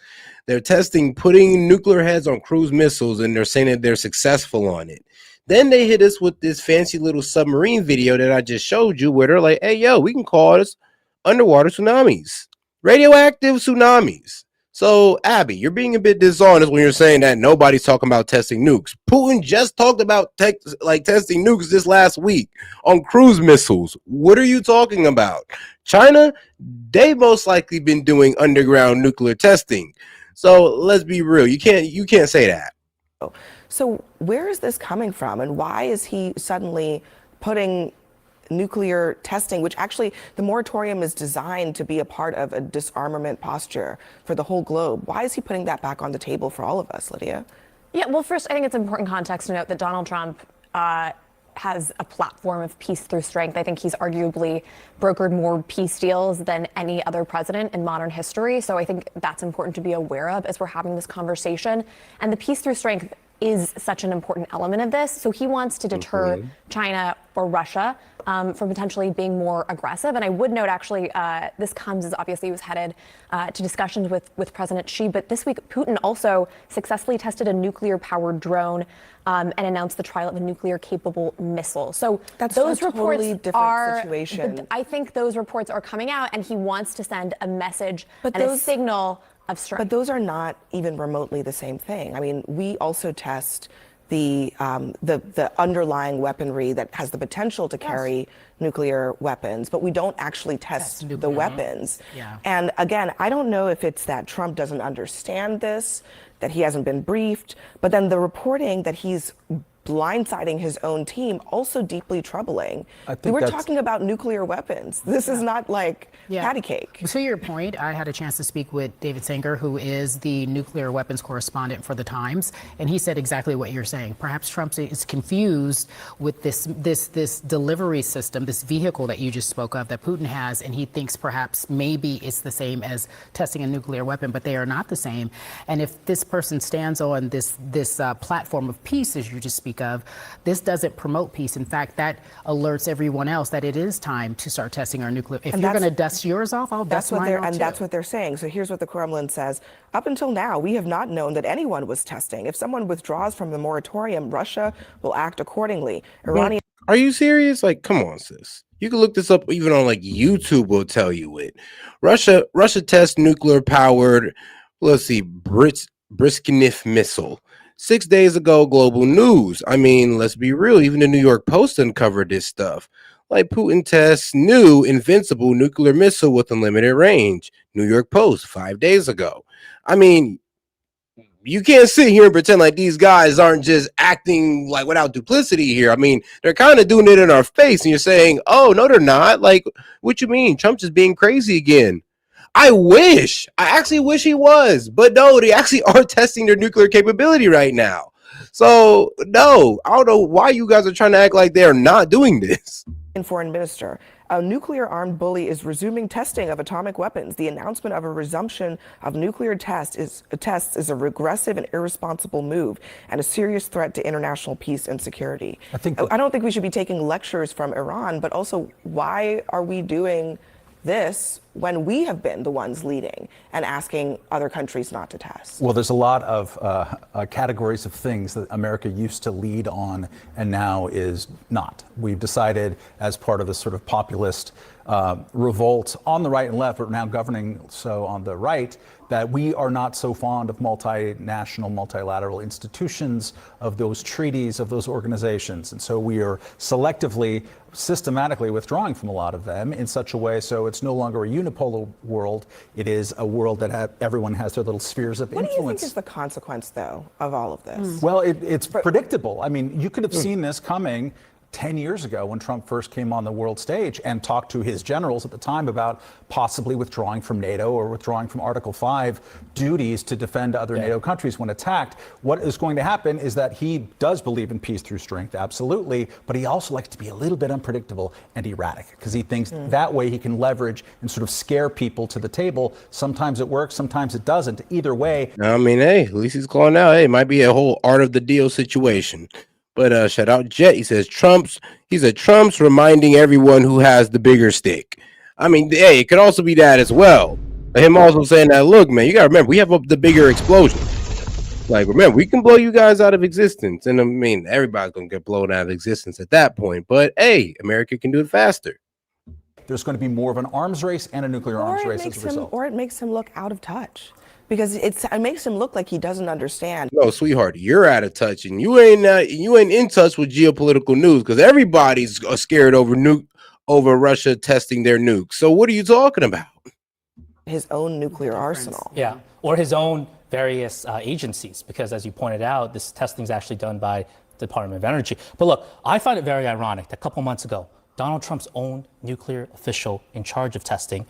They're testing putting nuclear heads on cruise missiles, and they're saying that they're successful on it. Then they hit us with this fancy little submarine video that I just showed you where they're like, hey, yo, we can cause underwater tsunamis, radioactive tsunamis. So, Abby, you're being a bit dishonest when you're saying that nobody's talking about testing nukes. Putin just talked about testing nukes this last week on cruise missiles. What are you talking about? China, they most likely been doing underground nuclear testing. So let's be real. You can't say that. So where is this coming from and why is he suddenly putting nuclear testing, which actually the moratorium is designed to be a part of a disarmament posture for the whole globe. Why is he putting that back on the table for all of us, Lydia? Yeah, well, first, I think it's important context to note that Donald Trump has a platform of peace through strength. I think he's arguably brokered more peace deals than any other president in modern history. So I think that's important to be aware of as we're having this conversation. And the peace through strength is such an important element of this. So he wants to deter China or Russia from potentially being more aggressive. And I would note, actually, this comes as obviously he was headed to discussions with President Xi. But this week, Putin also successfully tested a nuclear-powered drone and announced the trial of a nuclear-capable missile. So that's those a reports totally different are, situation. I think those reports are coming out, and he wants to send a message and a signal of strength. But those are not even remotely the same thing. I mean, we also test the underlying weaponry that has the potential to carry nuclear weapons, but we don't actually test the weapons. Yeah. And again, I don't know if it's that Trump doesn't understand this, that he hasn't been briefed, but then the reporting that he's blindsiding his own team, also deeply troubling. We're talking about nuclear weapons. This is not like patty cake. To your point, I had a chance to speak with David Sanger, who is the nuclear weapons correspondent for The Times, and he said exactly what you're saying. Perhaps Trump is confused with this delivery system, this vehicle that you just spoke of that Putin has, and he thinks perhaps maybe it's the same as testing a nuclear weapon, but they are not the same. And if this person stands on this platform of peace, as you just speak of, this doesn't promote peace. In fact, that alerts everyone else that it is time to start testing our nuclear. If you're going to dust yours off, I'll dust mine off too. That's what they're saying. So here's what the Kremlin says. Up until now, we have not known that anyone was testing. If someone withdraws from the moratorium, Russia will act accordingly. Iranian. Are you serious? Like, come on, sis. You can look this up even on YouTube will tell you it. Russia tests nuclear powered, let's see, Brisknif missile. 6 days ago, global news. I mean, let's be real. Even the New York Post uncovered this stuff. Like Putin tests new invincible nuclear missile with unlimited range. New York Post 5 days ago. I mean, you can't sit here and pretend like these guys aren't just acting like without duplicity here. I mean, they're kind of doing it in our face, and you're saying, "Oh no, they're not." Like, what you mean? Trump's just being crazy again. I actually wish he was, but no, they actually are testing their nuclear capability right now. So no, I don't know why you guys are trying to act like they're not doing this. Foreign minister, a nuclear-armed bully is resuming testing of atomic weapons. The announcement of a resumption of nuclear tests is a regressive and irresponsible move and a serious threat to international peace and security. I don't think we should be taking lectures from Iran, but also why are we doing this when we have been the ones leading and asking other countries not to test? Well, there's a lot of categories of things that America used to lead on and now is not. We've decided, as part of this sort of populist revolt on the right and left, but now governing so on the right, that we are not so fond of multinational, multilateral institutions, of those treaties, of those organizations. And so we are selectively, systematically withdrawing from a lot of them in such a way so it's no longer a unipolar world. It is a world that everyone has their little spheres of influence. What do you think is the consequence, though, of all of this? Well, it's predictable. I mean, you could have seen this coming 10 years ago when Trump first came on the world stage and talked to his generals at the time about possibly withdrawing from NATO or withdrawing from Article 5 duties to defend other NATO countries when attacked. What is going to happen is that he does believe in peace through strength, absolutely, but he also likes to be a little bit unpredictable and erratic because he thinks that way he can leverage and sort of scare people to the table. Sometimes it works, sometimes it doesn't. Either way. I mean, hey, at least he's calling out. Hey, it might be a whole art of the deal situation. But shout out Jet. He says Trump's reminding everyone who has the bigger stick. I mean, hey, it could also be that as well. But him also saying that, look, man, you gotta remember, we have the bigger explosion. Like, remember, we can blow you guys out of existence. And I mean, everybody's gonna get blown out of existence at that point. But hey, America can do it faster. There's going to be more of an arms race and a nuclear arms race as a result. Or it makes him look out of touch. Because it makes him look like he doesn't understand. No, sweetheart, you're out of touch, and you ain't in touch with geopolitical news because everybody's scared over Russia testing their nukes. So what are you talking about? His own nuclear arsenal. Yeah, or his own various agencies, because as you pointed out, this testing is actually done by the Department of Energy. But look, I find it very ironic that a couple months ago, Donald Trump's own nuclear official in charge of testing,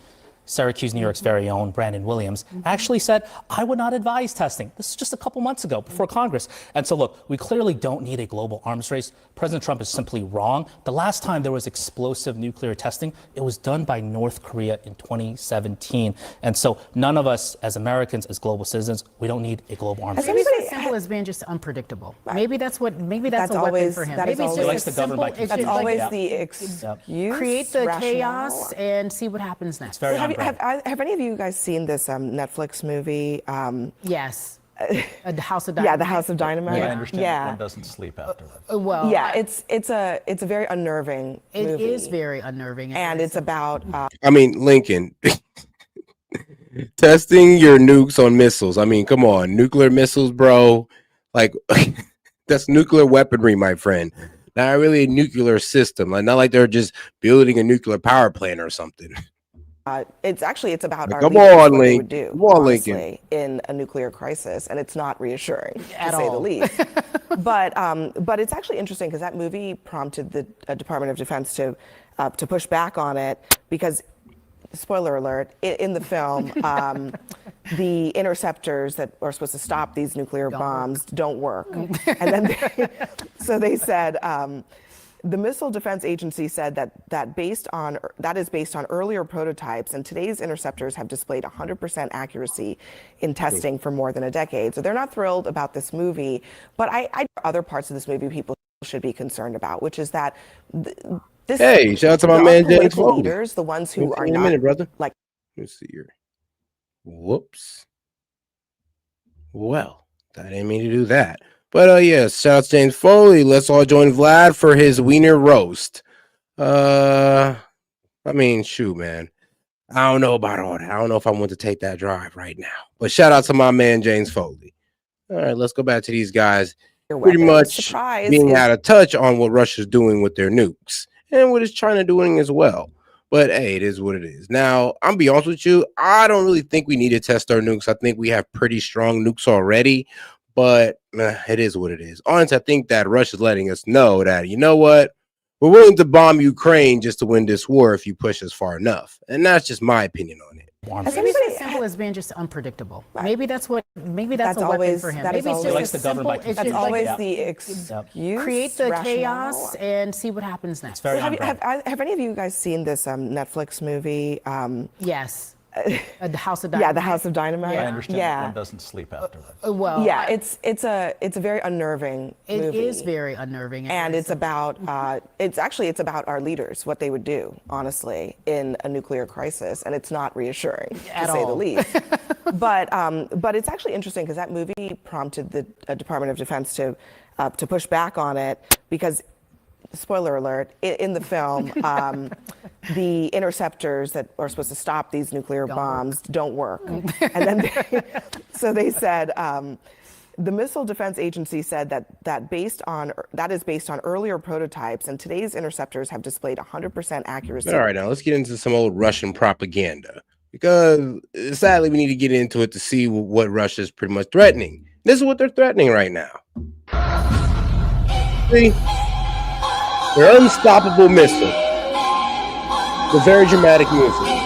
Syracuse, New York's very own Brandon Williams, actually said, I would not advise testing. This is just a couple months ago before Congress. And so, look, we clearly don't need a global arms race. President Trump is simply wrong. The last time there was explosive nuclear testing, it was done by North Korea in 2017. And so none of us as Americans, as global citizens, we don't need a global arms race. Maybe it's as simple as being just unpredictable. Maybe that's a weapon for him. Maybe it's just as simple. That's always the excuse. Create the rationale. chaos and see what happens next. Have any of you guys seen this Netflix movie? Yes. The House of Dynamite. Yeah, The House of Dynamite. Yeah, I understand one doesn't sleep afterwards. Well, yeah, it's a very unnerving movie. It is very unnerving. And it's about I mean, Lincoln. Testing your nukes on missiles. I mean, come on, nuclear missiles, bro. Like that's nuclear weaponry, my friend. Not really a nuclear system. Like not like they're just building a nuclear power plant or something. it's about our Come leaders, on, what they Link. would do, Come on, honestly, Lincoln. in a nuclear crisis, and it's not reassuring At to say all. the least. But it's actually interesting because that movie prompted the Department of Defense to push back on it because, spoiler alert, in the film, the interceptors that are supposed to stop these nuclear bombs don't work. And then they said. The Missile Defense Agency said that is based on earlier prototypes, and today's interceptors have displayed 100% accuracy in testing for more than a decade. So they're not thrilled about this movie, but I other parts of this movie people should be concerned about, which is that this. Hey, shout out to my man James Foley. Leaders, the ones who are in a not minute, brother. like. Let's see here. Whoops. Well, I didn't mean to do that. But yes, shout out to James Foley. Let's all join Vlad for his wiener roast. I mean, shoot, man. I don't know about all that. I don't know if I want to take that drive right now. But shout out to my man James Foley. All right, let's go back to these guys pretty much being out of touch on what Russia's doing with their nukes and what is China doing as well. But hey, it is what it is. Now, I'm be honest with you, I don't really think we need to test our nukes. I think we have pretty strong nukes already. But it is what it is. Honestly, I think that Russia's letting us know that, you know what, we're willing to bomb Ukraine just to win this war if you push us far enough. And that's just my opinion on it. Maybe it's as simple as being just unpredictable. Maybe that's a weapon for him. Maybe it's just as simple. That's always the excuse. Create the rationale. chaos and see what happens next. Have any of you guys seen this Netflix movie? Yes. The House of Dynamite. Yeah, The House of Dynamite. I understand one doesn't sleep afterwards. Well, yeah, it's a very unnerving movie. It is very unnerving, and it's about it's about our leaders, what they would do, honestly, in a nuclear crisis, and it's not reassuring to say the least. But it's actually interesting because that movie prompted the Department of Defense to push back on it because. Spoiler alert, in the film, the interceptors that are supposed to stop these nuclear bombs don't work. And then they said, the Missile Defense Agency said that is based on earlier prototypes, and today's interceptors have displayed 100% accuracy. All right, now let's get into some old Russian propaganda because sadly we need to get into it to see what Russia is pretty much threatening. This is what they're threatening right now. See? Their unstoppable missile. The very dramatic music.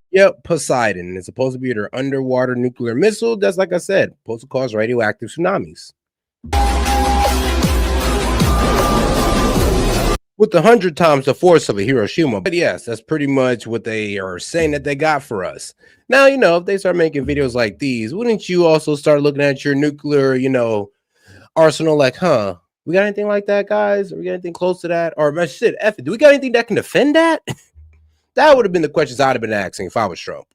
Yep, Poseidon. It's supposed to be their underwater nuclear missile that's, like I said, supposed to cause radioactive tsunamis. With 100 times the force of a Hiroshima. But yes, that's pretty much what they are saying that they got for us. Now, if they start making videos like these, wouldn't you also start looking at your nuclear, arsenal like, we got anything like that, guys? Or we got anything close to that? Or shit, F it, do we got anything that can defend that? That would have been the questions I'd have been asking if I was Trump.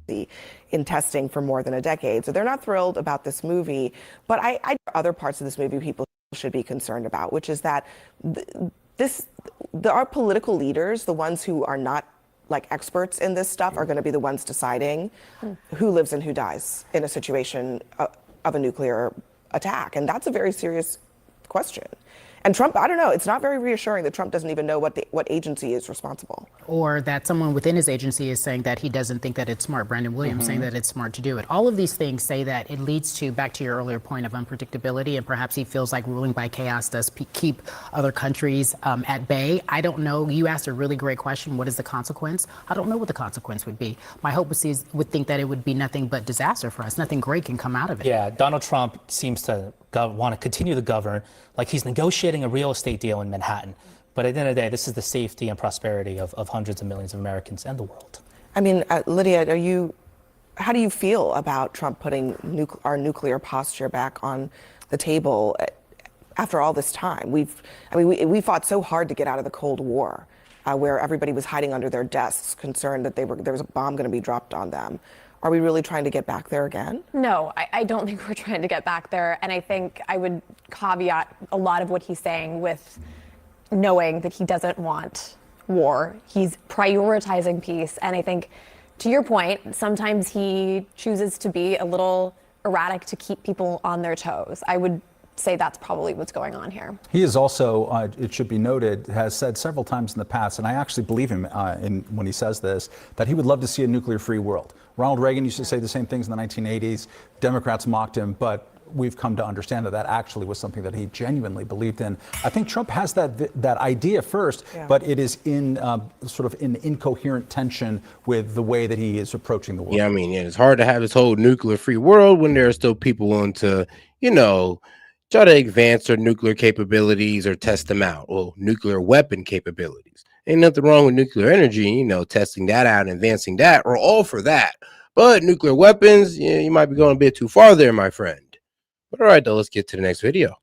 In testing for more than a decade. So they're not thrilled about this movie. But other parts of this movie people should be concerned about, which is that our political leaders, the ones who are not like experts in this stuff, are going to be the ones deciding who lives and who dies in a situation of a nuclear attack. And that's a very serious question. And Trump, I don't know, it's not very reassuring that Trump doesn't even know what agency is responsible. Or that someone within his agency is saying that he doesn't think that it's smart. Brandon Williams saying that it's smart to do it. All of these things say that it leads to, back to your earlier point of unpredictability, and perhaps he feels like ruling by chaos does keep other countries at bay. I don't know. You asked a really great question. What is the consequence? I don't know what the consequence would be. My hope would think that it would be nothing but disaster for us. Nothing great can come out of it. Yeah, Donald Trump seems to want to continue to govern like he's negotiating a real estate deal in Manhattan. But at the end of the day, this is the safety and prosperity of hundreds of millions of Americans and the world. I mean, Lydia, how do you feel about Trump putting our nuclear posture back on the table after all this time? We fought so hard to get out of the Cold War, where everybody was hiding under their desks, concerned that there was a bomb going to be dropped on them. Are we really trying to get back there again? No, I don't think we're trying to get back there. And I think I would caveat a lot of what he's saying with knowing that he doesn't want war. He's prioritizing peace. And I think, to your point, sometimes he chooses to be a little erratic to keep people on their toes. I would say that's probably what's going on here. He is also, it should be noted, has said several times in the past, and I actually believe him when he says this, that he would love to see a nuclear-free world. Ronald Reagan used to say the same things in the 1980s. Democrats mocked him, but we've come to understand that actually was something that he genuinely believed in. I think Trump has that idea first, but it is in sort of in incoherent tension with the way that he is approaching the world. Yeah, I mean, it's hard to have this whole nuclear-free world when there are still people willing to, try to advance their nuclear capabilities or test them out. Well, nuclear weapon capabilities. Ain't nothing wrong with nuclear energy, testing that out and advancing that. We're all for that. But nuclear weapons, you might be going a bit too far there, my friend. But all right, though, let's get to the next video.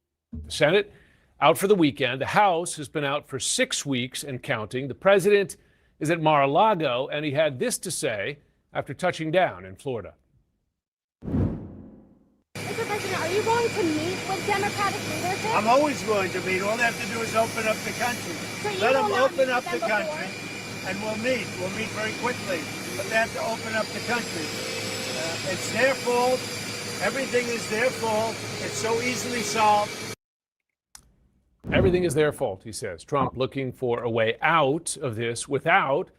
The Senate out for the weekend. The House has been out for 6 weeks and counting. The president is at Mar-a-Lago, and he had this to say after touching down in Florida. Mr. President, are you going to meet with Democratic leadership? I'm always going to meet. All they have to do is open up the country. So Let them open up the country, and we'll meet. We'll meet very quickly. But they have to open up the country. It's their fault. Everything is their fault. It's so easily solved. Everything is their fault, he says. Trump looking for a way out of this without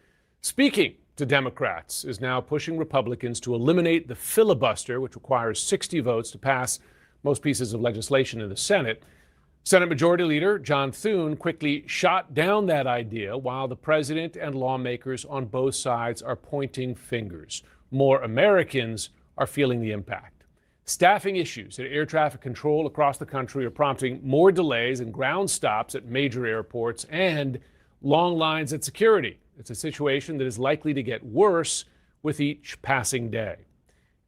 speaking to Democrats, is now pushing Republicans to eliminate the filibuster, which requires 60 votes to pass most pieces of legislation in the Senate. Senate Majority Leader John Thune quickly shot down that idea, while the president and lawmakers on both sides are pointing fingers. More Americans are feeling the impact. Staffing issues at air traffic control across the country are prompting more delays and ground stops at major airports and long lines at security. It's a situation that is likely to get worse with each passing day.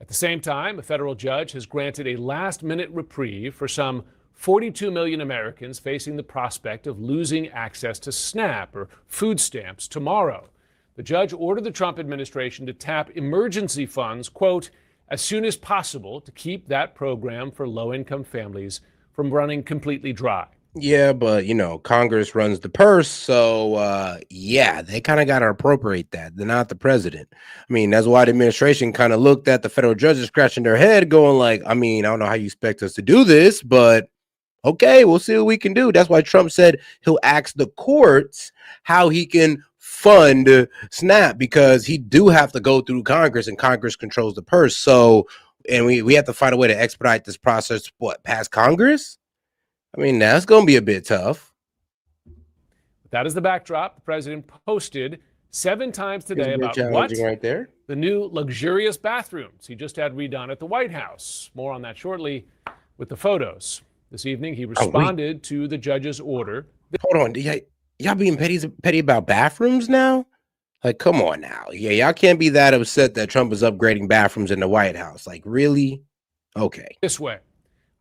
At the same time, a federal judge has granted a last-minute reprieve for some 42 million Americans facing the prospect of losing access to SNAP or food stamps tomorrow. The judge ordered the Trump administration to tap emergency funds, quote, as soon as possible to keep that program for low-income families from running completely dry. Yeah, but Congress runs the purse, so yeah, they kind of got to appropriate that. They're not the president. I mean, that's why the administration kind of looked at the federal judges scratching their head, going like, I mean, I don't know how you expect us to do this, but okay, we'll see what we can do. That's why Trump said he'll ask the courts how he can fund SNAP, because he do have to go through Congress, and Congress controls the purse. So, and we have to find a way to expedite this process. What, past Congress? I mean, that's going to be a bit tough. That is the backdrop. The president posted 7 times today about what? Right there. The new luxurious bathrooms he just had redone at the White House. More on that shortly with the photos. This evening, he responded to the judge's order. Hold on. Y'all being petty about bathrooms now? Like, come on now. Yeah, y'all can't be that upset that Trump is upgrading bathrooms in the White House. Like, really? Okay. This way.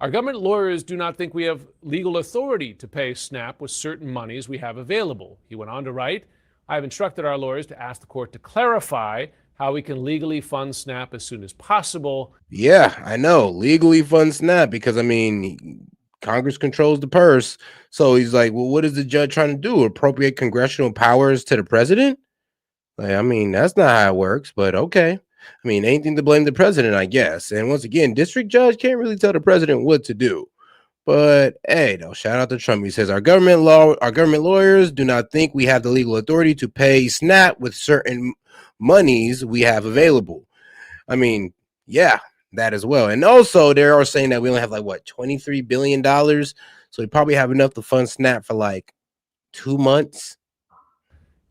Our government lawyers do not think we have legal authority to pay SNAP with certain monies we have available. He went on to write, I have instructed our lawyers to ask the court to clarify how we can legally fund SNAP as soon as possible. Yeah, I know. Legally fund SNAP, because, I mean, Congress controls the purse. So he's like, well, what is the judge trying to do? Appropriate congressional powers to the president? Like, I mean, that's not how it works, but okay. I mean, anything to blame the president, I guess. And once again, district judge can't really tell the president what to do. But hey, though, shout out to Trump. He says our government lawyers do not think we have the legal authority to pay SNAP with certain monies we have available. I mean, yeah, that as well. And also, they are saying that we only have like what, $23 billion. So we probably have enough to fund SNAP for like 2 months.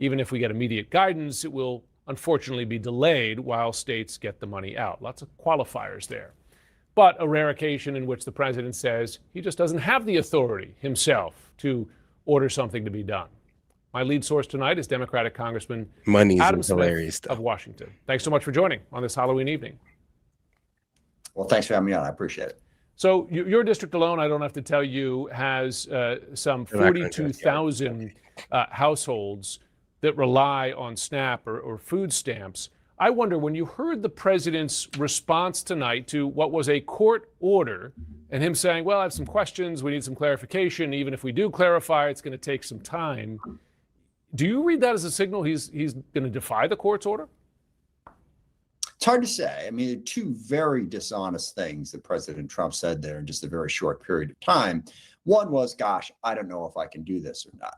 Even if we get immediate guidance, it will unfortunately be delayed while states get the money out. Lots of qualifiers there. But a rare occasion in which the president says he just doesn't have the authority himself to order something to be done. My lead source tonight is Democratic Congressman Adam Smith of Washington. Thanks so much for joining on this Halloween evening. Well, thanks for having me on. I appreciate it. So your district alone, I don't have to tell you, has some 42,000 households that rely on SNAP or food stamps. I wonder, when you heard the president's response tonight to what was a court order and him saying, well, I have some questions, we need some clarification, even if we do clarify, it's going to take some time. Do you read that as a signal he's going to defy the court's order? It's hard to say. I mean, 2 very dishonest things that President Trump said there in just a very short period of time. One was, gosh, I don't know if I can do this or not.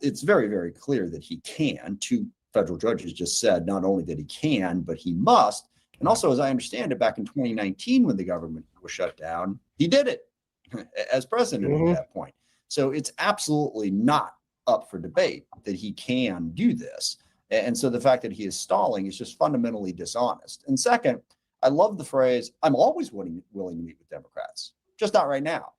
It's very, very clear that he can. 2 federal judges just said not only that he can, but he must. And also, as I understand it, back in 2019, when the government was shut down, he did it as president at that point. So it's absolutely not up for debate that he can do this. And so the fact that he is stalling is just fundamentally dishonest. And second, I love the phrase, I'm always willing to meet with Democrats, just not right now.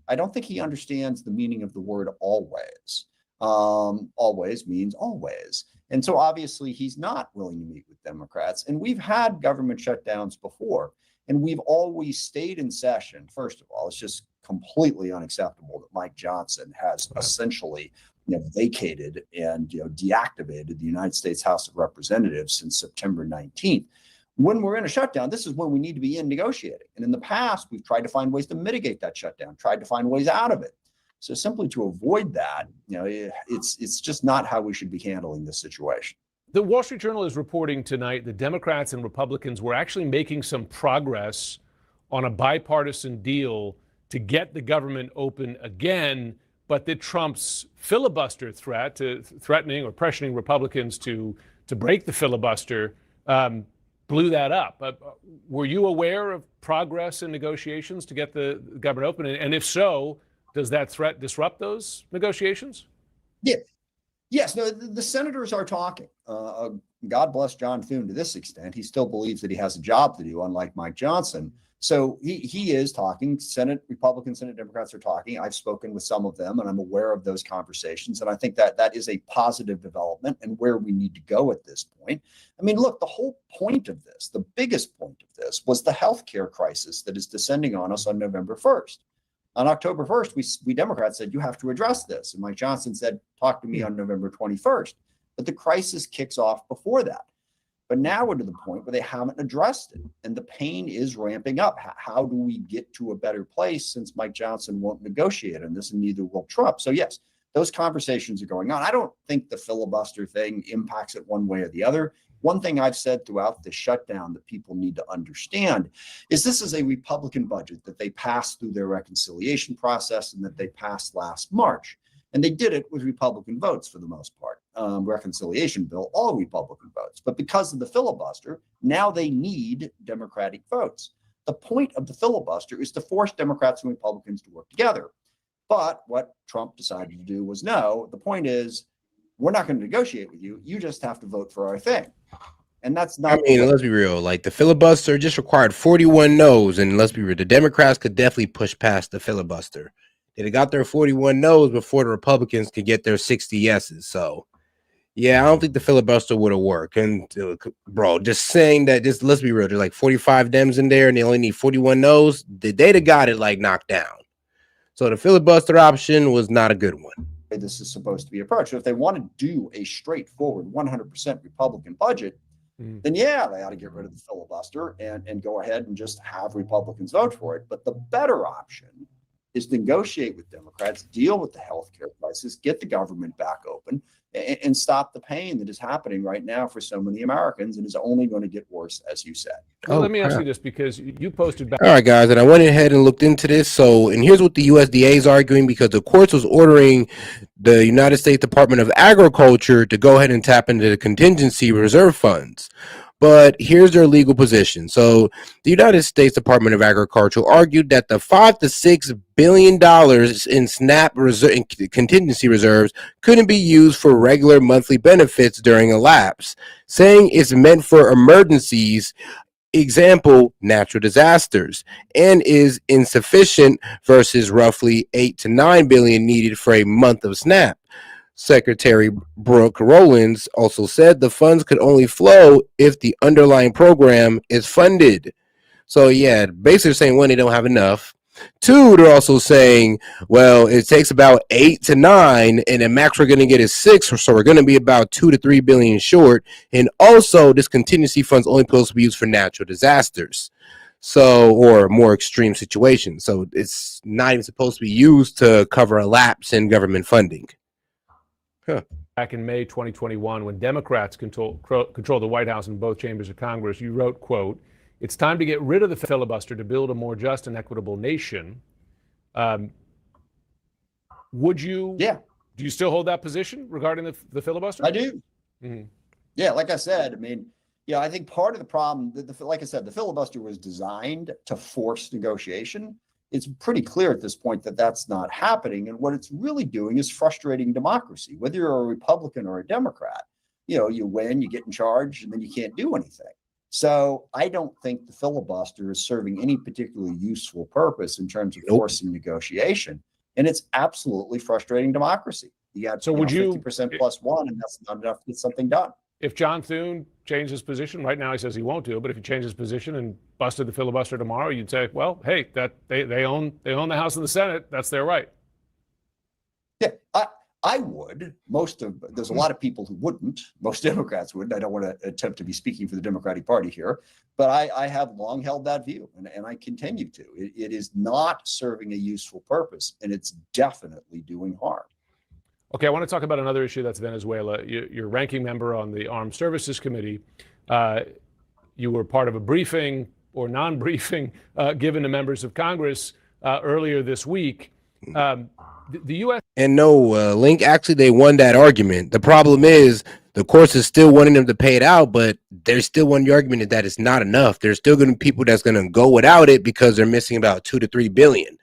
I don't think he understands the meaning of the word always. Always means always. And so obviously he's not willing to meet with Democrats. And we've had government shutdowns before, and we've always stayed in session. First of all, it's just completely unacceptable that Mike Johnson has essentially vacated and deactivated the United States House of Representatives since September 19th. When we're in a shutdown, this is when we need to be in negotiating. And in the past, we've tried to find ways to mitigate that shutdown, tried to find ways out of it. So simply to avoid that, it's just not how we should be handling this situation. The Wall Street Journal is reporting tonight that Democrats and Republicans were actually making some progress on a bipartisan deal to get the government open again, but that Trump's filibuster threat, threatening or pressuring Republicans to break the filibuster, blew that up. Were you aware of progress in negotiations to get the government open? And if so, does that threat disrupt those negotiations? Yeah. Yes. No, the senators are talking. God bless John Thune to this extent. He still believes that he has a job to do, unlike Mike Johnson. So he is talking. Senate Republicans, Senate Democrats are talking. I've spoken with some of them, and I'm aware of those conversations. And I think that is a positive development and where we need to go at this point. I mean, look, the whole point of this, the biggest point of this, was the healthcare crisis that is descending on us on November 1st. On October 1st, we Democrats said, you have to address this. And Mike Johnson said, talk to me on November 21st. But the crisis kicks off before that. But now we're to the point where they haven't addressed it, and the pain is ramping up. How do we get to a better place since Mike Johnson won't negotiate on this, and neither will Trump? So yes, those conversations are going on. I don't think the filibuster thing impacts it one way or the other. One thing I've said throughout the shutdown that people need to understand is this is a Republican budget that they passed through their reconciliation process and that they passed last March. And they did it with Republican votes for the most part. Reconciliation bill, all Republican votes. But because of the filibuster, now they need Democratic votes. The point of the filibuster is to force Democrats and Republicans to work together. But what Trump decided to do was no, the point is, we're not going to negotiate with you. You just have to vote for our thing. And that's not. I mean, let's be real. Like the filibuster just required 41 no's, and let's be real, the Democrats could definitely push past the filibuster. They got their 41 no's before the Republicans could get their 60 yeses. So, yeah, I don't think the filibuster would have worked. And bro, just saying that, just let's be real, there's like 45 Dems in there, and they only need 41 no's. They'd have got it like knocked down. So the filibuster option was not a good one. This is supposed to be approached. So if they want to do a straightforward 100% Republican budget, then yeah, they ought to get rid of the filibuster and go ahead and just have Republicans vote for it. But the better option is to negotiate with Democrats, deal with the healthcare crisis, get the government back open, and stop the pain that is happening right now for so many Americans and is only going to get worse, as you said. Well, let me ask you this, because you posted back. All right, guys, and I went ahead and looked into this. So, and here's what the USDA is arguing, because the courts was ordering the United States Department of Agriculture to go ahead and tap into the contingency reserve funds. But here's their legal position. So the United States Department of Agriculture argued that the $5 to $6 billion in SNAP contingency reserves couldn't be used for regular monthly benefits during a lapse, saying it's meant for emergencies, example, natural disasters, and is insufficient versus roughly 8 to 9 billion needed for a month of SNAP. Secretary Brooke Rollins also said the funds could only flow if the underlying program is funded. So yeah, basically saying, one, they don't have enough. Two, they're also saying, well, it takes about 8 to 9, and the max we're going to get is 6, so we're going to be about 2 to 3 billion short. And also, this contingency fund's only supposed to be used for natural disasters, so, or more extreme situations. So it's not even supposed to be used to cover a lapse in government funding. Back in May 2021, when Democrats control the White House and both chambers of Congress, you wrote, quote, "It's time to get rid of the filibuster to build a more just and equitable nation." Would you? Yeah. Do you still hold that position regarding the filibuster? I do. Mm-hmm. Yeah, like I said, I mean, yeah, I think part of the problem, like I said, the filibuster was designed to force negotiation. It's pretty clear at this point that that's not happening. And what it's really doing is frustrating democracy, whether you're a Republican or a Democrat. You know, you win, you get in charge, and then you can't do anything. So I don't think the filibuster is serving any particularly useful purpose in terms of forcing negotiation. And it's absolutely frustrating democracy. You got 50% plus one, and that's not enough to get something done. If John Thune changed his position, right now he says he won't do it, but if he changed his position and busted the filibuster tomorrow, you'd say, well, hey, that they own the House and the Senate. That's their right. Yeah, I would. There's a lot of people who wouldn't. Most Democrats wouldn't. I don't want to attempt to be speaking for the Democratic Party here, but I have long held that view, and I continue to. It is not serving a useful purpose, and it's definitely doing harm. Okay, I want to talk about another issue, that's Venezuela. You're ranking member on the Armed Services Committee. You were part of a briefing or non-briefing given to members of Congress earlier this week. The U.S. And no, Link, actually, they won that argument. The problem is the courts is still wanting them to pay it out, but there's still one argument that it's not enough. There's still going to be people that's going to go without it because they're missing about 2 to 3 billion.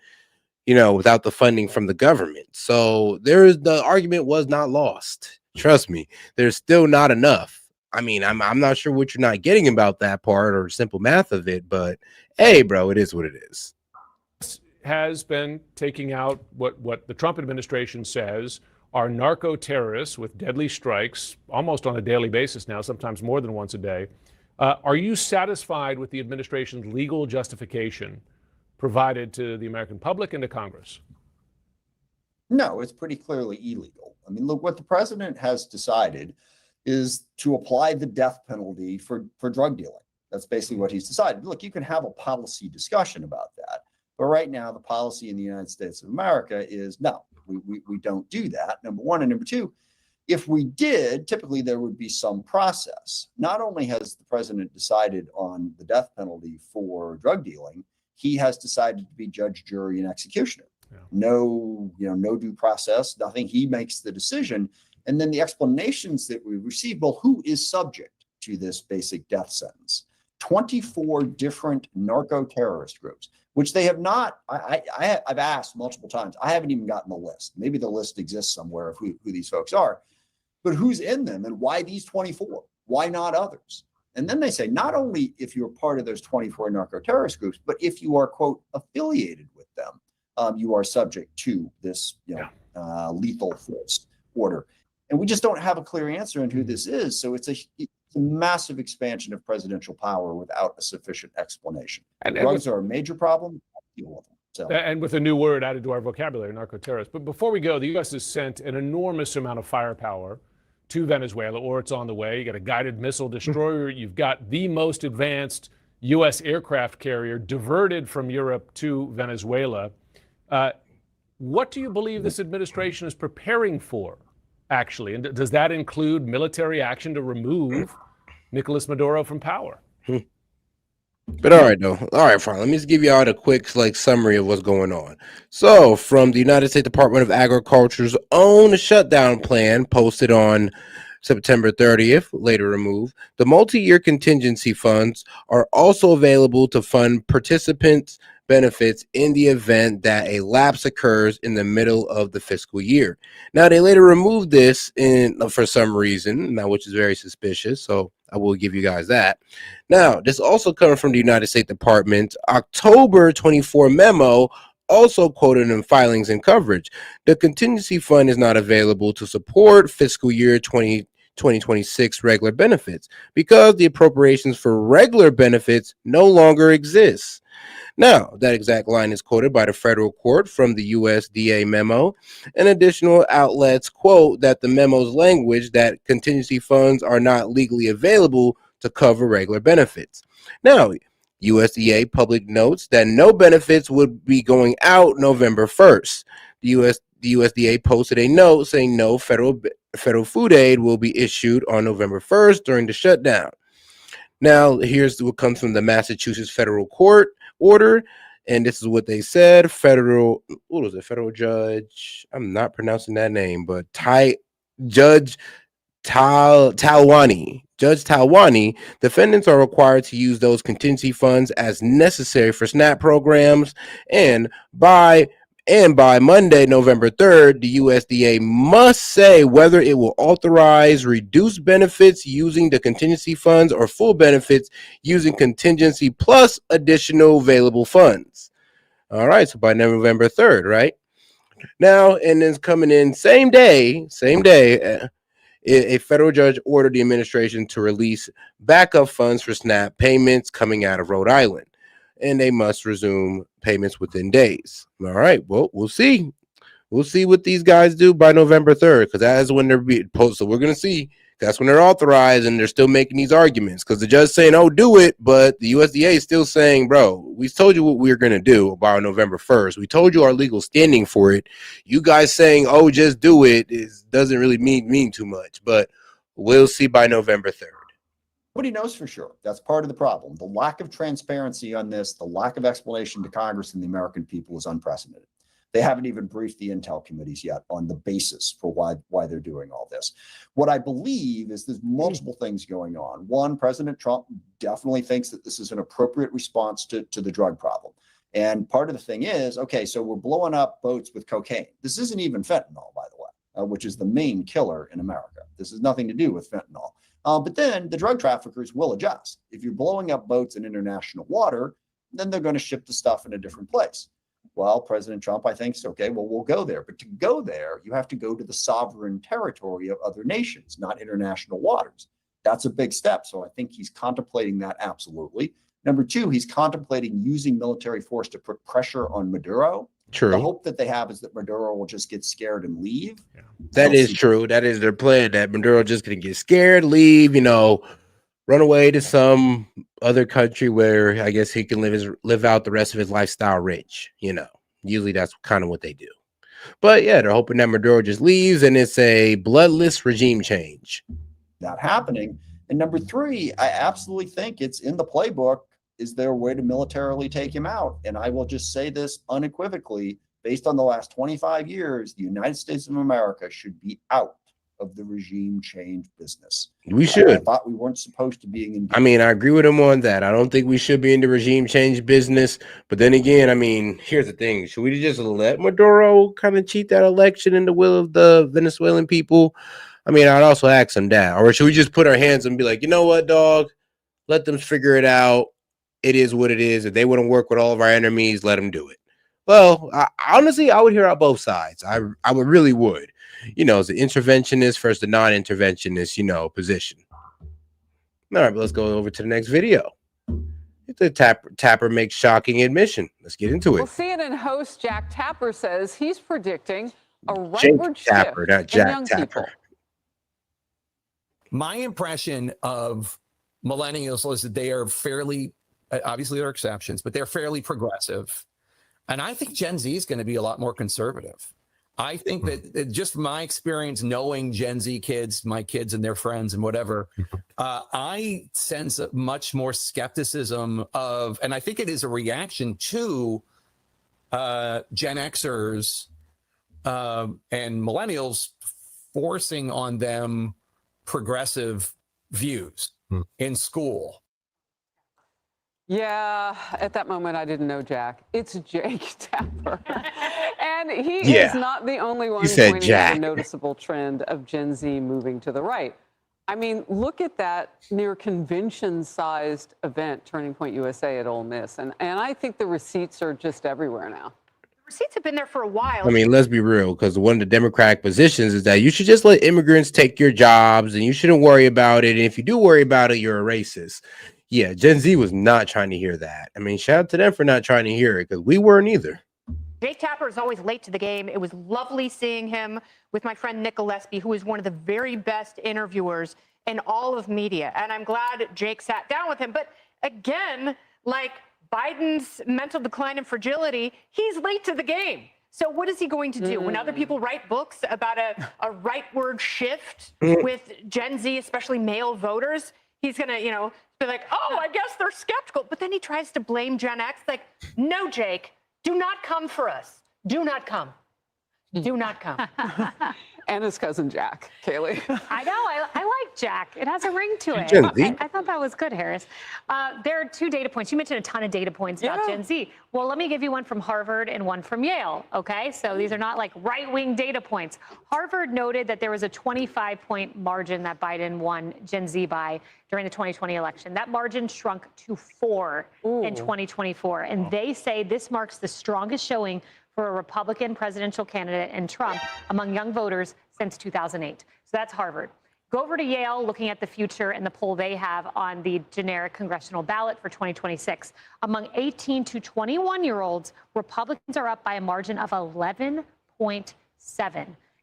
Without the funding from the government. So the argument was not lost. Trust me, there's still not enough. I mean, I'm not sure what you're not getting about that part or simple math of it, but hey, bro, it is what it is. Has been taking out what the Trump administration says are narco terrorists with deadly strikes almost on a daily basis now, sometimes more than once a day. Are you satisfied with the administration's legal justification provided to the American public and to Congress? No, it's pretty clearly illegal. I mean, look, what the president has decided is to apply the death penalty for drug dealing. That's basically what he's decided. Look, you can have a policy discussion about that, but right now the policy in the United States of America is no, we don't do that, number one. And number two, if we did, typically there would be some process. Not only has the president decided on the death penalty for drug dealing, he has decided to be judge, jury, and executioner. Yeah. No due process, nothing. He makes the decision. And then the explanations that we receive, well, who is subject to this basic death sentence? 24 different narco-terrorist groups, which they have not, I've asked multiple times. I haven't even gotten the list. Maybe the list exists somewhere of who these folks are. But who's in them and why these 24? Why not others? And then they say, not only if you're part of those 24 narco-terrorist groups, but if you are, quote, affiliated with them, you are subject to this lethal force order. And we just don't have a clear answer on who this is. So it's a massive expansion of presidential power without a sufficient explanation. And drugs are a major problem. Deal with them. So. And with a new word added to our vocabulary, narco-terrorist. But before we go, the U.S. has sent an enormous amount of firepower to Venezuela, or it's on the way. You got a guided missile destroyer. You've got the most advanced U.S. aircraft carrier diverted from Europe to Venezuela. What do you believe this administration is preparing for, actually? And does that include military action to remove Nicolas Maduro from power? But all right, though. All right, fine. Let me just give you all a quick summary of what's going on. So, from the United States Department of Agriculture's own shutdown plan posted on September 30th, later removed, the multi-year contingency funds are also available to fund participants' benefits in the event that a lapse occurs in the middle of the fiscal year. Now, they later removed this for some reason, now which is very suspicious, so I will give you guys that. Now, this also coming from the United States Department's October 24 memo, also quoted in filings and coverage. The contingency fund is not available to support fiscal year 2026 regular benefits because the appropriations for regular benefits no longer exist. Now, that exact line is quoted by the federal court from the USDA memo, and additional outlets quote that the memo's language that contingency funds are not legally available to cover regular benefits. Now, USDA public notes that no benefits would be going out November 1st. The USDA posted a note saying no federal food aid will be issued on November 1st during the shutdown. Now, here's what comes from the Massachusetts federal court order, and this is what they said. Federal judge, I'm not pronouncing that name, but Judge Talwani, defendants are required to use those contingency funds as necessary for SNAP programs, and by Monday, November 3rd, the USDA must say whether it will authorize reduced benefits using the contingency funds or full benefits using contingency plus additional available funds. All right, so by November 3rd, right? Now, and then coming in same day, a federal judge ordered the administration to release backup funds for SNAP payments coming out of Rhode Island, and they must resume payments within days. All right, well, we'll see. We'll see what these guys do by November 3rd, because that is when they're being posted. So we're going to see. That's when they're authorized, and they're still making these arguments, because the judge saying, oh, do it, but the USDA is still saying, bro, we told you what we were going to do by November 1st. We told you our legal standing for it. You guys saying, oh, just do it, doesn't really mean too much, but we'll see by November 3rd. Nobody knows for sure. That's part of the problem. The lack of transparency on this, the lack of explanation to Congress and the American people is unprecedented. They haven't even briefed the intel committees yet on the basis for why they're doing all this. What I believe is there's multiple things going on. One, President Trump definitely thinks that this is an appropriate response to the drug problem. And part of the thing is, okay, so we're blowing up boats with cocaine. This isn't even fentanyl, by the way, which is the main killer in America. This has nothing to do with fentanyl. But then the drug traffickers will adjust. If you're blowing up boats in international water, then they're going to ship the stuff in a different place. Well, President Trump, I think, is okay, well, we'll go there. But to go there, you have to go to the sovereign territory of other nations, not international waters. That's a big step. So I think he's contemplating that absolutely. Number two, he's contemplating using military force to put pressure on Maduro. True. The hope that they have is that Maduro will just get scared and leave. That is true. That is their plan. That Maduro just gonna get scared, leave, run away to some other country where I guess he can live out the rest of his lifestyle rich. Usually that's kind of what they do. But yeah, they're hoping that Maduro just leaves and it's a bloodless regime change. That happening. And number three, I absolutely think it's in the playbook. Is there a way to militarily take him out? And I will just say this unequivocally, based on the last 25 years, the United States of America should be out of the regime change business. We should. I thought we weren't supposed to be engaged. I mean, I agree with him on that. I don't think we should be in the regime change business. But then again, I mean, here's the thing. Should we just let Maduro kind of cheat that election in the will of the Venezuelan people? I mean, I'd also ask him that. Or should we just put our hands and be like, you know what, dog? Let them figure it out. It is what it is. If they want to work with all of our enemies, let them do it. Well, honestly, I would hear out both sides. I really would. As an interventionist versus the non-interventionist, position. All right, but let's go over to the next video. The Tapper makes shocking admission. Let's get into it. Well, CNN host Jack Tapper says he's predicting a Jake rightward Tapper, shift not in Jack young Tapper. people. My impression of millennials is that they are fairly, obviously there are exceptions, but they're fairly progressive. And I think Gen Z is going to be a lot more conservative. I think that just my experience knowing Gen Z kids, my kids and their friends and whatever, I sense a much more skepticism of, and I think it is a reaction to Gen Xers and millennials forcing on them progressive views in school. Yeah, at that moment, I didn't know Jack. It's Jake Tapper. And he Yeah. is not the only one He said pointing Jack. out the noticeable trend of Gen Z moving to the right. I mean, look at that near convention-sized event, Turning Point USA at Ole Miss. And I think the receipts are just everywhere now. Receipts have been there for a while. I mean, let's be real, because one of the Democratic positions is that you should just let immigrants take your jobs and you shouldn't worry about it. And if you do worry about it, you're a racist. Yeah, Gen Z was not trying to hear that. I mean, shout out to them for not trying to hear it, because we weren't either. Jake Tapper is always late to the game. It was lovely seeing him with my friend Nick Gillespie, who is one of the very best interviewers in all of media. And I'm glad Jake sat down with him. But again, like Biden's mental decline and fragility, he's late to the game. So what is he going to do? When other people write books about a rightward shift with Gen Z, especially male voters, he's going to, be like, oh, I guess they're skeptical. But then he tries to blame Gen X. Like, no, Jake, do not come for us. Do not come. Do not come. And his cousin Jack, Kaylee. I know. I like Jack. It has a ring to it. Gen Z. I thought that was good, Harris. There are 2 data points. You mentioned a ton of data points about Gen Z. Well, let me give you one from Harvard and one from Yale. Okay, so these are not like right-wing data points. Harvard noted that there was a 25-point margin that Biden won Gen Z by during the 2020 election. That margin shrunk to 4 in 2024. And they say this marks the strongest showing for a Republican presidential candidate and Trump among young voters since 2008. So that's Harvard. Go over to Yale, looking at the future and the poll they have on the generic congressional ballot for 2026. Among 18 to 21-year-olds, Republicans are up by a margin of 11.7.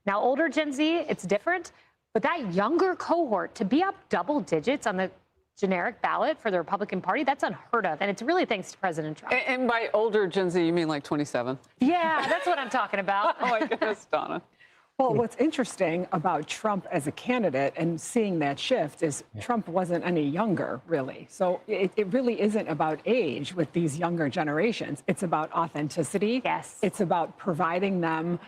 Now, older Gen Z, it's different, but that younger cohort, to be up double digits on the generic ballot for the Republican Party, that's unheard of. And it's really thanks to President Trump. And by older Gen Z, you mean like 27? Yeah, that's what I'm talking about. Oh, my goodness, Donna. Well, what's interesting about Trump as a candidate and seeing that shift is Trump wasn't any younger, really. So it really isn't about age with these younger generations. It's about authenticity. Yes. It's about providing them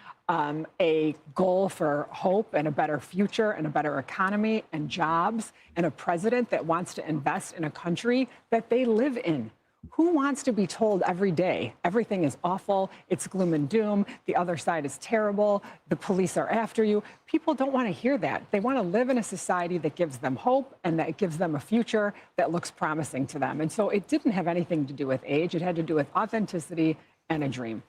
a goal for hope and a better future and a better economy and jobs and a president that wants to invest in a country that they live in. Who wants to be told every day everything is awful, it's gloom and doom, the other side is terrible, the police are after you? People don't want to hear that. They want to live in a society that gives them hope and that gives them a future that looks promising to them. And so it didn't have anything to do with age. It had to do with authenticity and a dream.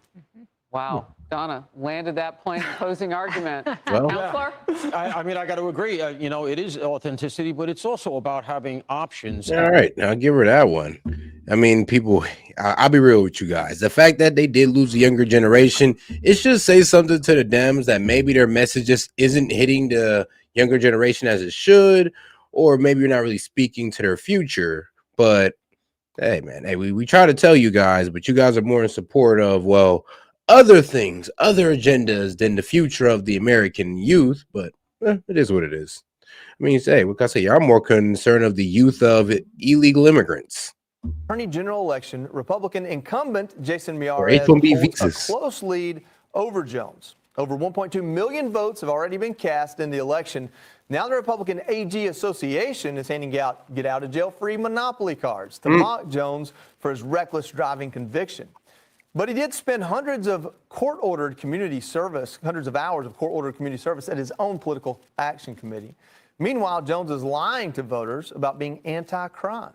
Wow. Donna landed that point opposing argument. Well, Counselor? I mean, I got to agree. It is authenticity, but it's also about having options. All right, I'll give her that one. I mean, people, I'll be real with you guys. The fact that they did lose the younger generation, it should say something to the Dems that maybe their message just isn't hitting the younger generation as it should, or maybe you're not really speaking to their future. But hey, man, hey, we try to tell you guys, but you guys are more in support of, well, other things, other agendas than the future of the American youth. But it is what it is. I mean, say, what can I say? Y'all more concerned of the youth of illegal immigrants. Attorney General election, Republican incumbent Jason Or Miyares H-1B holds a visas. close lead over Jones. Over 1.2 million votes have already been cast in the election. Now the Republican AG Association is handing out get-out-of-jail-free monopoly cards to mock Jones for his reckless driving conviction. But he did spend hundreds of hours of court-ordered community service at his own political action committee. Meanwhile, Jones is lying to voters about being anti-crime.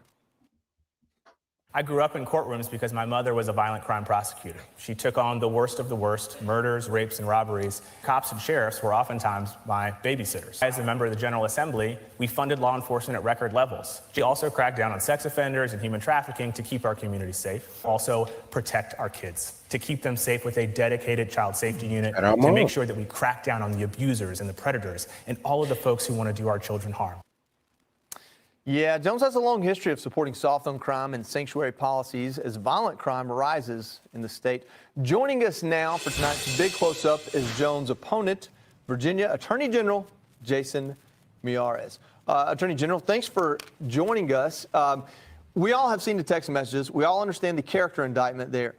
I grew up in courtrooms because my mother was a violent crime prosecutor. She took on the worst of the worst, murders, rapes, and robberies. Cops and sheriffs were oftentimes my babysitters. As a member of the General Assembly, we funded law enforcement at record levels. She also cracked down on sex offenders and human trafficking to keep our communities safe. Also protect our kids, to keep them safe with a dedicated child safety unit, to make sure that we crack down on the abusers and the predators and all of the folks who want to do our children harm. Yeah, Jones has a long history of supporting soft on crime and sanctuary policies as violent crime rises in the state. Joining us now for tonight's big close-up is Jones' opponent, Virginia Attorney General Jason Miyares. Attorney General, thanks for joining us. We all have seen the text messages. We all understand the character indictment there.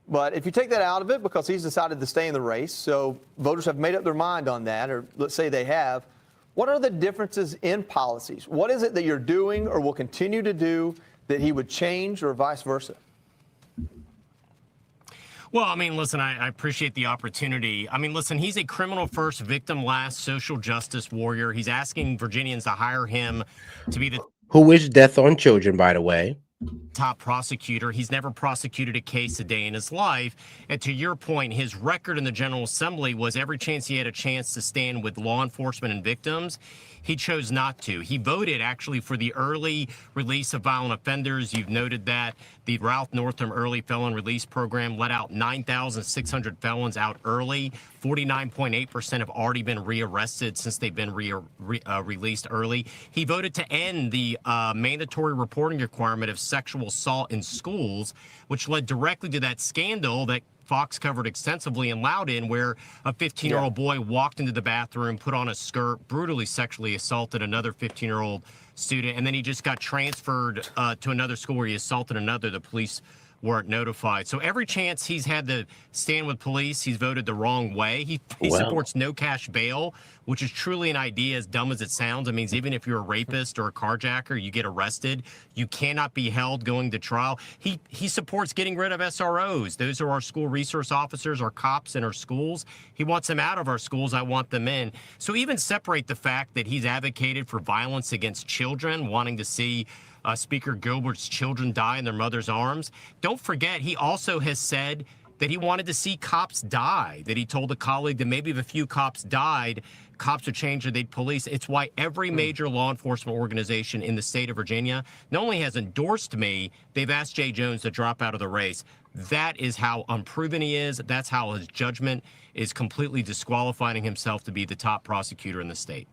But if you take that out of it, because he's decided to stay in the race, so voters have made up their mind on that, or let's say they have, what are the differences in policies? What is it that you're doing or will continue to do that he would change or vice versa? Well, I mean, listen, I appreciate the opportunity. I mean, listen, he's a criminal first, victim last, social justice warrior. He's asking Virginians to hire him to be the Who wished death on children, by the way. top prosecutor. He's never prosecuted a case a day in his life. And to your point, his record in the General Assembly was every chance he had a chance to stand with law enforcement and victims, he chose not to. He voted actually for the early release of violent offenders. You've noted that the Ralph Northam Early Felon Release Program let out 9,600 felons out early. 49.8% have already been rearrested since they've been released early. He voted to end the mandatory reporting requirement of sexual assault in schools, which led directly to that scandal that Fox covered extensively in Loudoun, where a 15-year-old boy walked into the bathroom, put on a skirt, brutally sexually assaulted another 15-year-old student, and then he just got transferred to another school where he assaulted another. The police weren't notified. So every chance he's had to stand with police, he's voted the wrong way. He supports no cash bail, which is truly an idea as dumb as it sounds. It means even if you're a rapist or a carjacker, you get arrested, you cannot be held going to trial. He supports getting rid of SROs. Those are our school resource officers, our cops in our schools. He wants them out of our schools. I want them in. So even separate the fact that he's advocated for violence against children, wanting to see Speaker Gilbert's children die in their mother's arms. Don't forget, he also has said that he wanted to see cops die, that he told a colleague that maybe if a few cops died, cops would change or they'd police. It's why every major law enforcement organization in the state of Virginia not only has endorsed me, they've asked Jay Jones to drop out of the race. That is how unproven he is. That's how his judgment is completely disqualifying himself to be the top prosecutor in the state.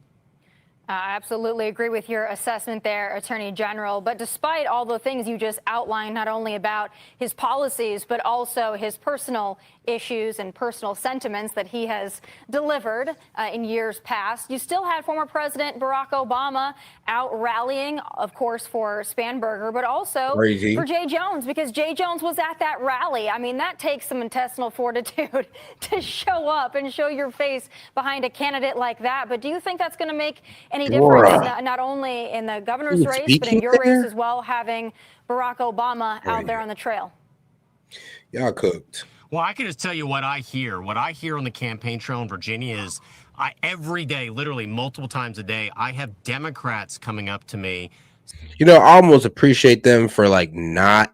I absolutely agree with your assessment there, Attorney General. But despite all the things you just outlined, not only about his policies, but also his personal issues and personal sentiments that he has delivered in years past, you still had former President Barack Obama out rallying, of course, for Spanberger, but also for Jay Jones, because Jay Jones was at that rally. I mean, that takes some intestinal fortitude to show up and show your face behind a candidate like that. But do you think that's going to make any difference, not only in the governor's race, but in your race as well, having Barack Obama out there on the trail? Y'all cooked. Well, I can just tell you what I hear. What I hear on the campaign trail in Virginia is every day, literally multiple times a day, I have Democrats coming up to me. You know, I almost appreciate them for like not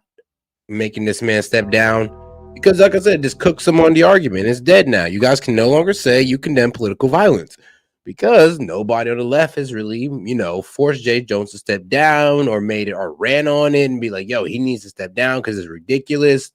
making this man step down, because like I said, this cooks him on the argument. It's dead now. You guys can no longer say you condemn political violence. because nobody on the left has really, you know, forced Jay Jones to step down or made it or ran on it and be like, yo, he needs to step down because it's ridiculous,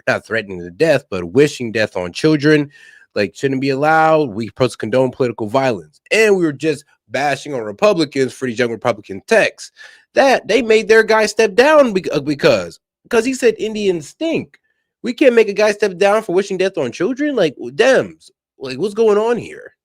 not threatening to death, but wishing death on children. Like, shouldn't be allowed. We supposed to condone political violence. And we were just bashing on Republicans for these young Republican texts that they made their guy step down because he said Indians stink. We can't make a guy step down for wishing death on children. Like, Dems, like, what's going on here?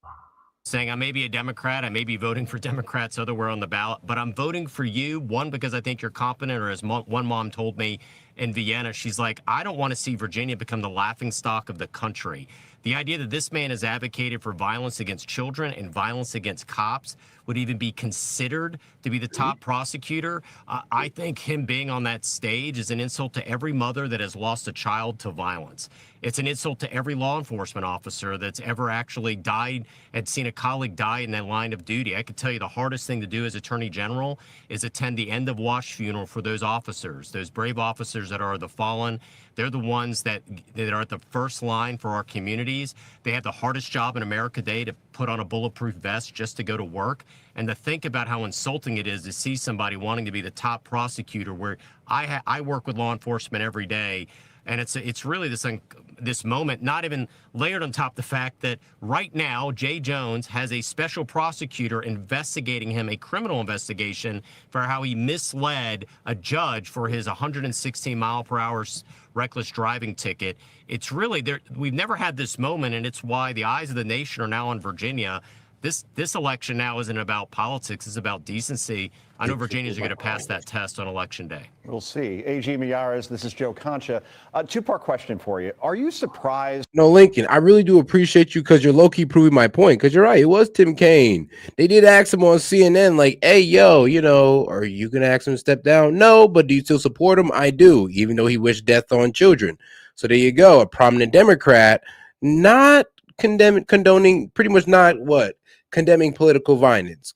Saying I may be a Democrat, I may be voting for Democrats otherwhere on the ballot, but I'm voting for you, one, because I think you're competent, or as one mom told me in Vienna, she's like, I don't want to see Virginia become the laughingstock of the country. The idea that this man has advocated for violence against children and violence against cops would even be considered to be the top prosecutor. I think him being on that stage is an insult to every mother that has lost a child to violence. It's an insult to every law enforcement officer that's ever actually died and seen a colleague die in that line of duty. I can tell you the hardest thing to do as Attorney General is attend the end of watch funeral for those officers, those brave officers that are the fallen. They're the ones that are at the first line for our communities. They have the hardest job in America today to put on a bulletproof vest just to go to work. And to think about how insulting it is to see somebody wanting to be the top prosecutor, where I work with law enforcement every day. And it's really this moment, not even layered on top of the fact that right now, Jay Jones has a special prosecutor investigating him, a criminal investigation for how he misled a judge for his 116 mile per hour reckless driving ticket. It's really there. We've never had this moment, and it's why the eyes of the nation are now on Virginia. This election now isn't about politics, it's about decency. I know Virginians are going to pass that test on Election Day. We'll see. A.G. Miyares, this is Joe Concha. Two-part question for you. Are you surprised? No, Lincoln, I really do appreciate you because you're low-key proving my point, because you're right. It was Tim Kaine. They did ask him on CNN, like, hey, yo, you know, are you going to ask him to step down? No, but do you still support him? I do, even though he wished death on children. So there you go. A prominent Democrat, not condoning, pretty much not what? Condemning political violence.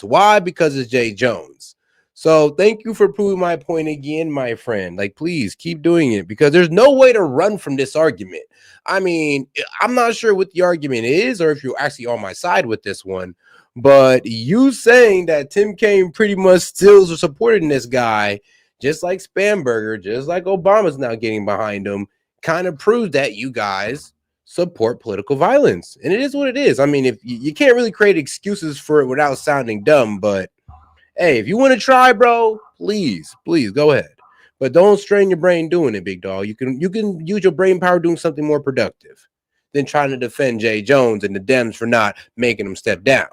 Why? Because it's Jay Jones. So thank you for proving my point again, my friend. Like, please keep doing it, because there's no way to run from this argument. I mean, I'm not sure what the argument is or if you're actually on my side with this one, but you saying that Tim Kaine pretty much still supporting this guy, just like Spamberger, just like Obama's now getting behind him, kind of proves that you guys support political violence. And it is what it is. I mean, if you can't really create excuses for it without sounding dumb, but hey, if you want to try, bro, please go ahead. But don't strain your brain doing it, big dog. You can use your brain power doing something more productive than trying to defend Jay Jones and the Dems for not making him step down.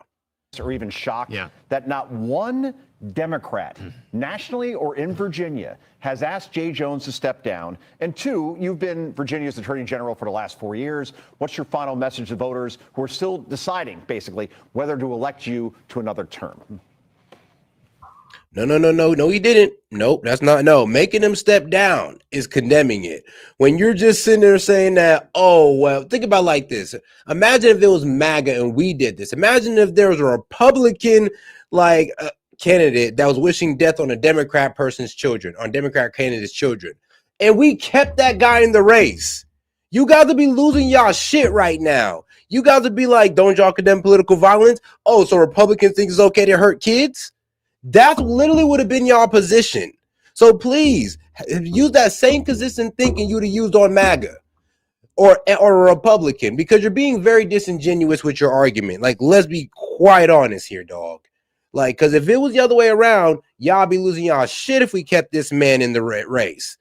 Or even shocked that not one Democrat, nationally or in Virginia, has asked Jay Jones to step down. And two, you've been Virginia's Attorney General for the last 4 years. What's your final message to voters who are still deciding, basically, whether to elect you to another term? No, he didn't. Nope, that's not. No, making him step down is condemning it. When you're just sitting there saying that, oh, well, think about it like this. Imagine if there was MAGA and we did this. Imagine if there was a Republican, like, candidate that was wishing death on a Democrat person's children, on Democrat candidate's children, and we kept that guy in the race. You guys would be losing y'all shit right now. You guys would be like, don't y'all condemn political violence? Oh, so Republicans think it's okay to hurt kids? That literally would have been y'all position. So please use that same consistent thinking you'd have used on MAGA or a Republican, because you're being very disingenuous with your argument. Like, let's be quite honest here, dog. Like, because if it was the other way around, y'all be losing y'all shit if we kept this man in the race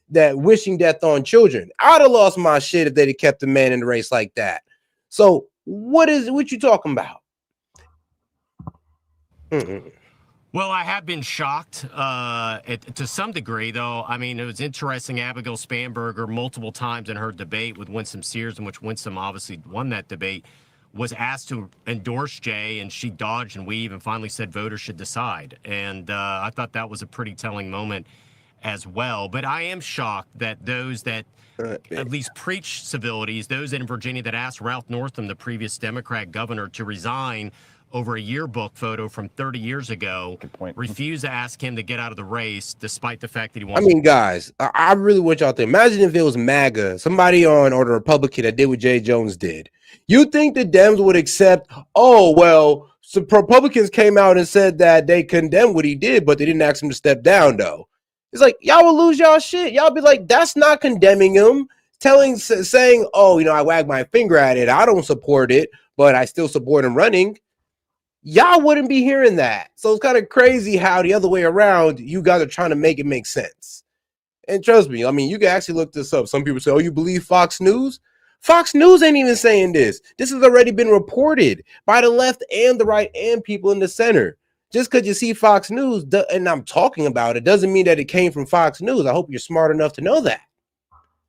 that wishing death on children. I'd have lost my shit if they'd have kept the man in the race like that. So what you talking about? Well, I have been shocked to some degree, though. I mean, it was interesting. Abigail Spamberger, multiple times in her debate with Winsome Sears, in which Winsome obviously won that debate, was asked to endorse Jay, and she dodged and weaved and finally said voters should decide. And I thought that was a pretty telling moment as well. But I am shocked that those that at least preach civilities, those in Virginia that asked Ralph Northam, the previous Democrat governor, to resign over a yearbook photo from 30 years ago, refused to ask him to get out of the race, despite the fact that he I wants. mean, guys, I really want y'all to imagine if it was MAGA, somebody on or the Republican that did what Jay Jones did. You think the Dems would accept, oh, well, some Republicans came out and said that they condemned what he did, but they didn't ask him to step down, though. It's like, y'all will lose y'all shit. Y'all be like, that's not condemning him. Saying, oh, you know, I wag my finger at it. I don't support it, but I still support him running. Y'all wouldn't be hearing that. So it's kind of crazy how the other way around, you guys are trying to make it make sense. And trust me, I mean, you can actually look this up. Some people say, oh, you believe Fox News? Fox News ain't even saying this. This has already been reported by the left and the right and people in the center. Just because you see Fox News, and I'm talking about it, doesn't mean that it came from Fox News. I hope you're smart enough to know that.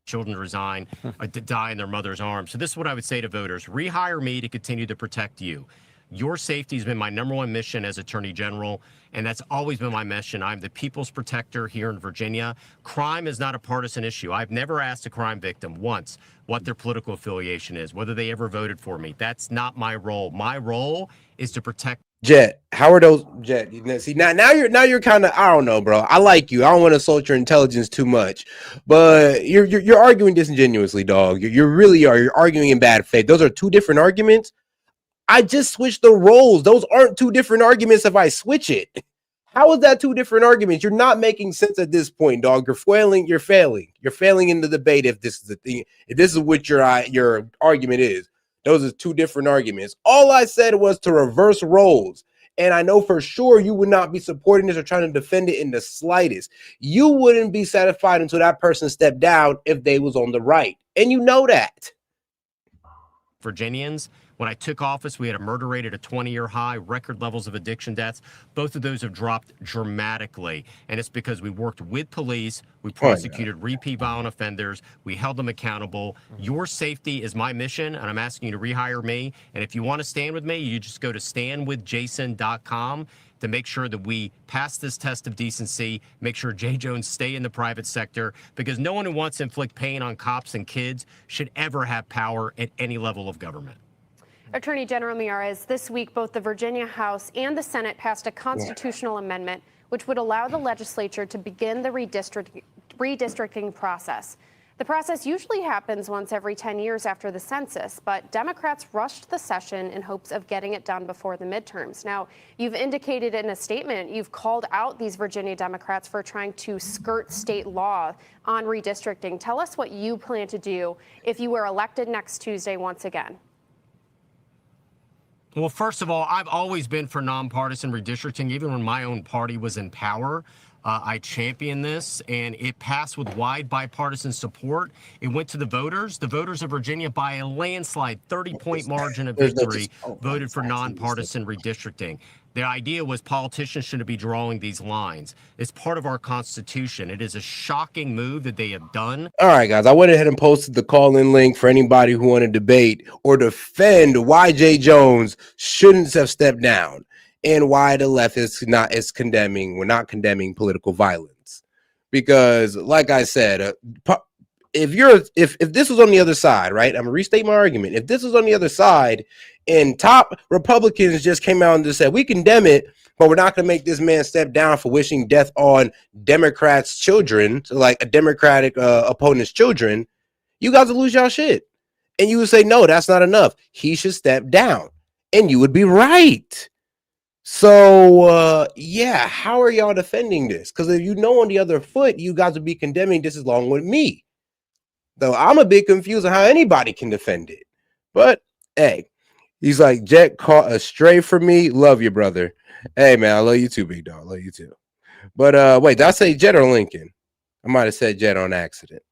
Children to resign, to die in their mother's arms. So this is what I would say to voters. Rehire me to continue to protect you. Your safety has been my #1 mission as Attorney General, and that's always been my mission. I'm the people's protector here in Virginia. Crime is not a partisan issue. I've never asked a crime victim once what their political affiliation is, whether they ever voted for me. That's not my role. My role is to protect. Jet, how are those? Jet, see now you're kind of, I don't know, bro. I like you. I don't want to insult your intelligence too much, but you're arguing disingenuously, dog. You really are. You're arguing in bad faith. Those are two different arguments. I just switched the roles. Those aren't two different arguments if I switch it. How is that two different arguments? You're not making sense at this point, dog. You're failing. You're failing in the debate if this is the thing. If this is what your argument is. Those are two different arguments. All I said was to reverse roles. And I know for sure you would not be supporting this or trying to defend it in the slightest. You wouldn't be satisfied until that person stepped down if they was on the right. And you know that. Virginians. When I took office, we had a murder rate at a 20-year high, record levels of addiction deaths. Both of those have dropped dramatically. And it's because we worked with police, we prosecuted repeat violent offenders, we held them accountable. Your safety is my mission, and I'm asking you to rehire me. And if you want to stand with me, you just go to standwithjason.com to make sure that we pass this test of decency, make sure Jay Jones stay in the private sector, because no one who wants to inflict pain on cops and kids should ever have power at any level of government. Attorney General Miyares, this week, both the Virginia House and the Senate passed a constitutional amendment which would allow the legislature to begin the redistricting process. The process usually happens once every 10 years after the census, but Democrats rushed the session in hopes of getting it done before the midterms. Now, you've indicated in a statement, you've called out these Virginia Democrats for trying to skirt state law on redistricting. Tell us what you plan to do if you were elected next Tuesday once again. Well, first of all, I've always been for nonpartisan redistricting, even when my own party was in power. I championed this, and it passed with wide bipartisan support. It went to the voters. The voters of Virginia, by a landslide, 30-point margin of victory, voted for nonpartisan redistricting. The idea was politicians shouldn't be drawing these lines. It's part of our Constitution. It is a shocking move that they have done. All right, guys, I went ahead and posted the call-in link for anybody who want to debate or defend why Jay Jones shouldn't have stepped down and why the left is condemning. We're not condemning political violence, because, like I said, if this was on the other side, right? I'm gonna restate my argument. If this was on the other side, and top Republicans just came out and just said, we condemn it, but we're not going to make this man step down for wishing death on Democrats' children, so like a Democratic opponent's children, you guys would lose y'all shit. And you would say, no, that's not enough. He should step down. And you would be right. So, yeah, how are y'all defending this? Because if you know on the other foot, you guys would be condemning this along with me. Though I'm a bit confused on how anybody can defend it. But, hey. He's like, Jet caught a stray from me. Love you, brother. Hey, man, I love you too, big dog. Love you too. But wait, did I say Jet or Lincoln? I might have said Jet on accident.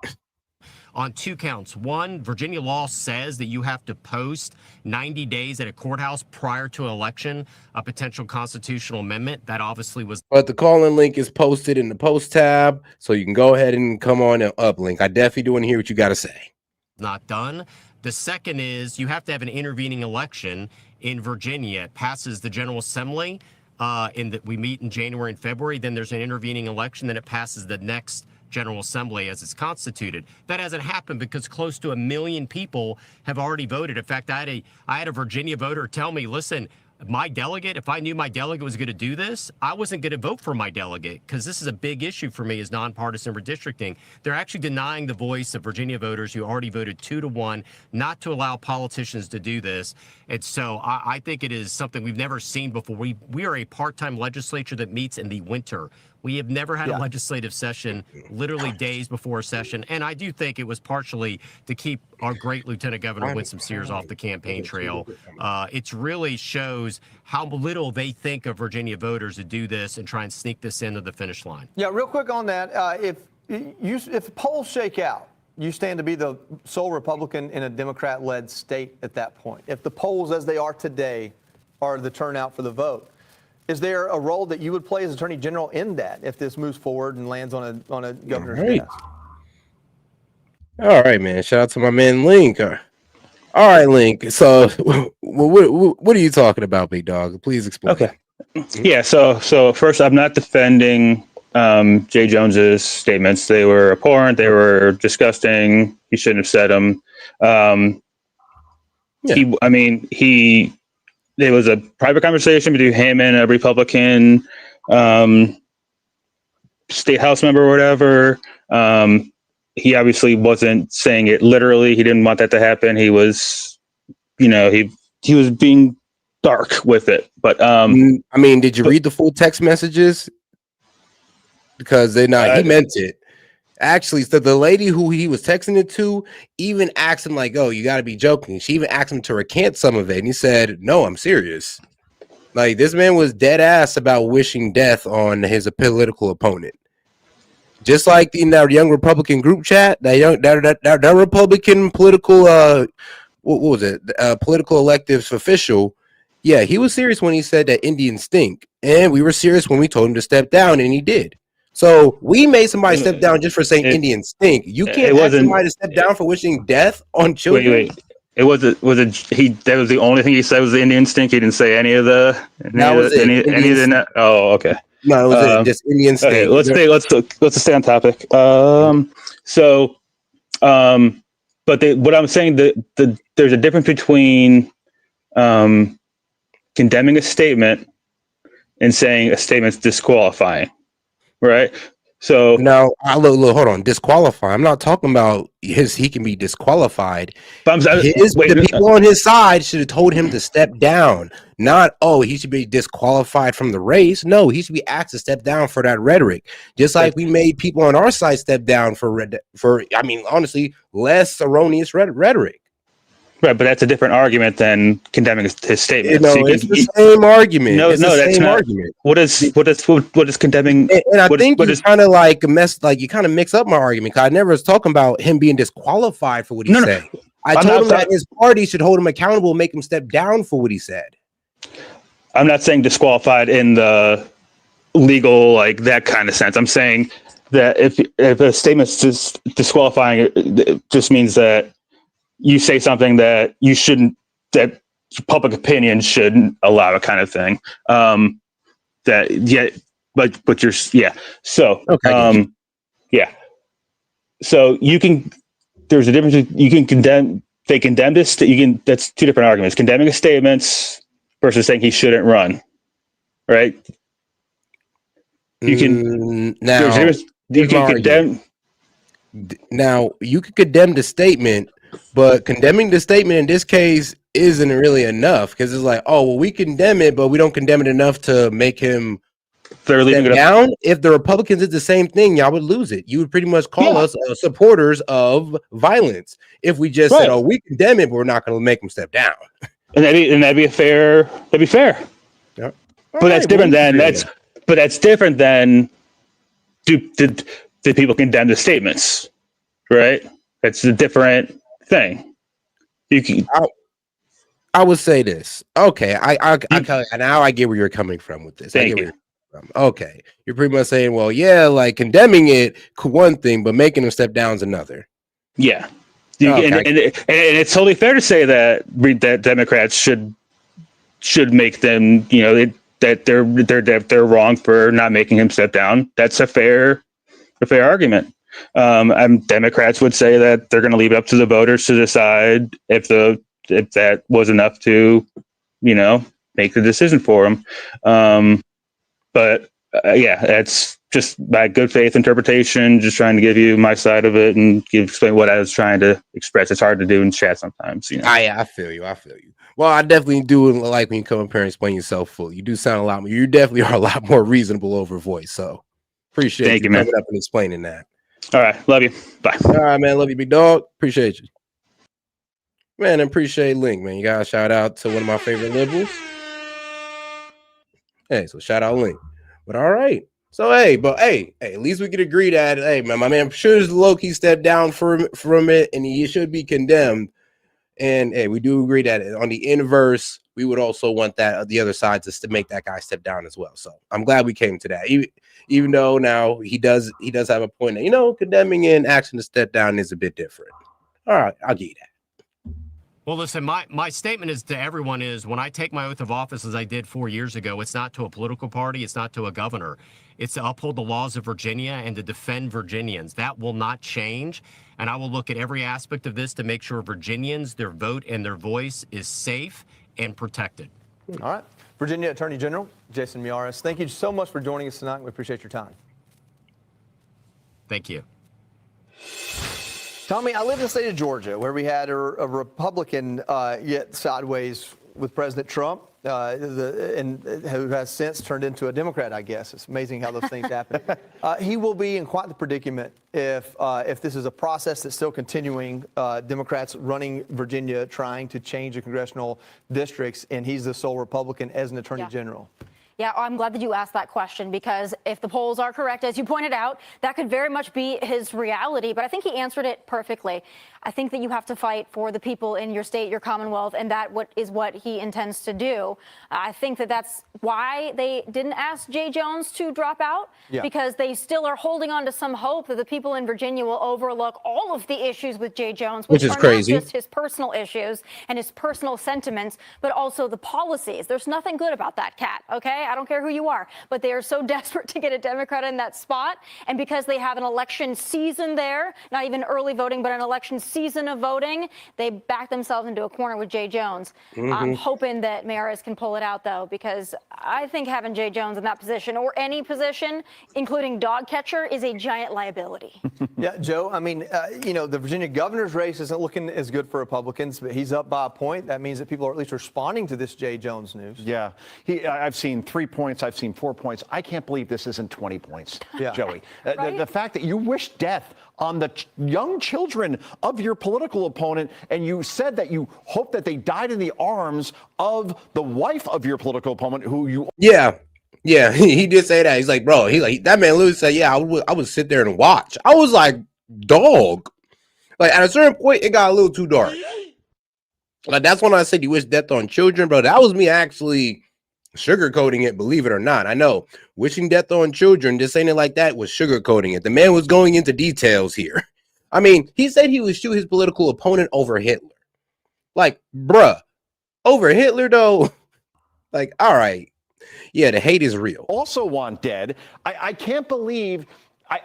On two counts. One, Virginia law says that you have to post 90 days at a courthouse prior to an election, a potential constitutional amendment. That obviously was. But the call-in link is posted in the post tab, so you can go ahead and come on and uplink. I definitely do want to hear what you got to say. Not done. The second is you have to have an intervening election in Virginia. It passes the General Assembly we meet in January and February. Then there's an intervening election. Then it passes the next General Assembly as it's constituted. That hasn't happened because close to 1 million people have already voted. In fact, I had a Virginia voter tell me, listen, my delegate, if I knew my delegate was going to do this, I wasn't going to vote for my delegate, because this is a big issue for me as nonpartisan redistricting. They're actually denying the voice of Virginia voters who already voted 2-1 not to allow politicians to do this. And so I think it is something we've never seen before. We are a part-time legislature that meets in the winter. We have never had a legislative session literally days before a session. And I do think it was partially to keep our great Lieutenant Governor Winsome Sears off the campaign trail. It really shows how little they think of Virginia voters to do this and try and sneak this into the finish line. Yeah, real quick on that. If polls shake out, you stand to be the sole Republican in a Democrat-led state at that point. If the polls as they are today are the turnout for the vote, is there a role that you would play as Attorney General in that if this moves forward and lands on a governor's desk? All right, man. Shout out to my man Link. All right, Link. So, what are you talking about, big dog? Please explain. Okay. Yeah. So first, I'm not defending Jay Jones's statements. They were abhorrent. They were disgusting. He shouldn't have said them. There was a private conversation between him and a Republican state house member or whatever. He obviously wasn't saying it literally. He didn't want that to happen. He was, he was being dark with it. But did you read the full text messages? Because he meant it. Actually, so the lady who he was texting it to even asked him, like, oh, you got to be joking. She even asked him to recant some of it. And he said, no, I'm serious. Like, this man was dead ass about wishing death on his political opponent. Just like in that young Republican group chat, that Republican political, what was it? Political electives official. Yeah, he was serious when he said that Indians stink. And we were serious when we told him to step down, and he did. So we made somebody step down just for saying Indians stink. You can't ask somebody to step down for wishing death on children. Wait. That was the only thing he said was the Indian stink. He didn't say any of the. Oh, okay. No, it was just Indian stink. Okay, let's stay on topic. But what I'm saying there's a difference between condemning a statement and saying a statement's disqualifying. Right. So now, look, hold on. Disqualify. I'm not talking about he can be disqualified. The people on his side should have told him to step down. Not, he should be disqualified from the race. No, he should be asked to step down for that rhetoric. Just like we made people on our side step down for honestly, less erroneous rhetoric. Right, but that's a different argument than condemning his statement. No, it's the same argument. No, that's not. Argument. What is condemning? And I think you kind of you kind of mix up my argument. Cause I never was talking about him being disqualified for what he said. I told him that his party should hold him accountable, make him step down for what he said. I'm not saying disqualified in the legal that kind of sense. I'm saying that if a statement's just disqualifying, it just means that you say something that you shouldn't, that public opinion shouldn't allow, a kind of thing. So, So there's a difference. You can condemn. They condemn this. That's two different arguments. Condemning a statement versus saying he shouldn't run. Right. You can condemn. Now you can condemn the statement. But condemning the statement in this case isn't really enough because it's like, we condemn it, but we don't condemn it enough to make him step down. If the Republicans did the same thing, y'all would lose it. You would pretty much call us supporters of violence if we just said, we condemn it, but we're not going to make him step down. And that'd be fair. That'd be fair. Yeah. But that's different than did people condemn the statements, right? That's a different thing. I would say this. Okay, now I get where you're coming from with this. Thank you. Okay, you're pretty much saying, condemning it one thing, but making them step down is another. Yeah, and it's totally fair to say that Democrats should make them, that they're wrong for not making him step down. That's a fair argument. Democrats would say that they're going to leave it up to the voters to decide if that was enough to, make the decision for him. But yeah, that's just my good faith interpretation, just trying to give you my side of it and explain what I was trying to express. It's hard to do in chat sometimes, you know. I feel you. Well, I definitely do like when you come up here and explain yourself fully. You do sound a lot more. You definitely are a lot more reasonable over voice. So appreciate you coming up and explaining that. All right, love you. Bye. All right, man. Love you, big dog. Appreciate you, man. Appreciate Link, man. You got to shout out to one of my favorite liberals. Hey, so shout out Link. But all right. So hey, at least we could agree that man, my man should low-key step down from it, and he should be condemned. And hey, we do agree that on the inverse, we would also want that the other side to make that guy step down as well. So I'm glad we came to that. Even though now he does have a point that, condemning an action to step down is a bit different. All right, I'll give you that. Well, listen, my statement is to everyone is when I take my oath of office, as I did 4 years ago, it's not to a political party. It's not to a governor. It's to uphold the laws of Virginia and to defend Virginians. That will not change. And I will look at every aspect of this to make sure Virginians, their vote and their voice is safe and protected. All right. Virginia Attorney General Jason Miyares, thank you so much for joining us tonight. We appreciate your time. Thank you. Tommy, I live in the state of Georgia, where we had a Republican yet sideways with President Trump, and who has since turned into a Democrat, I guess. It's amazing how those things happen. He will be in quite the predicament if this is a process that's still continuing, Democrats running Virginia, trying to change the congressional districts, and he's the sole Republican as an attorney general. Yeah, I'm glad that you asked that question, because if the polls are correct, as you pointed out, that could very much be his reality. But I think he answered it perfectly. I think that you have to fight for the people in your state, your Commonwealth, and that is what he intends to do. I think that that's why they didn't ask Jay Jones to drop out, because they still are holding on to some hope that the people in Virginia will overlook all of the issues with Jay Jones, which is crazy. Not just his personal issues and his personal sentiments, but also the policies. There's nothing good about that cat, okay? I don't care who you are, but they are so desperate to get a Democrat in that spot. And because they have an election season there, not even early voting, but an election season of voting, they back themselves into a corner with Jay Jones. I'm hoping that Miyares can pull it out, though, because I think having Jay Jones in that position, or any position, including dog catcher, is a giant liability. Yeah, Joe, I mean, the Virginia governor's race isn't looking as good for Republicans, but he's up by a point. That means that people are at least responding to this Jay Jones news. Yeah, I've seen 3 points. I've seen 4 points. I can't believe this isn't 20 points, Joey. Right? The fact that you wish death on the young children of your political opponent, and you said that you hope that they died in the arms of the wife of your political opponent, who you... Yeah, he did say that. He's like, bro, that man literally said, yeah, I would sit there and watch. I was like, dog. Like, at a certain point, it got a little too dark. Like, that's when I said you wish death on children, bro. That was me actually sugarcoating it, believe it or not. I know wishing death on children, just saying it like that was sugarcoating it. The man was going into details here. I mean, he said he would shoot his political opponent over Hitler. Like, bruh, over Hitler though? Like, all right. Yeah, the hate is real. Also want dead. I can't believe...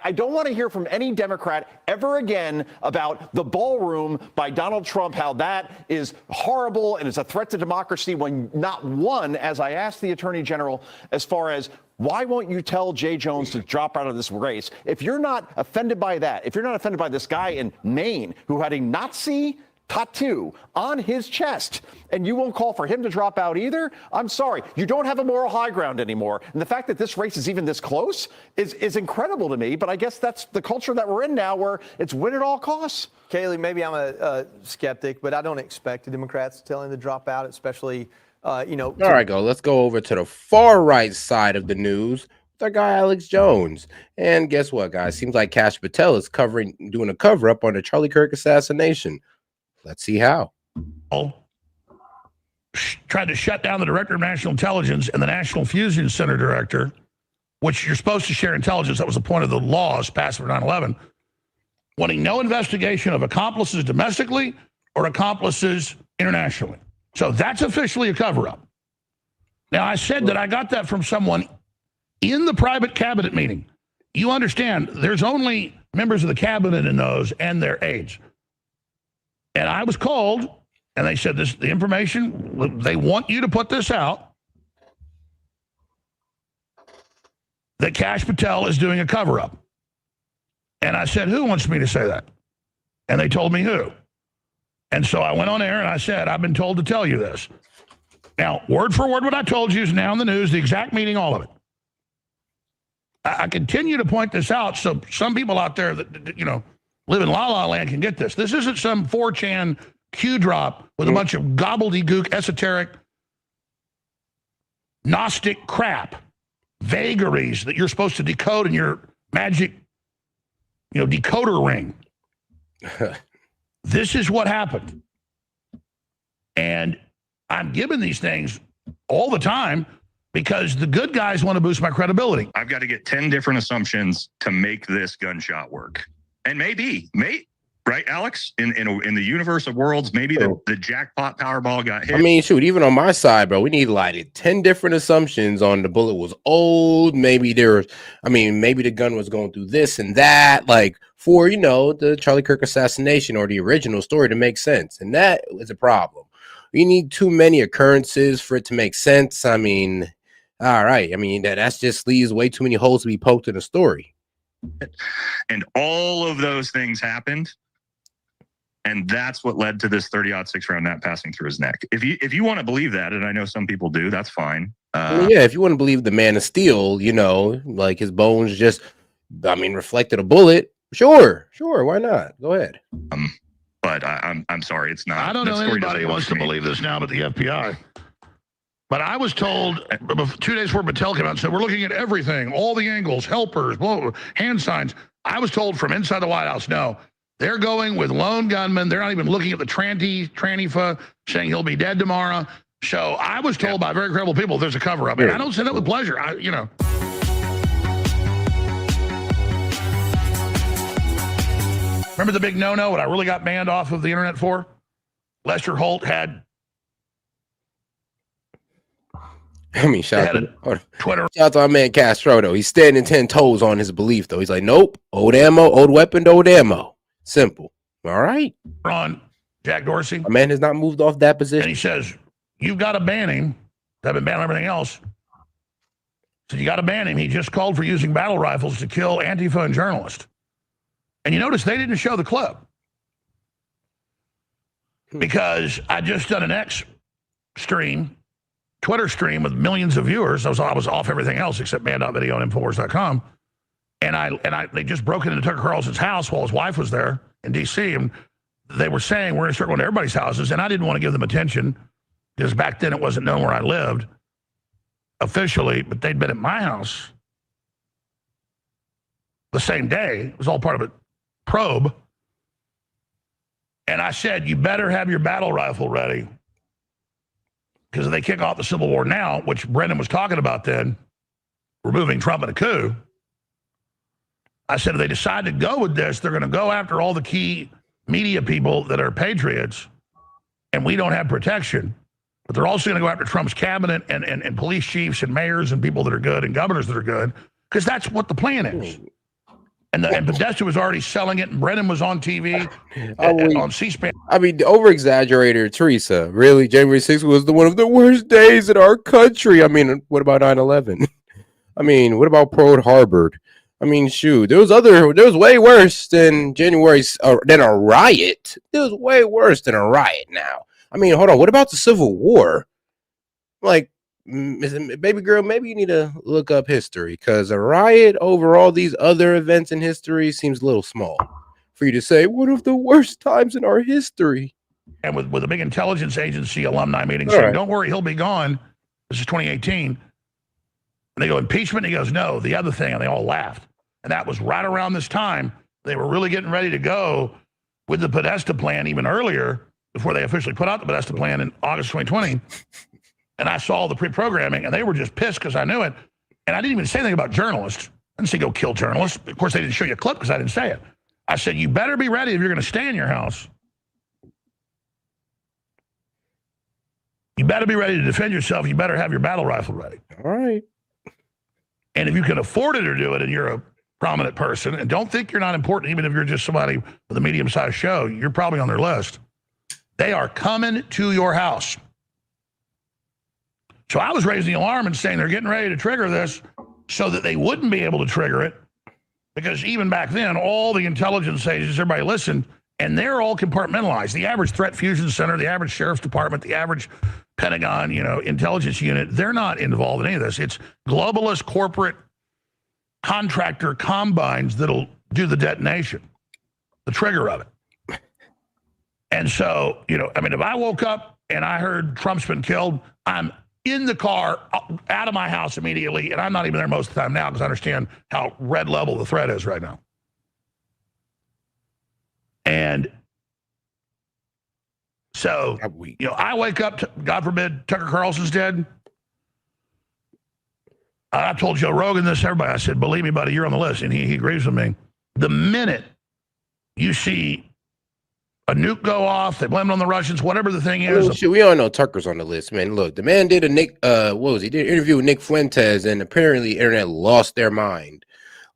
I don't want to hear from any Democrat ever again about the ballroom by Donald Trump, how that is horrible and it's a threat to democracy, when not one, as I asked the Attorney General, as far as why won't you tell Jay Jones to drop out of this race? If you're not offended by that, if you're not offended by this guy in Maine who had a Nazi tattoo on his chest, and you won't call for him to drop out either, I'm sorry. You don't have a moral high ground anymore. And the fact that this race is even this close is incredible to me. But I guess that's the culture that we're in now, where it's win at all costs. Kaylee, maybe I'm a skeptic, but I don't expect the Democrats to tell him to drop out, especially, All right, let's go over to the far right side of the news. Our guy Alex Jones. And guess what, guys? Seems like Kash Patel is doing a cover-up on the Charlie Kirk assassination. Let's see how. Tried to shut down the Director of National Intelligence and the National Fusion Center Director, which you're supposed to share intelligence. That was the point of the laws passed for 9/11. Wanting no investigation of accomplices domestically or accomplices internationally. So that's officially a cover-up. Now, I said that I got that from someone in the private cabinet meeting. You understand, there's only members of the cabinet in those and their aides. And I was called, and they said, the information, they want you to put this out. that Kash Patel is doing a cover-up. And I said, who wants me to say that? And they told me who. And so I went on air and I said, I've been told to tell you this. Now, word for word, what I told you is now in the news, the exact meaning, all of it. I continue to point this out so some people out there that, you know, live in la-la land can get this. This isn't some 4chan Q drop with a bunch of gobbledygook, esoteric, Gnostic crap, vagaries that you're supposed to decode in your magic, you know, decoder ring. This is what happened. And I'm giving these things all the time because the good guys want to boost my credibility. I've got to get 10 different assumptions to make this gunshot work. And maybe, right, Alex? In the universe of worlds, maybe the jackpot Powerball got hit. I mean, shoot, even on my side, bro, we need like 10 different assumptions on the bullet was old. Maybe maybe the gun was going through this and that, like for, you know, the Charlie Kirk assassination or the original story to make sense. And that is a problem. You need too many occurrences for it to make sense. I mean, all right. I mean, that's just leaves way too many holes to be poked in a story. And all of those things happened. And that's what led to this 30-06 round not passing through his neck. If you want to believe that, and I know some people do, that's fine. I mean, yeah, if you want to believe the Man of Steel, you know, like his bones just, reflected a bullet. Sure, why not? Go ahead. But I'm sorry, it's not. I don't know anybody who wants to believe this now but the FBI. But I was told 2 days before Patel came out and said, we're looking at everything, all the angles, helpers, hand signs. I was told from inside the White House, no, they're going with lone gunmen. They're not even looking at the Trantifa saying he'll be dead tomorrow. So I was told by very credible people there's a cover-up. And I don't say that with pleasure. Remember the big no-no, what I really got banned off of the internet for? Lester Holt had... Shout out to our man Castro, though. He's standing 10 toes on his belief, though. He's like, nope, old ammo, old weapon, old ammo. Simple. All right. On Jack Dorsey. A man has not moved off that position. And he says, you've got to ban him. I've been banning everything else. So you got to ban him. He just called for using battle rifles to kill Antifa and journalists. And you notice they didn't show the clip. Because I just done an Twitter stream with millions of viewers. I was off everything else except man.video and Infowars.com. And they just broke into Tucker Carlson's house while his wife was there in D.C. And they were saying, we're going to start going to everybody's houses. And I didn't want to give them attention because back then it wasn't known where I lived officially, but they'd been at my house the same day. It was all part of a probe. And I said, you better have your battle rifle ready. Because if they kick off the Civil War now, which Brendan was talking about then, removing Trump in a coup, I said if they decide to go with this, they're going to go after all the key media people that are patriots, and we don't have protection. But they're also going to go after Trump's cabinet and police chiefs and mayors and people that are good and governors that are good, because that's what the plan is. And Podesta was already selling it, and Brennan was on TV, on C-SPAN. I mean, the over-exaggerator, Teresa. Really, January 6th was one of the worst days in our country. I mean, what about 9/11? I mean, what about Pearl Harbor? I mean, shoot, there was way worse than than a riot. It was way worse than a riot now. I mean, hold on, what about the Civil War? Like, baby girl, maybe you need to look up history, because a riot over all these other events in history seems a little small for you to say one of the worst times in our history. And with a big intelligence agency alumni meeting saying, don't worry, he'll be gone. This is 2018. And they go, impeachment? And he goes, no, the other thing. And they all laughed. And that was right around this time. They were really getting ready to go with the Podesta plan even earlier, before they officially put out the Podesta plan in August 2020. And I saw the pre-programming, and they were just pissed because I knew it. And I didn't even say anything about journalists. I didn't say go kill journalists. Of course, they didn't show you a clip because I didn't say it. I said, you better be ready if you're going to stay in your house. You better be ready to defend yourself. You better have your battle rifle ready. All right. And if you can afford it or do it, and you're a prominent person, and don't think you're not important, even if you're just somebody with a medium-sized show, you're probably on their list. They are coming to your house. So I was raising the alarm and saying they're getting ready to trigger this. so that they wouldn't be able to trigger it. Because even back then, all the intelligence agencies, everybody listened, and they're all compartmentalized. The average threat fusion center, the average sheriff's department, the average Pentagon, intelligence unit, they're not involved in any of this. It's globalist corporate contractor combines that'll do the detonation, the trigger of it. And so, if I woke up and I heard Trump's been killed, I'm in the car, out of my house immediately, and I'm not even there most of the time now because I understand how red level the threat is right now. And so, I wake up, God forbid, Tucker Carlson's dead. I told Joe Rogan this, everybody. I said, believe me, buddy, you're on the list. And he agrees with me. The minute you see a nuke go off, they blame it on the Russians, whatever the thing is. We all know Tucker's on the list, man. Look, the man did did an interview with Nick Fuentes, and apparently the internet lost their mind.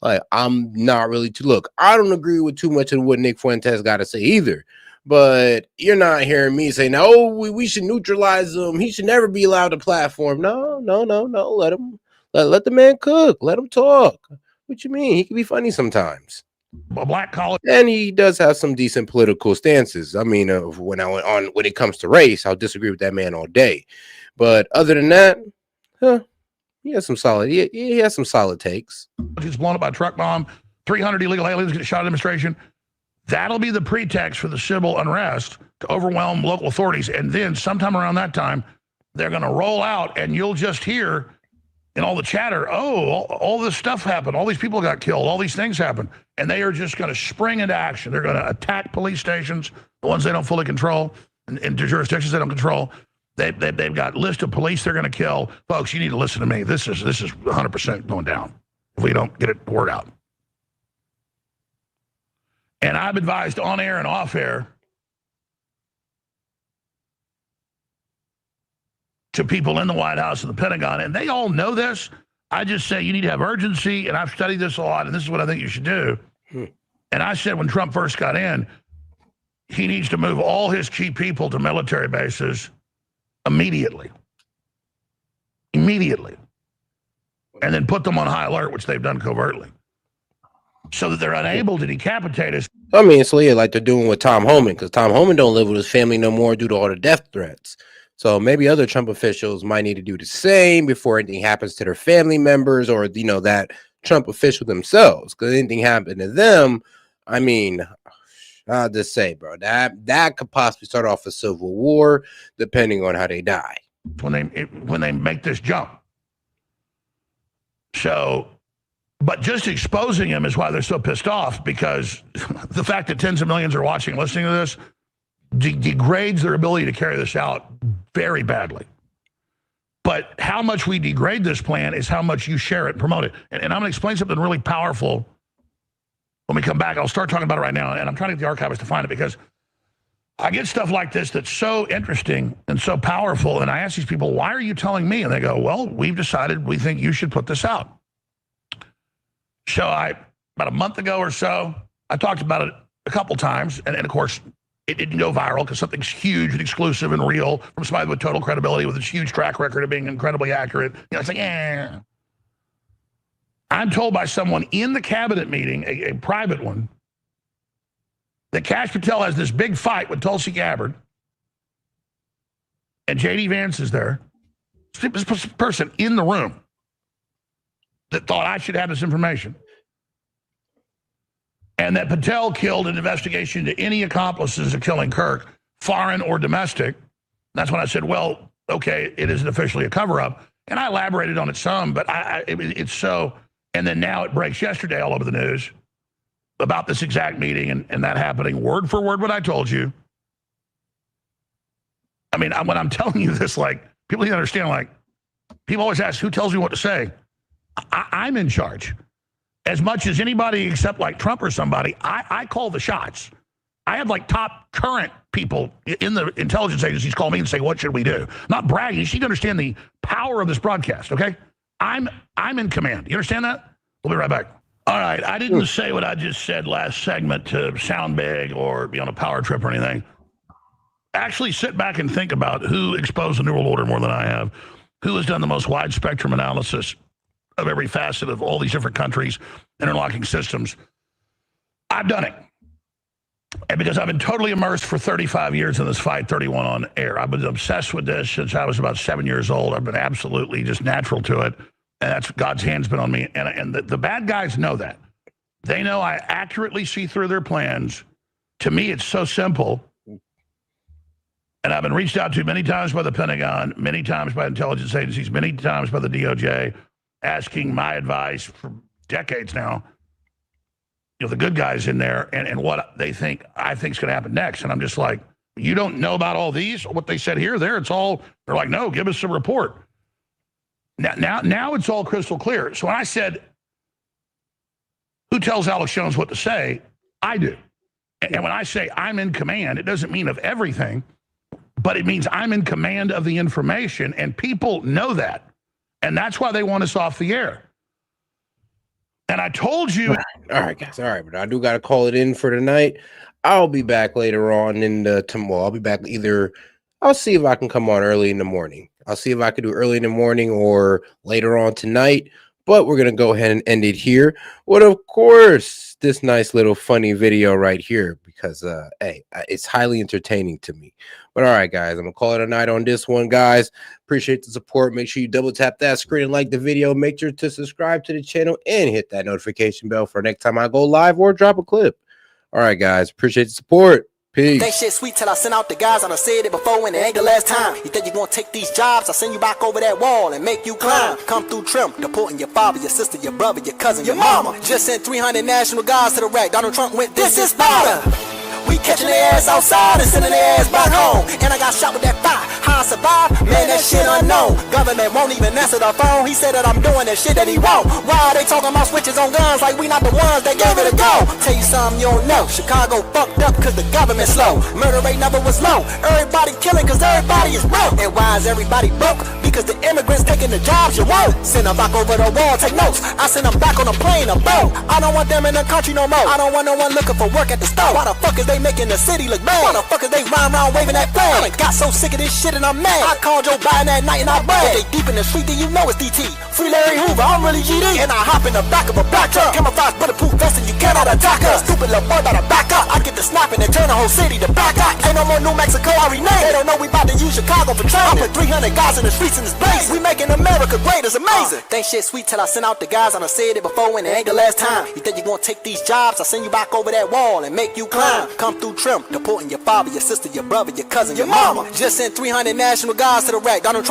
Like, I'm not really I don't agree with too much of what Nick Fuentes got to say either. But you're not hearing me say, no, we should neutralize him. He should never be allowed a platform. No. Let him. Let the man cook. Let him talk. What you mean? He can be funny sometimes. A black collar, and he does have some decent political stances. I mean, when it comes to race, I'll disagree with that man all day. But other than that, he has some solid. He has some solid takes. He's blown up by a truck bomb. 300 illegal aliens get shot at demonstration. That'll be the pretext for the civil unrest to overwhelm local authorities, and then sometime around that time, they're going to roll out, and you'll just hear in all the chatter, all this stuff happened. All these people got killed. All these things happened. And they are just going to spring into action. They're going to attack police stations, the ones they don't fully control, and jurisdictions they don't control. They've got a list of police they're going to kill. Folks, you need to listen to me. This is 100% going down if we don't get it word out. And I've advised on air and off air to people in the White House and the Pentagon, and they all know this. I just say you need to have urgency, and I've studied this a lot, and this is what I think you should do. And I said when Trump first got in, he needs to move all his key people to military bases immediately. Immediately. And then put them on high alert, which they've done covertly, so that they're unable to decapitate us. I mean, so yeah, like they're doing with Tom Homan, because Tom Homan don't live with his family no more due to all the death threats. So maybe other Trump officials might need to do the same before anything happens to their family members or, that Trump official themselves. Because anything happened to them, I mean, I'll just say, bro, that could possibly start off a civil war, depending on how they die. When they make this jump. So, but just exposing him is why they're so pissed off, because the fact that tens of millions are watching and listening to this degrades their ability to carry this out very badly. But how much we degrade this plan is how much you share it and promote it. And I'm going to explain something really powerful when we come back. I'll start talking about it right now, and I'm trying to get the archivist to find it, because I get stuff like this that's so interesting and so powerful, and I ask these people, why are you telling me? And they go, well, we've decided we think you should put this out. So about a month ago or so, I talked about it a couple times, and of course, it didn't go viral because something's huge and exclusive and real from somebody with total credibility with a huge track record of being incredibly accurate. It's like, I'm told by someone in the cabinet meeting, a private one, that Kash Patel has this big fight with Tulsi Gabbard, and J.D. Vance is there. This person in the room that thought I should have this information. And that Patel killed an investigation to any accomplices of killing Kirk, foreign or domestic. That's when I said, well, okay, it isn't officially a cover-up. And I elaborated on it some, but it's so... And then now it breaks yesterday all over the news about this exact meeting and that happening, word for word what I told you. I mean, when I'm telling you this, like, people need to understand, like, people always ask, who tells me what to say? I'm in charge. As much as anybody except like Trump or somebody, I call the shots. I have like top current people in the intelligence agencies call me and say, what should we do? Not bragging. You should understand the power of this broadcast, okay? I'm in command. You understand that? We'll be right back. All right. I didn't say what I just said last segment to sound big or be on a power trip or anything. Actually sit back and think about who exposed the New World Order more than I have, who has done the most wide spectrum analysis of every facet of all these different countries, interlocking systems. I've done it. And because I've been totally immersed for 35 years in this fight, 31 on air. I've been obsessed with this since I was about 7 years old. I've been absolutely just natural to it. And that's God's hand's been on me. And the bad guys know that. They know I accurately see through their plans. To me, it's so simple. And I've been reached out to many times by the Pentagon, many times by intelligence agencies, many times by the DOJ, asking my advice for decades now. You know, the good guys in there and what they think I think is going to happen next. And I'm just like, you don't know about all these? What they said here, there, it's all, they're like, no, give us a report. Now it's all crystal clear. So when I said, who tells Alex Jones what to say? I do. And when I say I'm in command, it doesn't mean of everything, but it means I'm in command of the information, and people know that. And that's why they want us off the air. And I told you. All right, guys. All right, but I do got to call it in for tonight. I'll be back later on in the tomorrow. I'll be back either. I'll see if I can come on early in the morning. I'll see if I can do early in the morning or later on tonight. But we're going to go ahead and end it here with, of course, this nice little funny video right here because, hey, it's highly entertaining to me. But all right, guys, I'm going to call it a night on this one, guys. Appreciate the support. Make sure you double tap that screen and like the video. Make sure to subscribe to the channel and hit that notification bell for next time I go live or drop a clip. All right, guys, appreciate the support. Peace. Think shit sweet till I send out the guys. I done said it before and it ain't the last time. You think you gonna take these jobs? I send you back over that wall and make you climb. Come through trim, deporting your father, your sister, your brother, your cousin, your mama. Just sent 300 national guards to the rack. Donald Trump went, this is Sparta. We catching their ass outside and sending their ass back home. And I got shot with that fire. How I survived? Man, that shit unknown. Government won't even answer the phone. He said that I'm doing that shit that he won't. Why are they talking about switches on guns like we not the ones that gave it a go? Tell you something you don't know. Chicago fucked up cause the government slow. Murder rate never was low. Everybody killing cause everybody is broke. And why is everybody broke? Because the immigrants taking the jobs you won't. Send them back over the wall, take notes. I send them back on a plane, a boat. I don't want them in the country no more. I don't want no one looking for work at the store. Why the fuck is they making the city look bad? Why the fuck is they rhyme around waving that flag? I got so sick of this shit and I'm mad. I called Joe Biden that night and I bragged. If they deep in the street, then you know it's DT. Free Larry Hoover, I'm really GD. And I hop in the back of a black truck. Camouflage bulletproof vest and you cannot attack us. Stupid little boy better back up. I get the snapping and turn the whole city to black out. Ain't no more New Mexico, I rename. They don't know we about to use Chicago for training. I put 300 guys in the streets in this place. We making America great, it's amazing. Think shit sweet till I send out the guys. I done said it before and it ain't the last time. You think you gonna take these jobs? I send you back over that wall and make you climb. Come through trim, deporting your father, your sister, your brother, your cousin, your mama. Just sent 300 national guards to the rack. Donald Trump